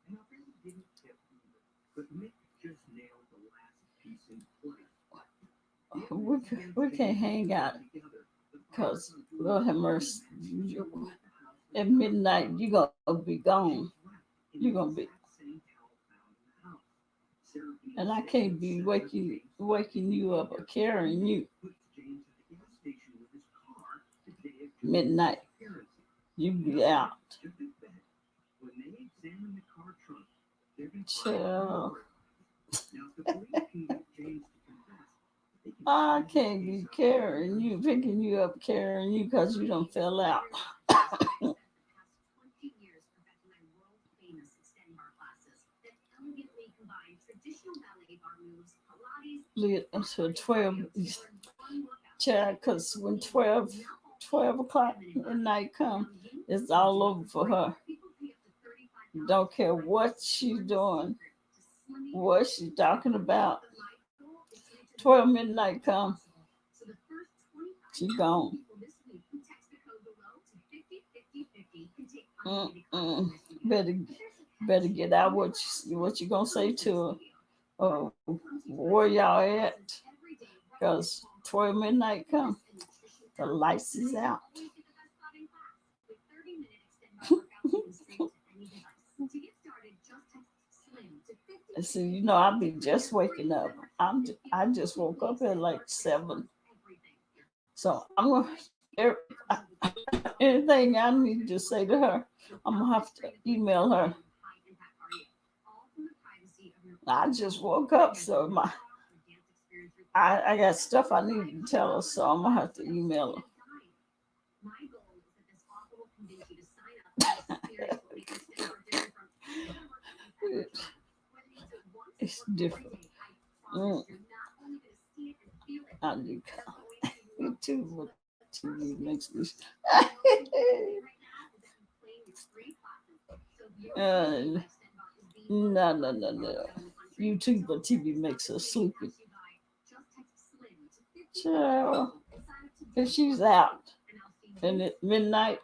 And our friend didn't tip either, but Mick just nailed the last piece in place. We can't hang out because Lord have mercy. At midnight, you gonna be gone. You gonna be, and I can't be waking you up or carrying you. Midnight, you be out. Chill. I can't be carrying you, picking you up, carrying you because you don't fell out. So 12, child, because when 12 o'clock at night come, it's all over for her. Don't care what she's doing, what she's talking about. 12 midnight come, she gone. Better get out what you gonna say to her. Where y'all at? Because 12 midnight come, the lights is out. So you know, I'll be just waking up. I just woke up at like 7. So I'm gonna anything I need to say to her, I'm gonna have to email her. I just woke up, so I got stuff I need to tell her, so I'm gonna have to email her. It's different. I need YouTube TV makes me. No. YouTube or TV makes her sleepy. So if she's out and at midnight,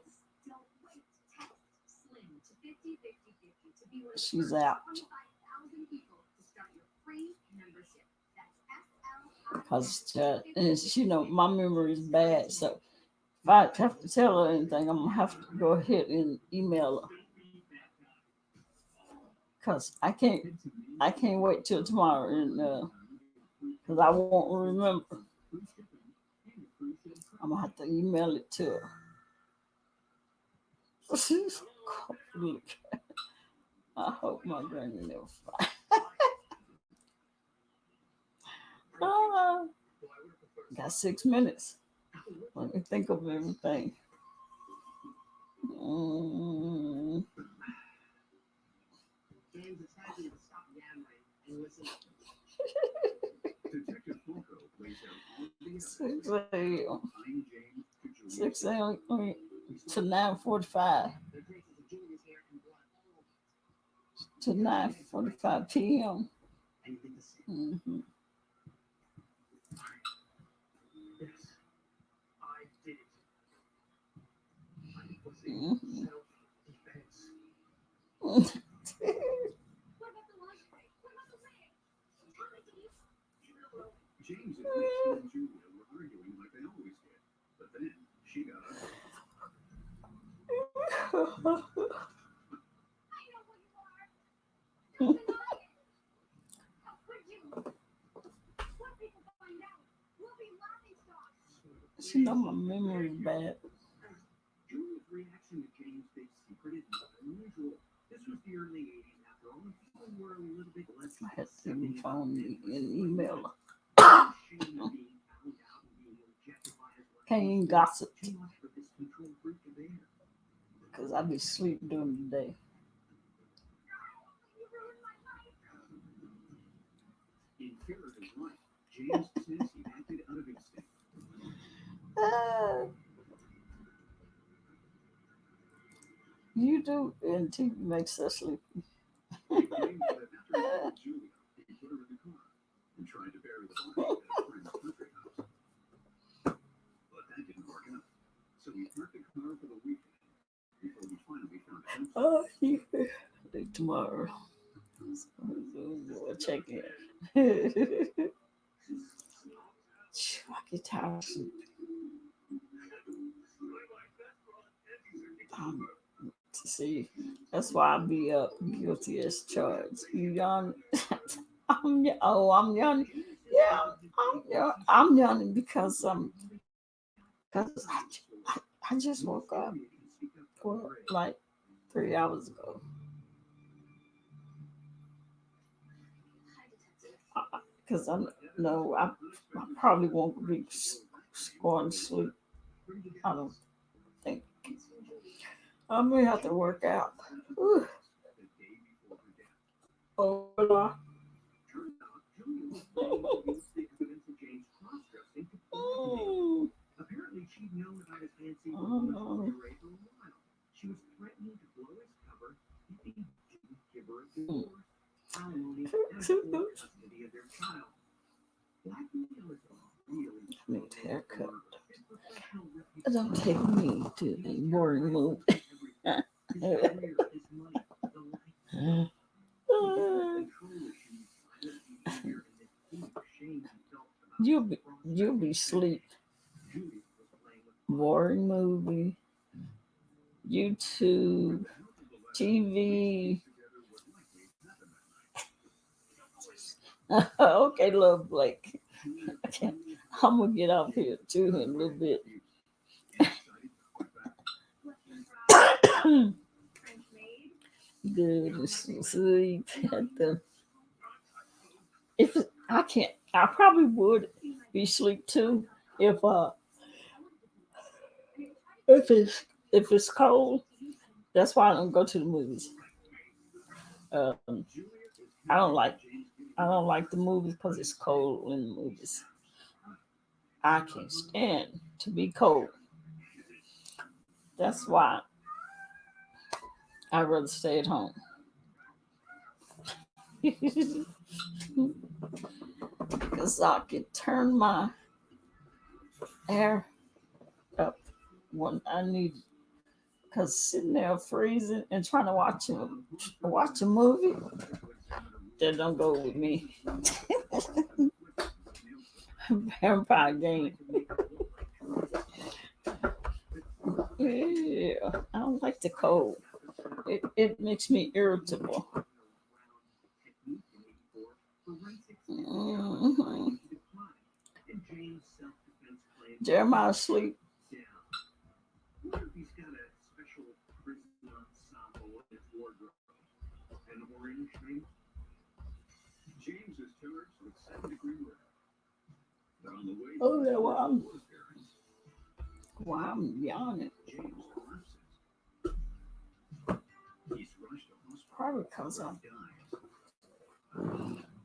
she's out. Because you know my memory is bad, so if I have to tell her anything, I'm gonna have to go ahead and email her. Cause I can't wait till tomorrow, and cause I won't remember. I'm gonna have to email it to her. Look, I hope my granny never find. Got 6 minutes. Let me think of everything. Six a.m. to 9:45 to 9:45 p.m. Mm-hmm. Mm-hmm. James and Julia were arguing like they always did, but then she got ugly. She know my memory is bad. Julia's reaction to James' big secret is not unusual. This was the early 80s after all, and people were a little bit less I had to accepting of phone me and email her. shame of being found out and being rejected by his wife. Can't even gossip Too much for this control freak to bear. because I be sleep during the day. In fear of his life, James says he acted out of instinct. You do, and TV makes us sleepy. He claimed that after he called Julia, he put her in the car and tried to bury the body at a friend's country house. But that didn't work out. So he parked the car for the weekend before we finally found it. Oh, yeah. Tomorrow. We'll check in. I get tired of sleep. See, that's why I be guilty as charged. You yawn. I'm yawning. Yeah, I'm yawning because I just woke up like 3 hours ago. Because I probably won't be going to sleep. I don't think. I may have to work out. Ooh. Hola. Apparently, she'd known about his fancy for a while. She was threatening to blow his cover if he didn't give her a divorce, alimony, and custody of their child. Blackmail is really I need a haircut. Don't take me to a boring movie. You'll be asleep. Boring movie, YouTube, TV. Okay, love Blake. I'm gonna get out here too in a little bit. Good to sleep at the. If I can't, I probably would be asleep too if it's cold. That's why I don't go to the movies. Um, I don't like the movies because it's cold in the movies. I can't stand to be cold. That's why I'd rather stay at home. Because I can turn my air up when I need it. Because sitting there freezing and trying to watch a movie, that don't go with me. Vampire game. Yeah, I don't like the cold. It makes me irritable. Mm-hmm. Jeremiah sleep. He's got a special prison ensemble in his wardrobe. An orange thing. James is charged with second-degree murder. But on the way Oh, yeah, I'm yawning. James collapses. He's rushed to hospital. Probably because Dies.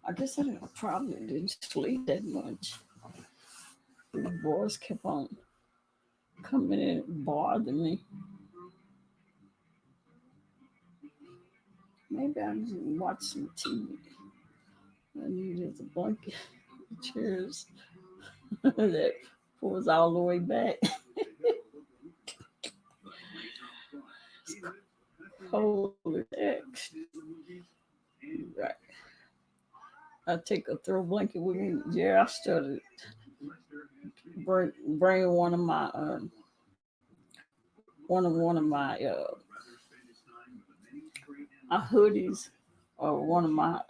I guess I probably didn't sleep that much. The boys kept on coming in and bothering me. Maybe I just watch some TV. I needed a blanket, chairs that pulls all the way back. Holy heck. Right. I take a throw blanket with me. Yeah, I started bring one of my hoodies or one of my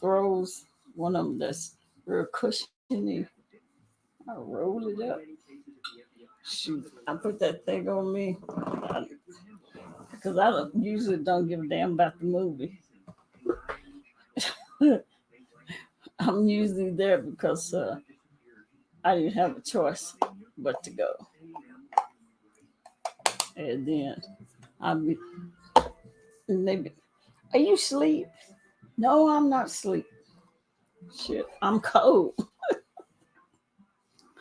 throws, one of them that's real cushiony. I roll it up Shoot, I put that thing on me because I usually don't give a damn about the movie. I'm usually there because I didn't have a choice but to go. And then I'll be, and they be, are you asleep? No, I'm not asleep. Shit, I'm cold.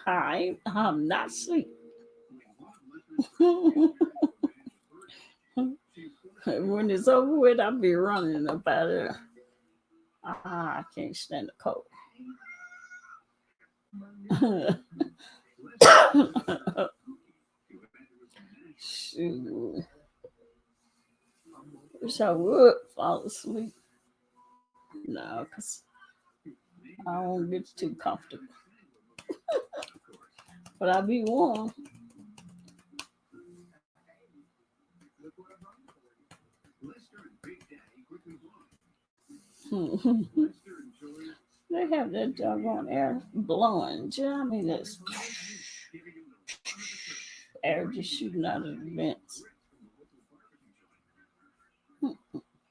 I'm not asleep. When it's over with, I'll be running up out there. I can't stand the cold. Shoot. Wish I would fall asleep. No, because I won't get too comfortable. But I'll be warm. They have that doggone air blowing. I mean, that's air just shooting out of the vents.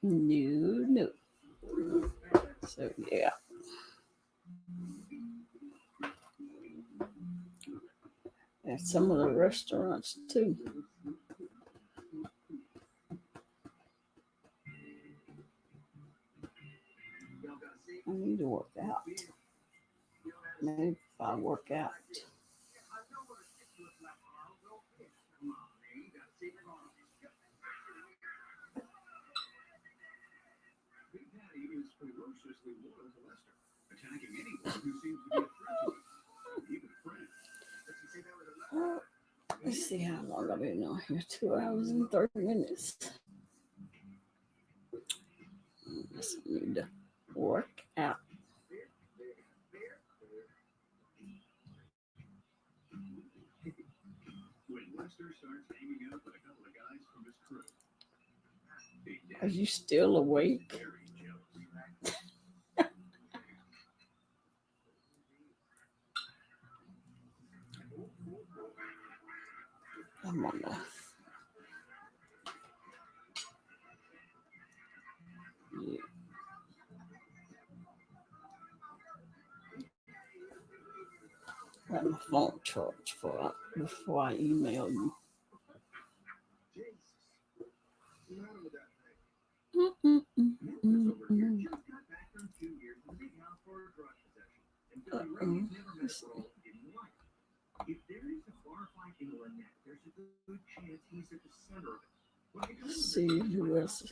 No. So, yeah. And some of the restaurants, too. I need to work out. Maybe if I work out. Let's see how long I've been on here. 2 hours and 30 minutes. Just need to work out. Are you still awake? I'm on that. Yeah. Got my phone charged before I email you. Let's see. Let's see who else.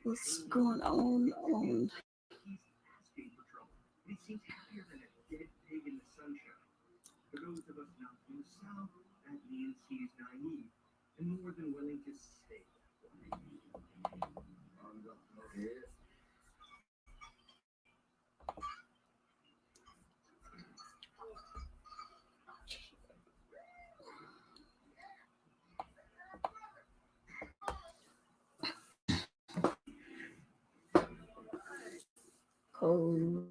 What's going on? Cold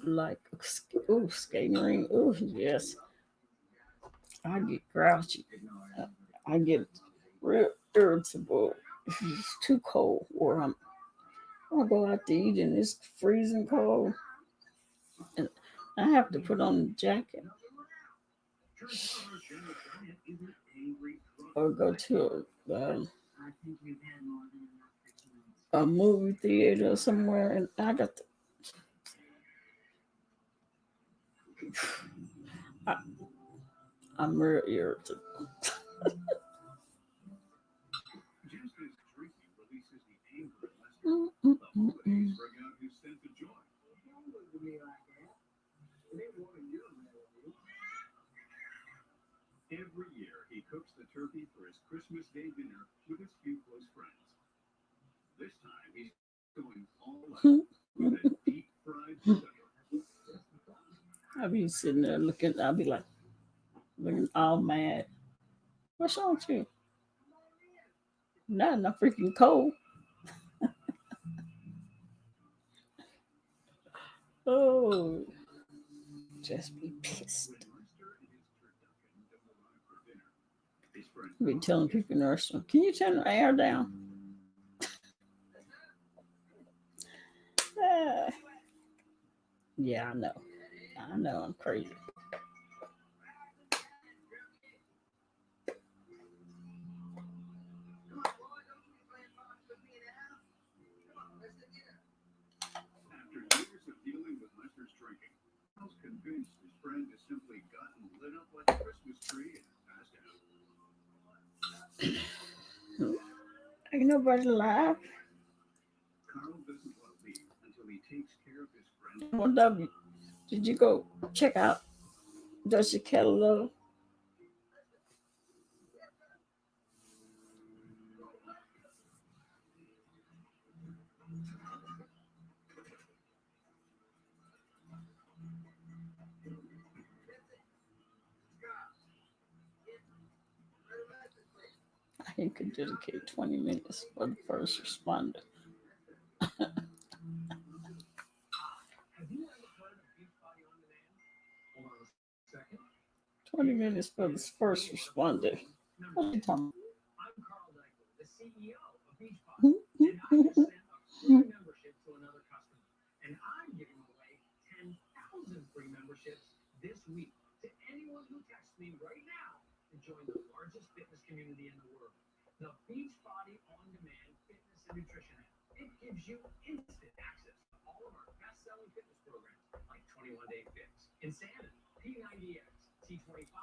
like skating ring. Oh yes, I get grouchy. I get real irritable if it's too cold, or I go out to eat and it's freezing cold, and I have to put on a jacket or go to a movie theater somewhere, and I got to. I'm real irritable. Every year, he cooks the turkey for his Christmas Day dinner with his few close friends. This time, he's going all out with a deep fried potato. I'll be sitting there looking. I'll be like looking all mad. What's wrong with you? Not freaking cold. Oh, just be pissed. Be telling people in the restaurant, can you turn the air down? Ah, yeah, I know. I know I'm crazy. After years of dealing with Lester's drinking, Carl's convinced his friend has simply gotten lit up like a Christmas tree and passed out. Ain't nobody alive. Carl doesn't want to leave until he takes care of his friend. Well, W, did you go check out Dutchy Kettle? I could dedicate 20 minutes for the first responder. Have you ever heard of Beachbody on Demand? Hold on a second. 20 minutes for the first responder. What are you talking I'm Carl Deichler, the CEO of Beachbody, and I just sent a free membership to another customer. And I'm giving away 10,000 free memberships this week to anyone who texts me right now to join the largest fitness community in the world, the Beachbody On Demand Fitness and Nutrition app. It gives you instant access to all of our best-selling fitness programs like 21 Day Fix, Insanity, P90X, T25,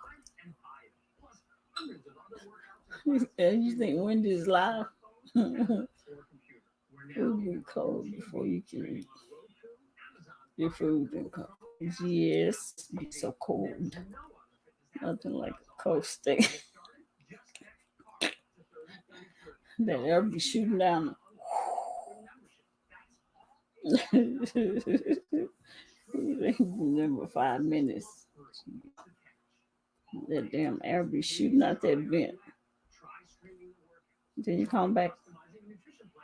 and FIO, plus hundreds of other workouts and classes. about? You think Wendy's live? Or computer. We're now Food get cold before you can eat. Your food been cold. Yes, be so cold. Nothing like a cold steak. That ever be shooting down. Remember 5 minutes. That damn air be shooting out that vent. Then you come back.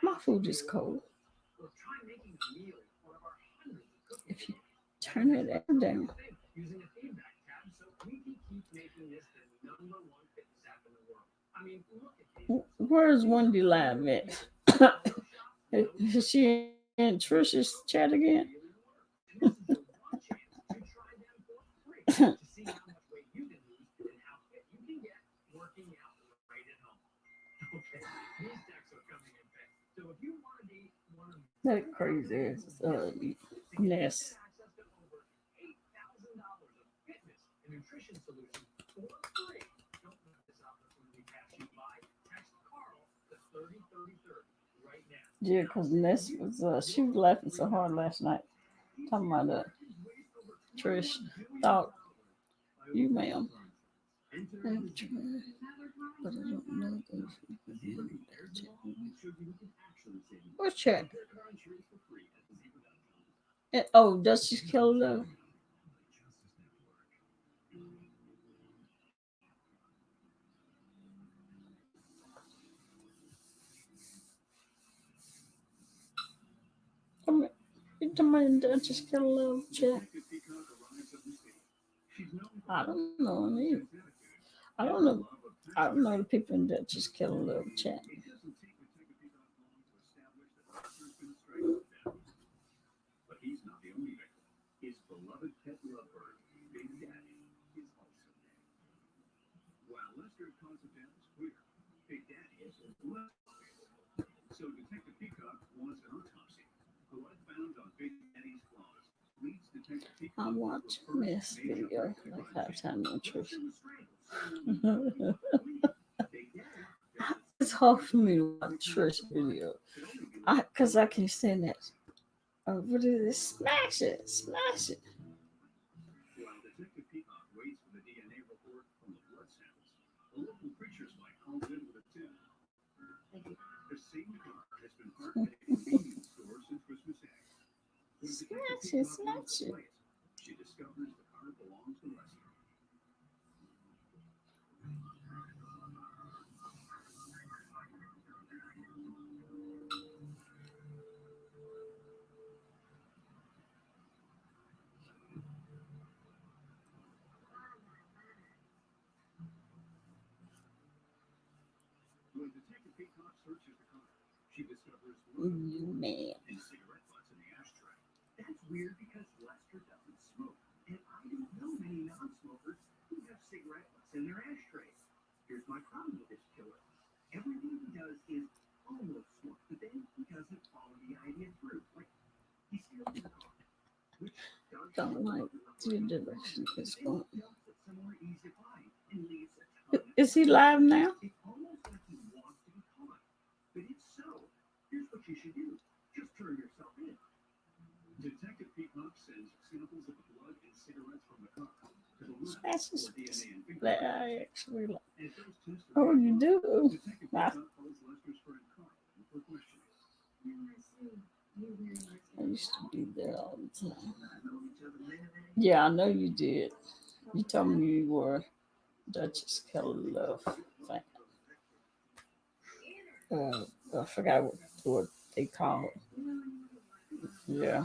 My food is cold. If you turn that air down. Where's Wendy live at? Is she in Trisha's chat again? That crazy ass Ness. Yeah, because Ness was she was laughing so hard last night. Talking about Trish thought you, ma'am. But I don't know those. What's check? And, oh, Dusty Killer. You talking about Dutchess Killer chat? I don't know him. I don't know. I don't know the people in Dutchess Killer chat. But he's not the only victim. His beloved pet lovebird, Big Daddy, is also dead. While Lester caused the death is clear, Big Daddy is less clear. So Detective Peacock wants an autopsy. Blood found on Big Daddy's claws leads Detective Peacock. I watched this video like 5 times on Trish. It's hard for me to watch Trish video. Because I can stand that. What is it? Smash it. Smash it. While Detective Peacock waits for the DNA report from the blood samples, a local preacher's wife calls in with a tip. The same car has been parked at a convenience store since Christmas Eve. When Smash it. Smash it. she discovers the car belongs to Lester. Peacock searches the car. She discovers blood Man. and cigarette butts in the ashtray. That's weird because Lester doesn't smoke, and I don't know many non-smokers who have cigarette butts in their ashtrays. Here's my problem with this killer. Everything he does is almost smart, but then he doesn't follow the idea through. Like, he steals the car, which does Don't like the direction it's going. dumps it somewhere easy to find and leaves a ton. Is he live now? It's almost like he wants to be caught. But if so, here's what you should do. Just turn yourself in. Detective Peacock sends samples of the blood and cigarettes from the car to the lab That's for just DNA and that fingerprints. I actually like. And if those tests are Oh, you negative, do? Detective I, Peacock calls Lester's friend Carl for questioning. I used to be there all the time. Yeah, I know you did. You told me you were Duchess Kelly Love fan. I forgot what they call it. Yeah.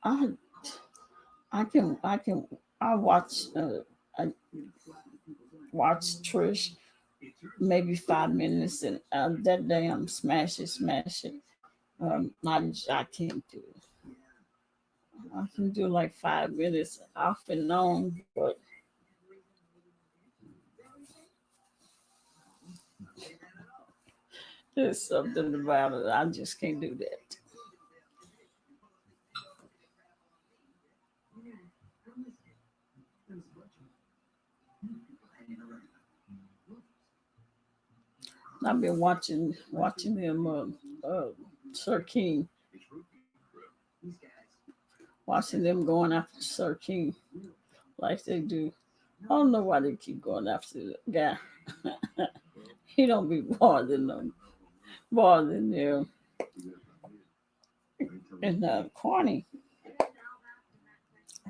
I I watch Trish maybe 5 minutes and that damn smash it. I can't do it. I can do like 5 minutes off and on, but there's something about it. I just can't do that. I've been watching them, Sir King, watching them going after Sir King like they do. I don't know why they keep going after the guy. He don't be bothering them, and Corny,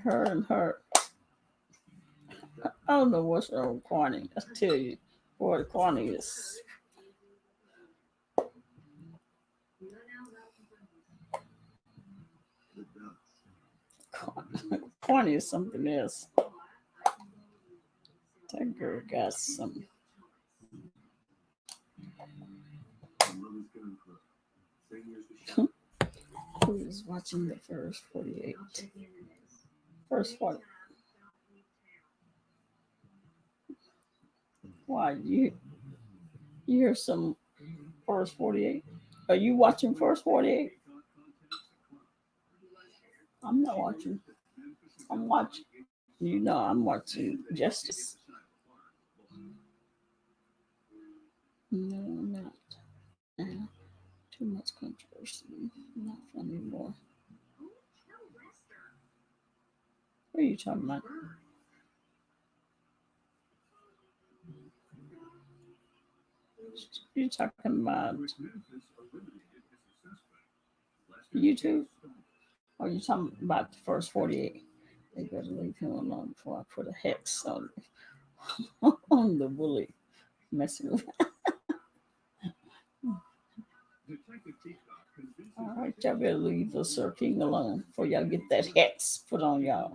her. I don't know what's wrong with Corny. I tell you, boy, Corny is. Corny is something else. That girl got some. Who is watching the first 48? First 40. Why you hear some first 48? Are you watching first 48? I'm not watching. I'm watching. You know I'm watching Justice. No, I'm not. Too much controversy. Not fun anymore. What are you talking about? You're talking about YouTube? Or you talking about the first 48? They better leave him alone before I put a hex on on the bully messing with. All right, y'all better leave the Sir King alone before y'all get that hex put on y'all.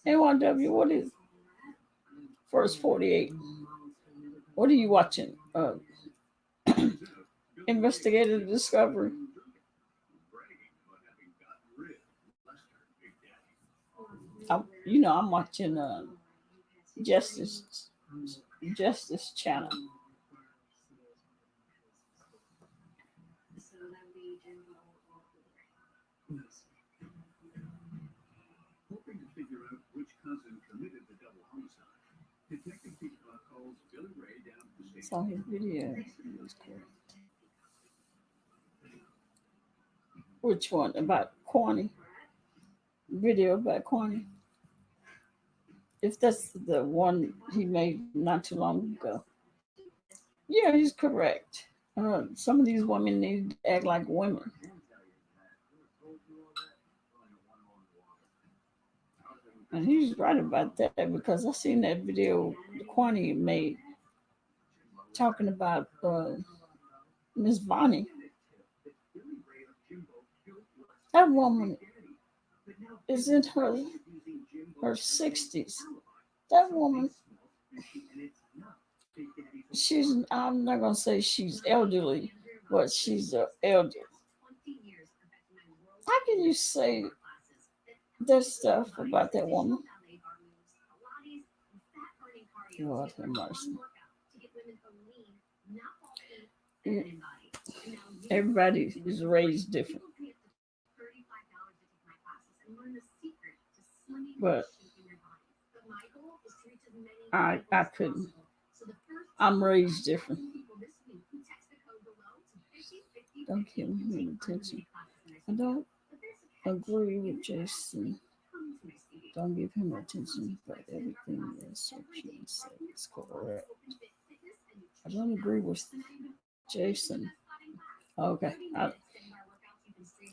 NYW, what is first 48? What are you watching? Investigative Discovery. I'm watching Justice Channel. Hoping to figure out which cousin committed the double homicide, Detective Peacock calls Billy Ray down to the station. Saw his video. Which one? About Corny? Video about Corny? If that's the one he made not too long ago. Yeah, he's correct. Some of these women need to act like women. And he's right about that because I seen that video the Corny made talking about Miss Bonnie. That woman isn't her her 60s. That woman, I'm not going to say she's elderly, but she's elderly. How can you say that stuff about that woman? Lord have mercy. Everybody is raised different. But I couldn't. I'm raised different. Don't give him attention. I don't agree with Jason. Don't give him attention, but everything that Sophie said is correct. I don't agree with Jason. Okay, I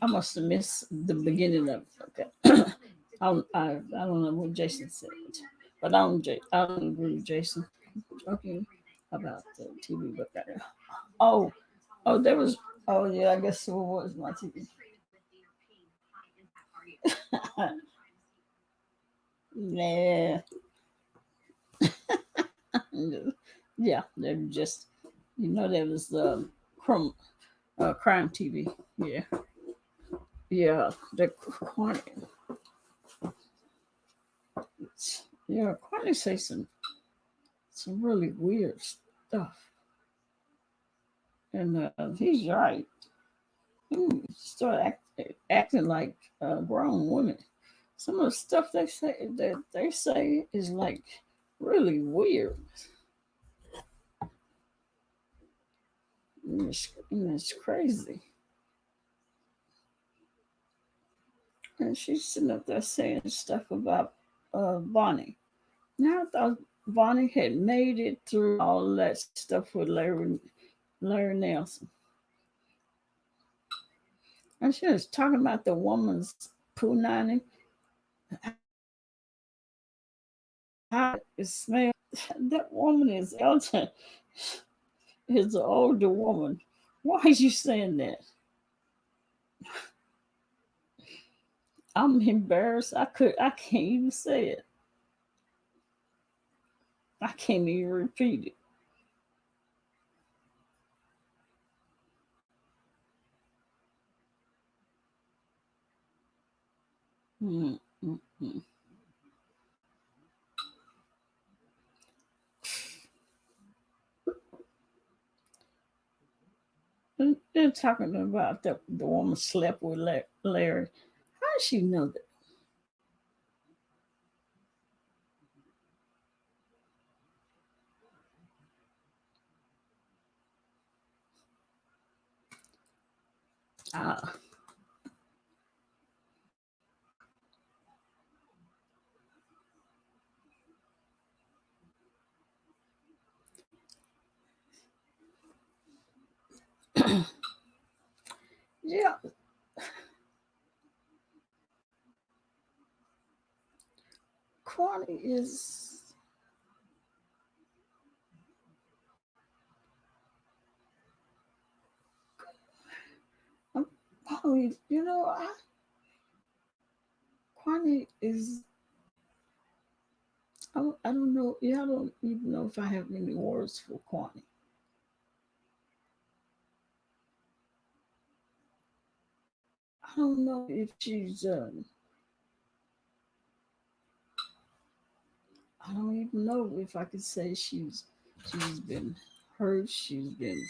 must have missed the beginning of it. Okay, I don't know what Jason said, but I don't agree with Jason. Okay, about the TV book. Oh, there was. Oh yeah, I guess it was my TV. Yeah, yeah. They were just, there was the crime TV. Yeah, yeah. The Quantity. Yeah, Quantity say some really weird stuff, and he's right. He start acting like grown women. Some of the stuff they say is like really weird. It's crazy. And she's sitting up there saying stuff about Bonnie. Now I thought Bonnie had made it through all that stuff with Larry Nelson. And she was talking about the woman's punani. How it smells. That woman is elder. Is an older woman. Why are you saying that? I'm embarrassed. I can't even say it. I can't even repeat it. Mm-mm-mm. They're talking about the woman slept with Larry. How does she know that? Ah, yeah. Kwani is. Probably, Kwani is. I don't know. Yeah, I don't even know if I have any words for Kwani. I don't know if she's. I don't even know if I could say she's been hurt. She's been.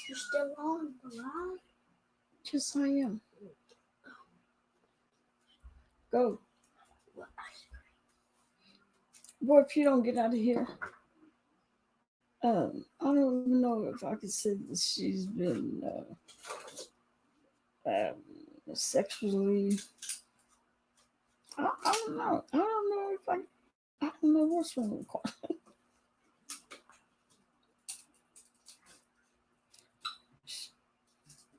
You're still on the line? Yes, I am. Go. Boy, if you don't get out of here, I don't even know if I could say that she's been sexually. I don't know. I don't know if I don't know what's wrong with Kwani.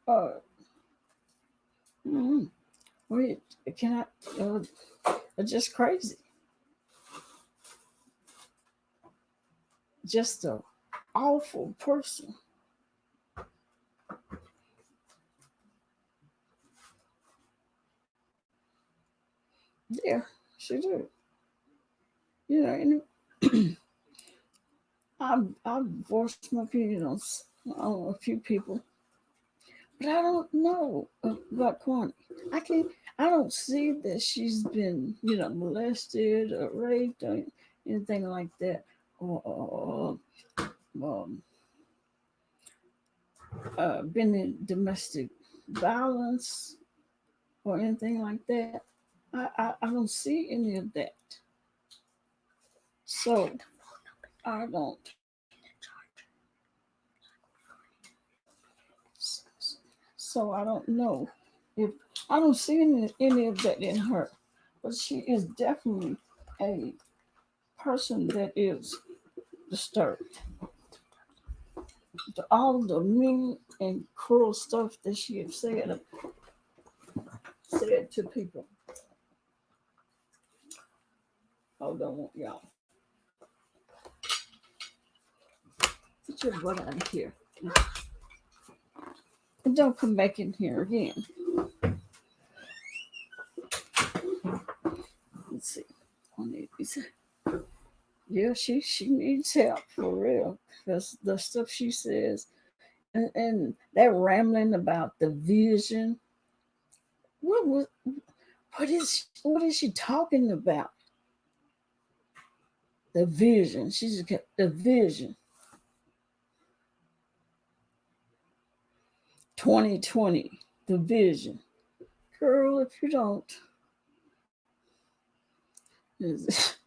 Uh, mm, wait, can I? Just crazy. Just a awful person. Yeah, she did. You know, and I've voiced my opinion on a few people, but I don't know about Kwani. I don't see that she's been, molested or raped or anything like that, or um, been in domestic violence or anything like that. I don't see any of that. So I don't. So I don't know if I don't see any of that in her, but she is definitely a person that is disturbed. All the mean and cruel stuff that she has said to people. Hold on, y'all. Get your butt out of here. And don't come back in here again. Let's see. Yeah, she needs help for real. Because the stuff she says and that rambling about the vision. What is she talking about? The vision. She's got the vision. 2020, the vision. Girl, if you don't, is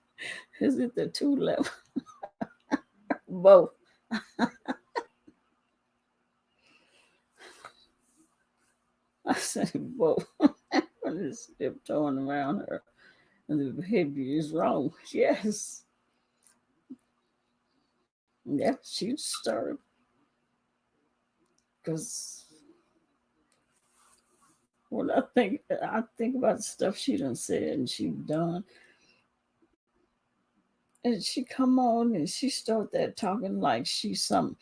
it the 2 level? Both. I said both. I'm just tiptoeing around her. And the behavior is wrong. Yes. Yeah, she disturbed. Because when I think about the stuff she done said and she done, and she come on and she start that talking like she's some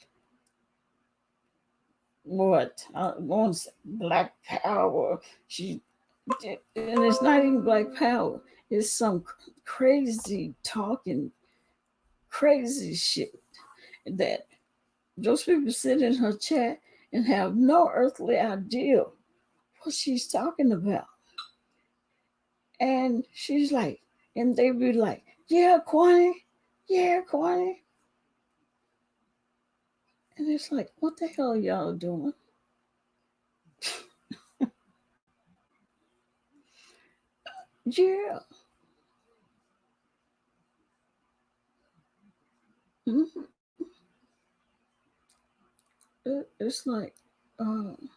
what I want to say black power. She and it's not even black power. It's some crazy talking, crazy shit that those people sit in her chat and have no earthly idea what she's talking about. And she's like, and they be like, yeah, Kwani, yeah, Kwani. And it's like, what the hell are y'all doing? Yeah. Mm-hmm. It's like, um,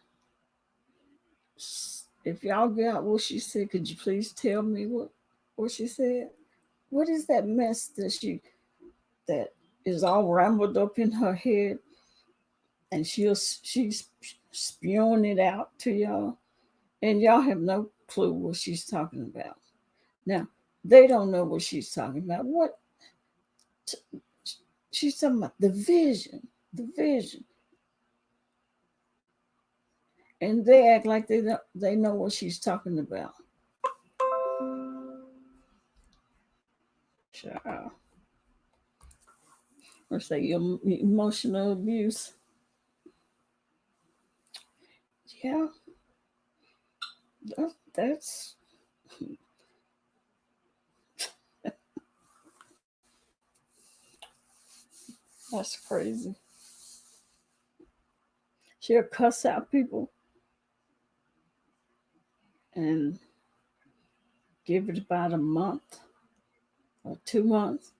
if y'all got what she said, could you please tell me what she said? What is that mess that is all rambled up in her head, and she's spewing it out to y'all, and y'all have no clue what she's talking about. Now they don't know what she's talking about. What she's talking about the vision, and they act like they know what she's talking about. Sure. Or say emotional abuse. Yeah, that's crazy. She'll cuss out people and give it about a month or 2 months,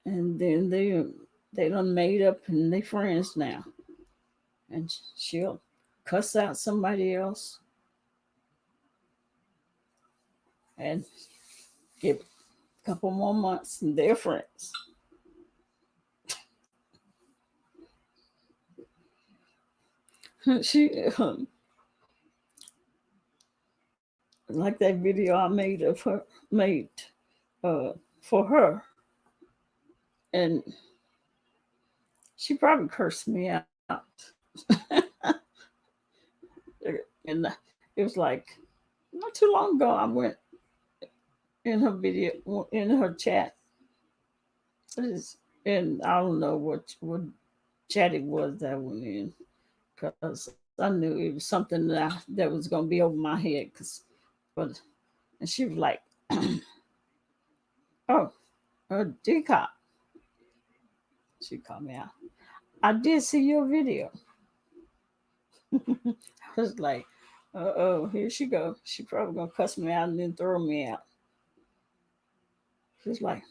and then they done made up and they friends now, and she'll cuss out somebody else and give a couple more months and they're friends. She like that video I made of her made for her, and she probably cursed me out. And it was like not too long ago I went in her video in her chat And I don't know what chat it was that went in, because I knew it was something that was gonna be over my head. But and she was like, "Oh, DCOP." She called me out. I did see your video. I was like, "Oh, here she go. She probably gonna cuss me out and then throw me out." She's like,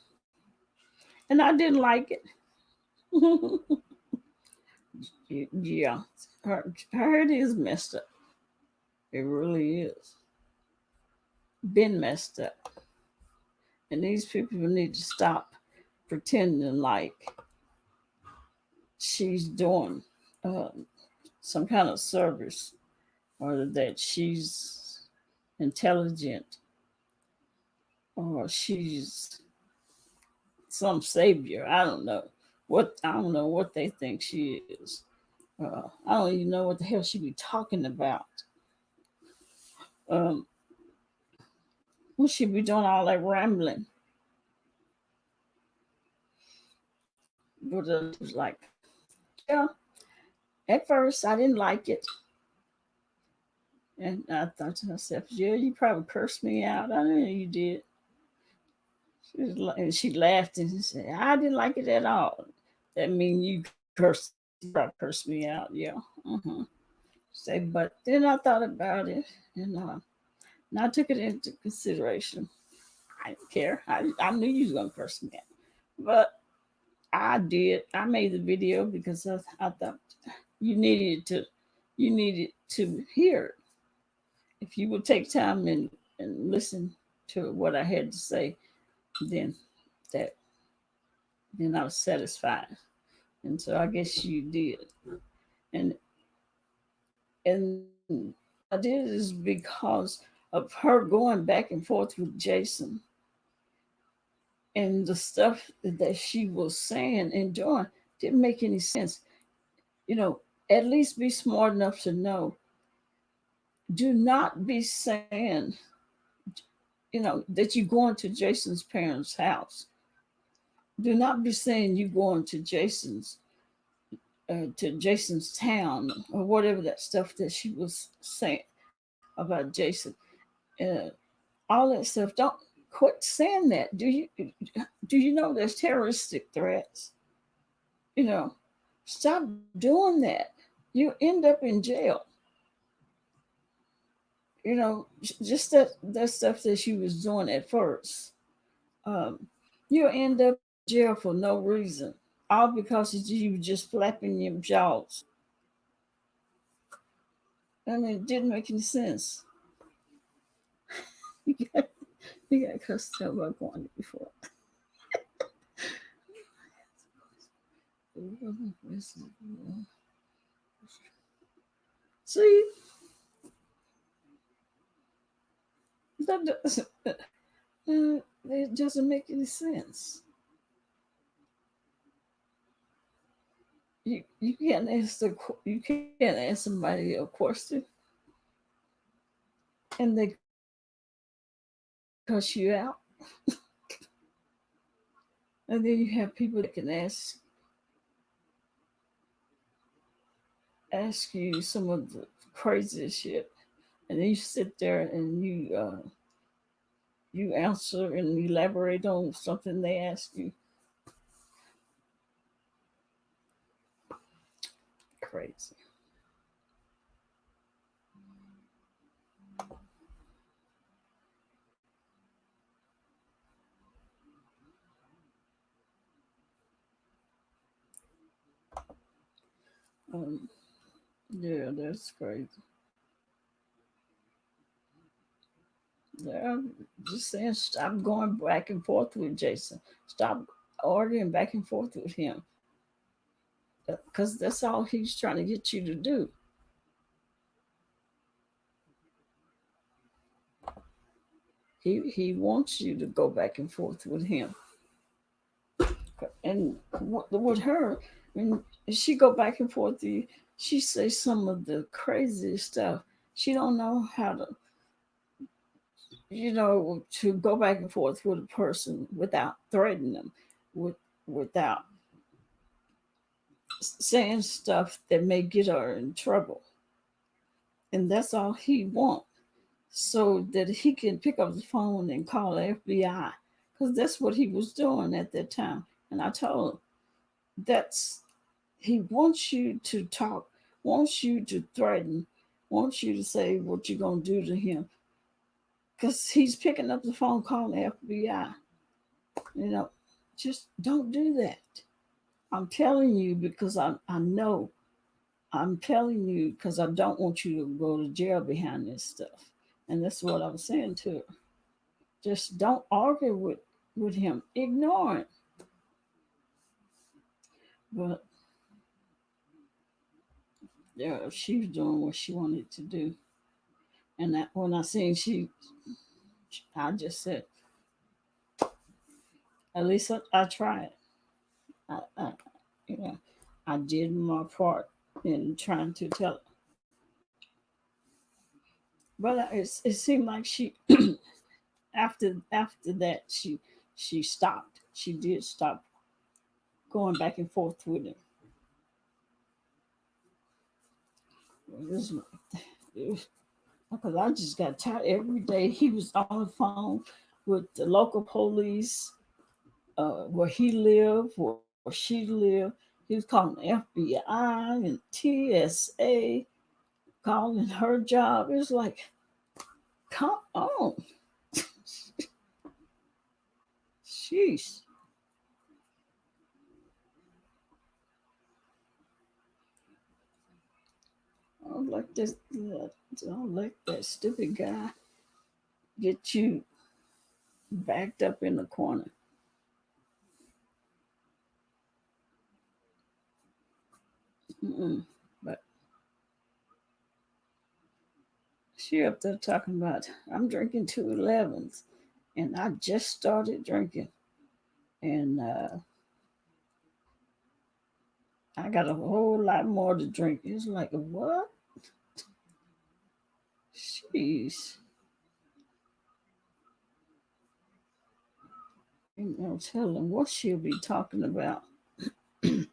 and I didn't like it. Yeah, her head is messed up. It really is. Been messed up. And these people need to stop pretending like she's doing uh, some kind of service, or that she's intelligent, or she's some savior. I don't know what they think she is. I don't even know what the hell she be talking about. Um, what she be doing all that rambling? But it was like, yeah. At first, I didn't like it, and I thought to myself, "Yeah, you probably cursed me out. I know you did." And she laughed and said, "I didn't like it at all." That mean you probably cursed me out, yeah. Uh-huh. Say, but then I thought about it, and I took it into consideration. I didn't care. I knew you was gonna curse me out, but I did. I made the video because I thought you needed to you needed to hear it. If you would take time and listen to what I had to say, then that then I was satisfied. And so I guess you did. And and I did is because of her going back and forth with Jason, and the stuff that she was saying and doing didn't make any sense. You know, at least be smart enough to know. Do not be saying, that you're going to Jason's parents' house. Do not be saying you're going to Jason's town, or whatever that stuff that she was saying about Jason. Uh, all that stuff. Don't quit saying that. Do you know there's terroristic threats? You know, stop doing that. You end up in jail. Just that stuff that she was doing at first. Um, you'll end up in jail for no reason, all because you were just flapping your jaws. I mean, it didn't make any sense. You got, you got cussed out by Gwanda before. See, that it doesn't make any sense. You can't ask somebody a question and they cuss you out, and then you have people that can ask you some of the craziest shit, and then you sit there and you answer and elaborate on something they ask you. Crazy. Um, yeah, that's crazy. Yeah, I'm just saying, stop going back and forth with Jason. Stop arguing back and forth with him, because that's all he's trying to get you to do. He wants you to go back and forth with him, and with her, when she go back and forth with you, she says some of the craziest stuff. She don't know how to go back and forth with a person without threatening them, with without saying stuff that may get her in trouble. And that's all he wants, so that he can pick up the phone and call the FBI, because that's what he was doing at that time. And I told him, that's, he wants you to talk, wants you to threaten, wants you to say what you're going to do to him, because he's picking up the phone calling the FBI. You know, just don't do that. I'm telling you because I know. I'm telling you because I don't want you to go to jail behind this stuff. And that's what I was saying to her. Just don't argue with him. Ignore him. But yeah, she was doing what she wanted to do. And that, when I seen I just said, at least I tried. I, you know, I did my part in trying to tell her. But it seemed like she after that she stopped. She did stop going back and forth with him. Because I just got tired. Every day he was on the phone with the local police, where he lived, where she lived. He was calling the FBI and TSA, calling her job. It was like, come on. Sheesh. I don't like this. I don't like that stupid guy get you backed up in the corner. Mm-mm. But she up there talking about, I'm drinking 211s, and I just started drinking, and I got a whole lot more to drink. It's like, what? Jeez. Ain't no telling what she'll be talking about. You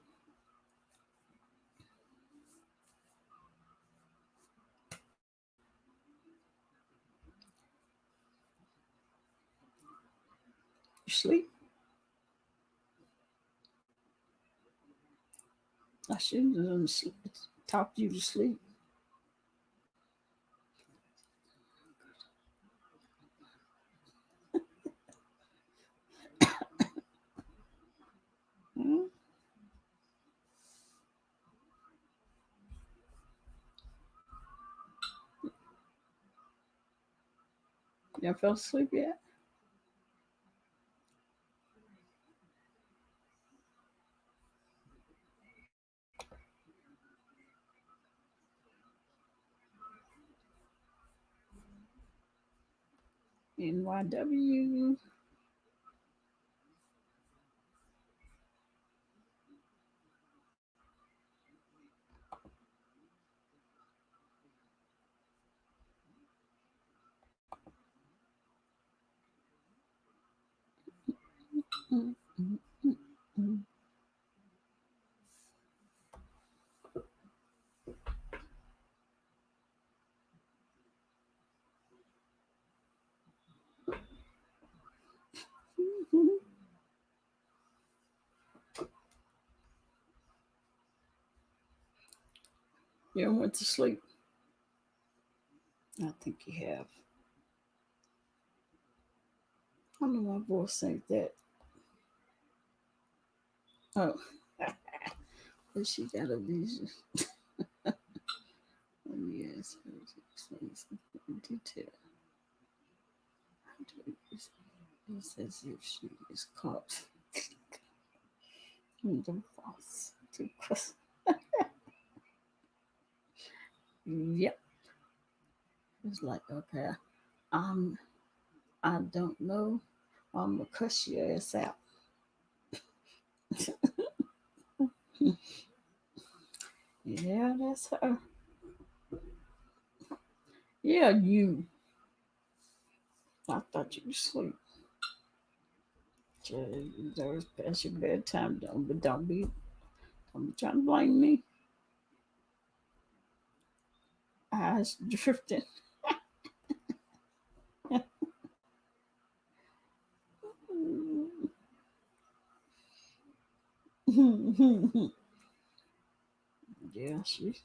sleep? I shouldn't have done talked you to sleep. Hmm? You fell asleep yet? NYW. Mm, mm, mm, mm. You went to sleep. I think you have. I know my voice ain't that. Oh, but she got a vision. Oh, yes. Detail. It's as if she is caught in the false. Yep. It's like, okay, um, I don't know. I'm gonna cuss your ass out. Yeah, that's her. Yeah, you. I thought you were asleep. There's past your bedtime. Don't be trying to blame me. Eyes drifting. Yeah, she's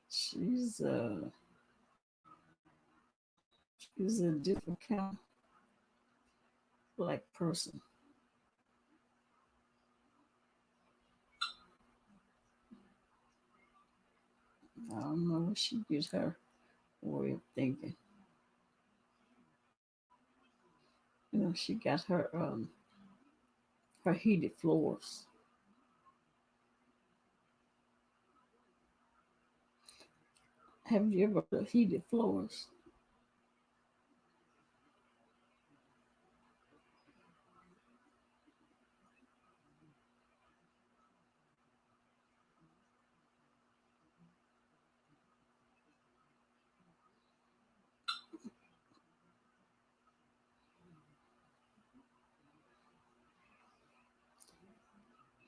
she's a different kind of black person. I don't know where she gets her way of thinking. You know, she got her heated floors. Have you ever heard of heated floors?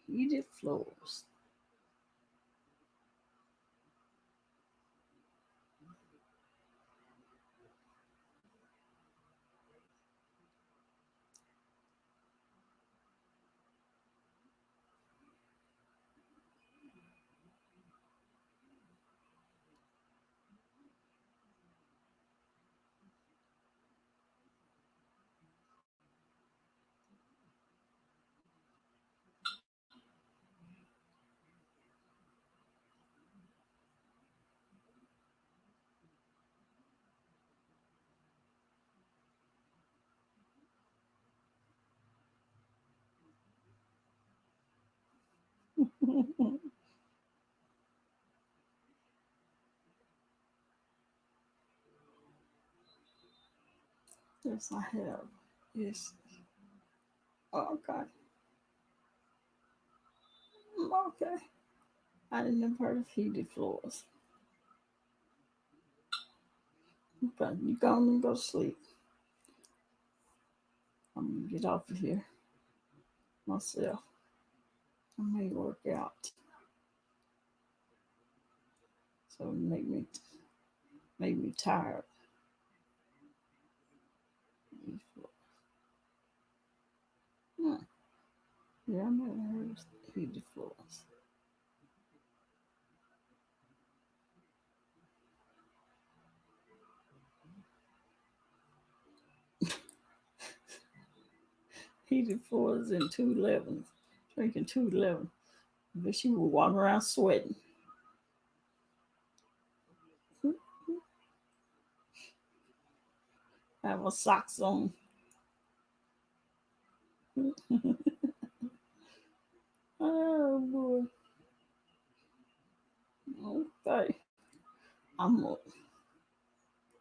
Heated floors. Yes, I have. Yes. Oh, okay. Okay. I didn't never heard of heated floors. Okay, you go on and go to sleep. I'm gonna get off of here myself. I may work out. So it make me tired. Hmm. Yeah, I never heard of heated floors. Heated floors in 211, drinking 211. But she would walk around sweating. Have her socks on. Oh boy. Okay. I'm gonna,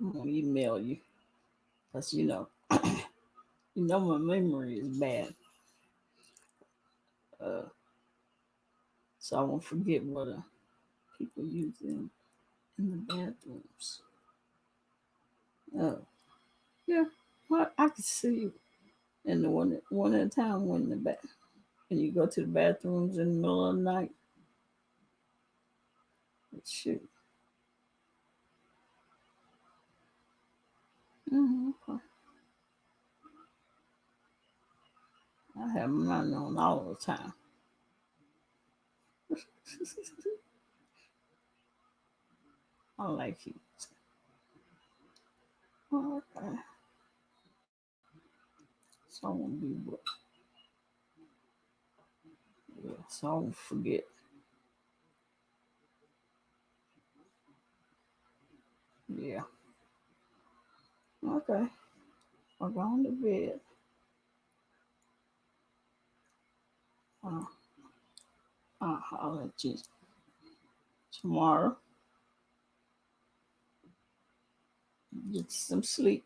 I'm gonna email you. Because you know my memory is bad. Uh, so I won't forget what people use in the bathrooms. Oh, yeah. Well, I could see you in the one at a time when the back when you go to the bathrooms in the middle of the night. Shoot. Okay. I have mine on all the time. I like it. Okay. So I won't be yeah, so I won't forget. Yeah. Okay. I'll go on to bed. Uh, I'll let you tomorrow. Get some sleep.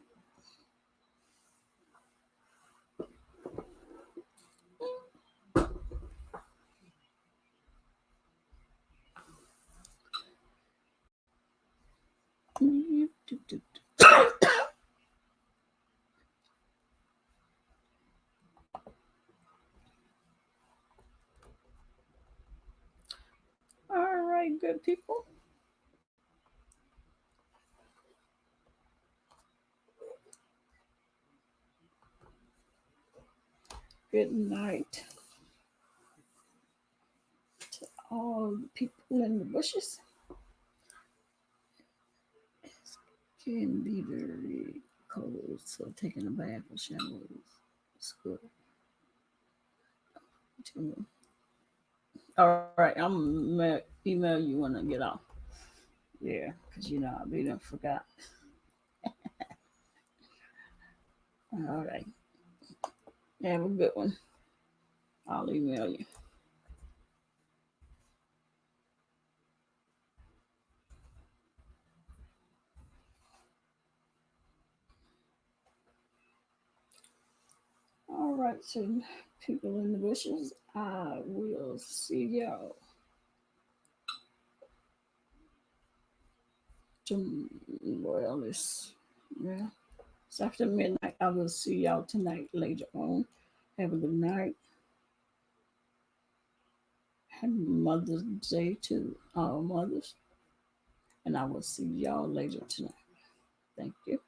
good people. Good night to all the people in the bushes. It's can be very cold, so taking a bath or shower is good. All right, I'm gonna email you when I get off. Yeah, because you know I'll be done forgot. All right, have a good one. I'll email you. All right, so people in the bushes, I will see y'all. Well, yeah, it's after midnight. I will see y'all tonight later on. Have a good night. Happy Mother's Day to all mothers. And I will see y'all later tonight. Thank you.